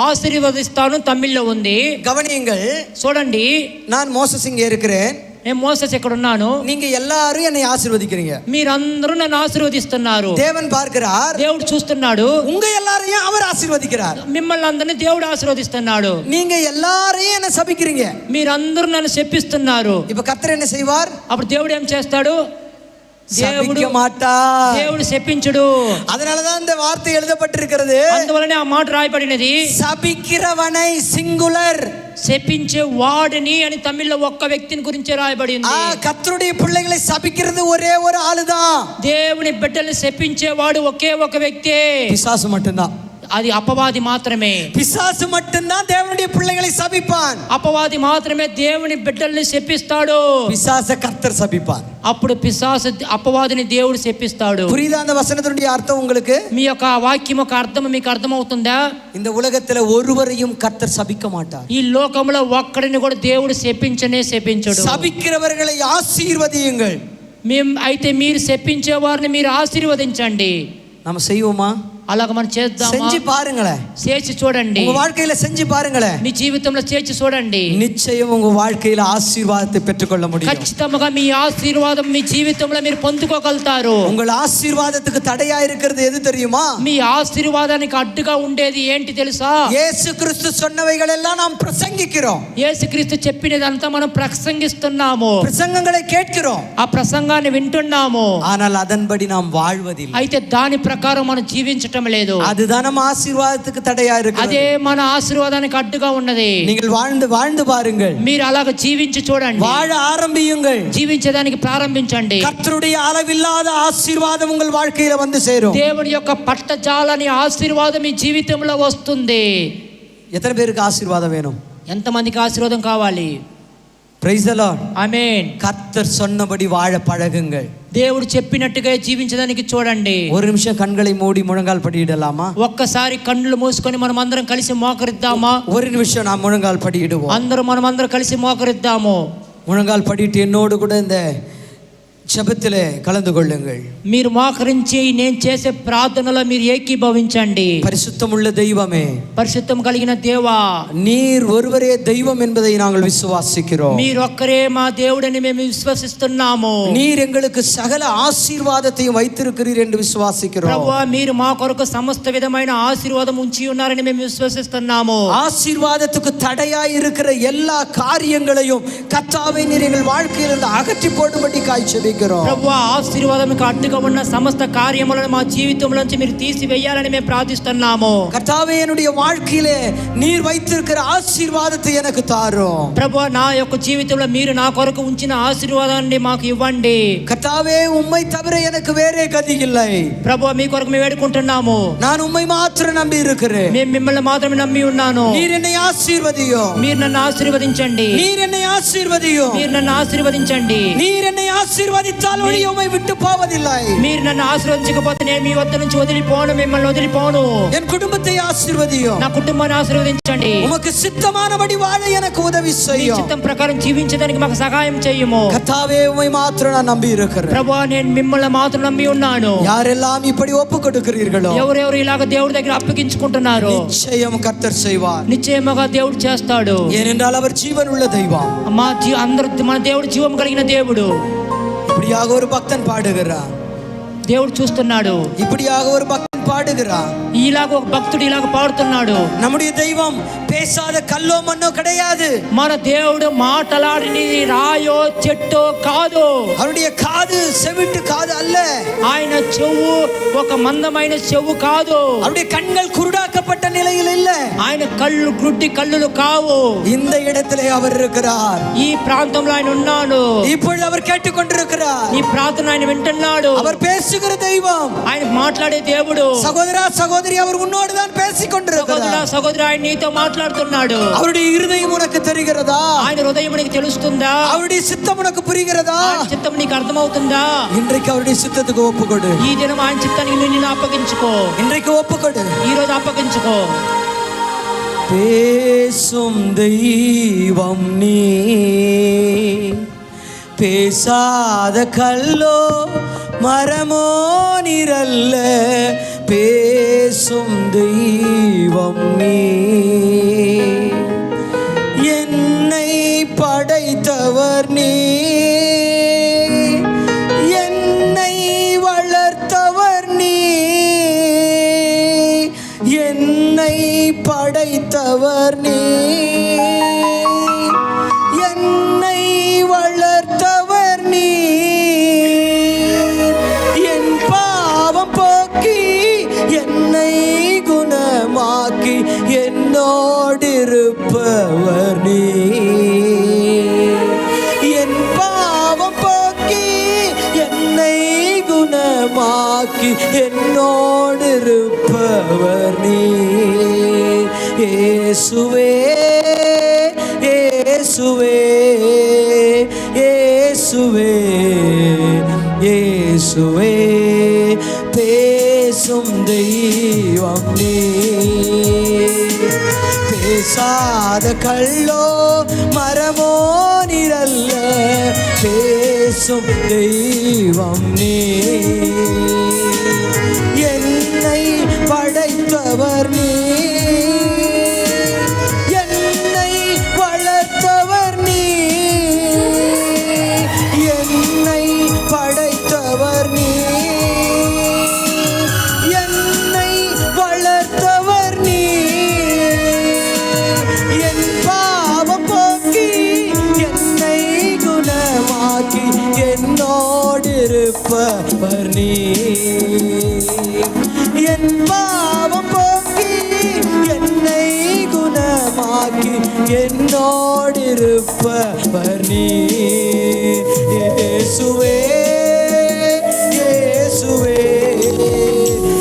ఆశీర్వదిస్తాను తమిళ్లో ఉంది. கவனியுங்கள். చూడండి, நான் மோசஸ் இங்கே இருக்கிறேன், నేను మోసెస్ ఇక్కడ ఉన్నాను, நீங்க எல்லாரும் என்னை ஆசீர்வதிக்கிறீங்க, మీరందరూ నన్ను ఆశీర్వదిస్తున్నారు. தேவன் பார்க்கிறார், దేవుడు చూస్తున్నాడు, உங்க எல்லாரையும் அவர் ஆசீர்வதிக்கிறார். మిమ్మల్ని అందరినీ దేవుడు ఆశీర్వదిస్తున్నాడు. நீங்க எல்லாரையும் என்ன சபிக்கிறீங்க, మీరందరూ నన్ను శపిస్తున్నారు. இப்ப கர்த்தர் என்ன செய்வார்? అప్పుడు దేవుడు ఏం చేస్తాడు? சபிக்க மாட்டார். దేవుడు శపించుడు. அதனாலதான் இந்த வார்த்தை எழுதப்பட்டிருக்கிறது. అందువలనే ఆ మాట రాయబడినది, சபிக்கிறவனை சிங்குலர், శపించే వాడిని అని తమిళ్లో ఒక్క వ్యక్తిని గురించి రాయబడింది. கர்த்தருடைய பிள்ளைகளை சபிக்கிறது ஒரே ஒரு ஆளுதான். దేవుని బిడ్డల్ని శపించే వాడు ఒకే ఒక వ్యక్తి, பிசாசு மட்டும்தான். అది అపవాది మాత్రమే. பிசாசு மட்டும்தான் தேவனுடைய பிள்ளைகளை சபிப்பான். అపవాది మాత్రమే దేవుని బిడ్డల్ని శపిస్తాడు. பிசாச கர்த்தர் சபிப்பான். అప్పుడు పిశాసు అపవాదిని దేవుడు శపిస్తాడు. புரியுதா அந்த வசனத்தினுடைய அர்த்தம் உங்களுக்கு? మీ యొక్క వాక్యం యొక్క అర్థం మీకు అర్థమవుతుందా? இந்த உலகத்துல ஒருவரையும் கர்த்தர் சபிக்க மாட்டார். ఈ లోకంలో ఒక్కడిని కూడా దేవుడు శపించడు. சபிக்கிறவர்களை ஆசீர்வதியுங்கள். అయితే మీరు శపించే వారిని మీరు ఆశీర్వదించండి. நாம செய்வோமா? అలాగ మనం చేద్దామా? செஞ்சு பாருங்களேன். చేసి చూడండి. உங்க வாழ்க்கையில செஞ்சு பாருங்களேன். మీ జీవితంలో చేసి చూడండి. நிச்சயம் உங்க வாழ்க்கையில ஆசீர்வாதத்தை பெற்றுக்கொள்ள முடியும். ఖచ్చితంగా మీ ఆశీర్వాదం మీ జీవితంలో మీరు పొందుకోగలుగుతారు. உங்கள் ஆசீர்வாதத்துக்கு தடையா இருக்கிறது எது தெரியுமா? మీ ఆశీర్వాదానికి అడ్డుగా ఉండేది ఏంటి తెలుసా? இயேசு கிறிஸ்து சொன்னவைகள் எல்லாம் நாம் பிரசங்கிக்கிறோம். యేసుక్రీస్తు చెప్పినదంతా మనం ప్రసంగిస్తున్నాము. பிரசங்கங்களை கேட்கிறோம். ఆ ప్రసంగాన్ని వింటున్నాము. ஆனால் அதன்படி நாம் வாழ்வதில்லை. అయితే దాని ప్రకారం మనం జీవించటం లేదు. அதுதான் நம்ம ஆசீர்வாதத்துக்கு தடையா இருக்கு. అదే మన ఆశీర్వాదానికి అడ్డుగా ఉన్నది. நீங்கள் வாழ்ந்து பாருங்கள். మీరు అలాగ జీవించి చూడండి. வாழ ஆரம்பியுங்கள். జీవించడానికి ప్రారంభించండి. கர்த்தருடைய அளவில்லாத ஆசீர்வாதம் உங்கள் வாழ்க்கையில வந்து சேரும். దేవుని యొక్క పట్టజాలని ఆశీర్వాదం మీ జీవితంలో వస్తుంది. எத்தனை பேருக்கு ஆசீர்வாதம் வேணும்? ఎంతమందికి ఆశీర్వాదం కావాలి? Praise the Lord. ఆమేన్. கர்த்தர் சொன்னபடி வாழ பழகுங்கள். దేవుడు చెప్పినట్టుగా జీవించడానికి చూడండి. ஒரு நிமிஷம் கண்களை மூடி முழங்கால் படியிடலாமா? ఒక్కసారి కన్నులు మూసుకొని మనం అందరం కలిసి మోకరిద్దామా? ஒரு நிமிஷம் நாம் முழங்கால் படியிடுவோம். మనం అందరం కలిసి మోకరిద్దాము. முழங்கால் படிட்டு என்னோடு கூட இந்த ஜெபத்திலே கலந்து கொள்ளுங்கள். మీరు మోకరించి నేను చేసే ప్రార్థనలో మీరు ఏకీభవించండి. பரிசுத்தமுள்ள தெய்வமே, పరిశుద్ధం కలిగిన దేవా, நீர் ஒருவரே தெய்வம் என்பதை நாங்கள் விசுவாசிக்கிறோம். మీరు ఒక్కరే మా దేవుడని మేము విశ్వసిస్తున్నాము. நீர் எங்களுக்கு சகல ஆசீர்வாதத்தையும் வைத்திருக்கிறீர் என்று விசுவாசிக்கிறோம். ప్రభువా, మీరు మా కొరకు సమస్త విధమైన ఆశీర్వాదం ఉంచి ఉన్నారని మేము విశ్వసిస్తున్నాము. ஆசீர்வாதத்துக்கு தடையாய் இருக்கிற எல்லா காரியங்களையும் கர்த்தாவே நீர் எங்கள் வாழ்க்கையிலிருந்து அகற்றி போடும்படி காய்ச்சபிக்கிறோம். ప్రభువా, ఆశీర్వాదంకి అడ్డుగా ఉన్న సమస్త కార్యములను మా జీవితంలో నుంచి మీరు తీసివేయాలని మేము ప్రార్థిస్తున్నాము. கர்த்தாவே என்னுடைய வாழ்க்கையிலே நீர் வைத்திருக்கிற ஆசீர்வாதத்தை எனக்கு தாரும். ప్రభువా, నా యొక్క జీవితంలో మీరు నా కొరకు ఉంచిన ఆశీర్వాదాన్ని మాకు ఇవ్వండి. கர்த்தாவே உம்மை தவிர எனக்கு வேறே கதி இல்லை. ప్రభువా, మీ కొరకు మేము వేడుకుంటున్నాము. நான் உம்மை மாத்திரம் நம்பி இருக்கிறேன். మేము మిమ్మల్ని మాత్రమే నమ్మి ఉన్నాను. நீர் என்னை ஆசீர்வதியும். మీరు నన్ను ఆశీర్వదించండి. நீர் என்னை ஆசீர்வதியும். మీరు నన్ను ఆశీర్వదించండి. நீர் என்னை ஆசீர்வதித்தால் ஒழிய உம்மை விட்டு போவதில்லை. మీరు నన్ను ఆశీర్వదించకపోతే నేను మీ వద్ద నుంచి వదిలిపోను, మిమ్మల్ని వదిలిపోను. என் குடும்பத்தை ஆசீர்வதியும். నా కుటుంబాన్ని ఆశీర్వదించండి. உமக்கு சித்தமானபடி வாழ எனக்கு உதவி మీ செய்யும். చిత్తం ప్రకారం జీవించడానికి మాకు సహాయం చేయము. கர்த்தாவே உம்மை மாத்திரம் நான் நம்பி இருக்கிறேன். ప్రభువా, నేను మిమ్మల్ని మాత్రం నమ్మి ఉన్నాను. யாரெல்லாம் இப்படி ஒப்பு கொடுக்கிறீர்களோ ఎవరెవరు ఇలాగ దేవుడి దగ్గర అప్పగించుకుంటున్నారు, நிச்சயம் கர்த்தர் செய்வார். నిశ్చయముగా దేవుడు చేస్తాడు. ஏனென்றால் அவர் ஜீவன் உள்ள தெய்வம். అందరూ మన దేవుడు జీవం కలిగిన దేవుడు. இப்படியாக ஒரு பக்தன் பாடுகிறார். దేవుడు చూస్తున్నాడు. இப்படியாக ஒரு பக்தன் பாடுகிறார். ఇలాగ ఒక భక్తుడు ఇలాగ పాడుతున్నాడు. நம்முடைய தெய்வம் பேசாத கல்லோ மண்ணோ கிடையாது. మన దేవుడు మాటలాడిని రాయో చెట్టో కాదు. அவருடைய காது செவிட்டு காது அல்ல. ఆయన చెవు ఒక మందమైన చెవు కాదు. அவருடைய கண்கள் குருடாக்கப்பட்ட நிலையில் இல்ல. ఆయన కళ్ళు గుడ్డి కళ్ళులు కావు. இந்த இடத்திலே அவர் இருக்கிறார். ఈ ప్రాంతంలో ఆయన ఉన్నాడు. இப்பொழுது அவர் கேட்டுக்கொண்டிருக்கிறார். ఈ ప్రార్థన ఆయన వింటున్నాడు. அவர் பேசுகிற தெய்வம். ఆయన మాట్లాడే దేవుడు. சகோதரா சகோதரி, அவர் உன்னோடு தான் பேசிக் கொண்டிருக்கிறார். సహోదరా, ఆయన నీతో మాట్లాడుతున్నాడు. அவருடைய இருதயம் உனக்கு தெரிகிறதா? ఆయన హృదయం నీకు తెలుస్తుందా? அவருடைய சித்தம் உனக்கு புரிகிறதா? ఆయన చిత్తం నీకు అర్థమవుతుందా? இன்றைக்கு அவருடைய சித்தத்துக்கு ஒப்புக்கொடு. ఈ దినం ఆయన చిత్తానికి నిన్ను అప్పగించుకో. இன்றைக்கு ஒப்புக்கொடு. ఈ రోజు అప్పగించుకో. பேசும் தெய்வம் நீ, பேசாத கல்லோ மரமோ நிரல்ல. பேசும் தெய்வம் நீ, என்னை படைத்தவர் நீ, என்னை வளர்த்தவர் நீ, என்னை படைத்தவர் நீ, என்னை வளர்த்தவர் நீ. என் பாவம் போக்கி என்னை குணமாக்கி என்னோடு இருப்பவர் நீ. என் பாவம் போக்கி என்னை குணமாக்கி என்னோடு இருப்பவர் நீ. இயேசுவே இயேசுவே இயேசுவே இயேசுவே பேசும் தெய்வம் நீ பேசாத கல்லோ மரமோ நிழல்ல பேசும் தெய்வம் நீ என்னை படைத்தவர் நீ என்னை வளர்த்தவர் நீ என்னை படைத்தவர் நீ என்னை வளர்த்தவர் நீ என் பாவம் போக்கி என்னை குணமாக்கி என்னோடு இருப்பவர் நீ என் பாவம் போக்கி என்னை குணமாக்கி என்னோடு இருப்பவர் நீ இயேசுவே இயேசுவே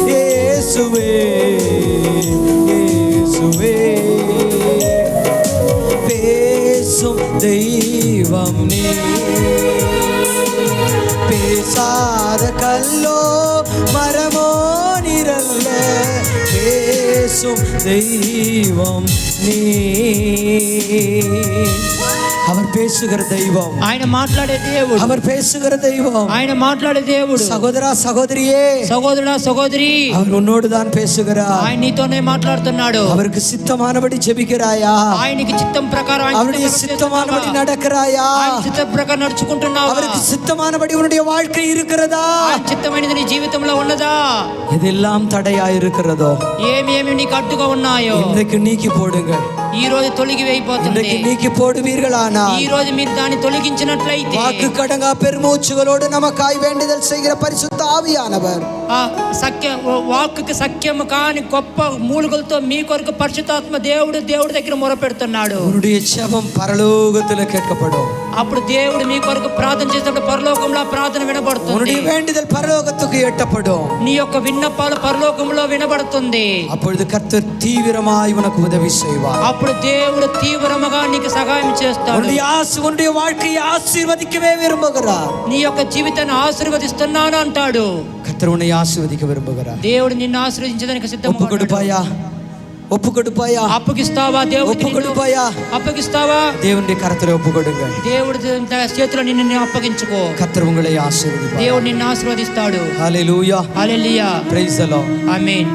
இயேசுவே இயேசுவே பேசும் தெய்வம் நீ பேசாத கல்லோ மரமோ நிழல்ல பேசும் தெய்வம் நீ அவர் பேசுகிற தெய்வம் ఆయన మాట్లాడే దేవుడు அவர் பேசுகிற தெய்வம் ఆయన మాట్లాడే దేవుడు சகோதரா சகோதரியே సహోదరుడా సహోదరి அவர் உன்னோடு தான் பேசுகிறார் ఆయన నీతోనే మాట్లాడుతున్నాడు அவருக்கு சித்தமானபடி ஜெபிக்கிறாயா ఆయనకి చిత్తం ప్రకారం அவருடைய சித்தமானபடி நடக்கிறாயா ఆయన చిత్తం ప్రకారం నడుచుకుంటున్నావా அவருக்கு சித்தமானபடி உன்னுடைய வாழ்க்கை இருக்கிறதா ఆయన చిత్తమైనది నీ జీవితంలో ఉన్నదా எதெல்லாம் தடையா இருக்கிறதோ ఏమేమి నీకు అడ్డుగా ఉన్నాయో இன்றைக்கு நீக்கி போடுங்க ఈ రోజు తొలగి వేయిపోతుంది இன்றைக்கு நீக்கி போடுவீர்களானா ఈ రోజు మీరు దాన్ని తొలగించినట్లయితే வாக்கு கடங்கா பெருமூச்சுகளோடு நமக்காய் வேண்டுதல் செய்கிற பரிசுத்த ஆவியானவர் ఆ సఖ్య వాక్కుకి సఖ్యము కాని గొప్ప మూలుగులతో మీ కొరకు పరిశుద్ధాత్మ దేవుడు దగ్గర మొరపెడుతున్నాడు உன்னுடைய ஜெபம் பரலோகத்தில் கேட்கப்படும் అప్పుడు దేవుడు మీ కొరకు ప్రార్థన చేసినప్పుడు పరలోకంలో ప్రార్థన వినబడుతుంది உன்னுடைய வேண்டுதல் பரலோகத்துக்கு எட்டப்படும் నీ యొక్క విన్నపాలు పరలోకంలో వినబడుతుంది அப்பொழுது கர்த்தர் தீவிரமாய் உனக்கு உதவி செய்வார் అప్పుడు దేవుడు తీవ్రముగా నీకు సహాయం చేస్తాడు உன்னுடைய வாழ்க்கையை ஆசீர்வதிக்கவே விரும்புகிறார் నీ యొక్క జీవితాన్ని ఆశీర్వదిస్తున్నాను అంటాడు கர்த்தர் உன்னை ஆசீர்வதிக்க விரும்புகிறார் దేవుడు నిన్ను ఆశీర్వదించడానికి ஒப்பு సిద్ధంగా கொடுப்பாயா ஒப்பு கொடுப்பாயா అప్పగిస్తావా దేవుడికి ஒப்பு నిన్ను? கொடுப்பாயா అప్పగిస్తావా தேவனுடைய கரத்தில் ஒப்பு கொடுங்க దేవుడి చేతిలో నిన్ను అప్పగించుకో கர்த்தர் உங்களை ஆசீர்வதிப்பார் దేవుడు నిన్ను ఆశీర్వదిస్తాడు ஹalleluya హల్లెలూయా praise the Lord ఆమేన్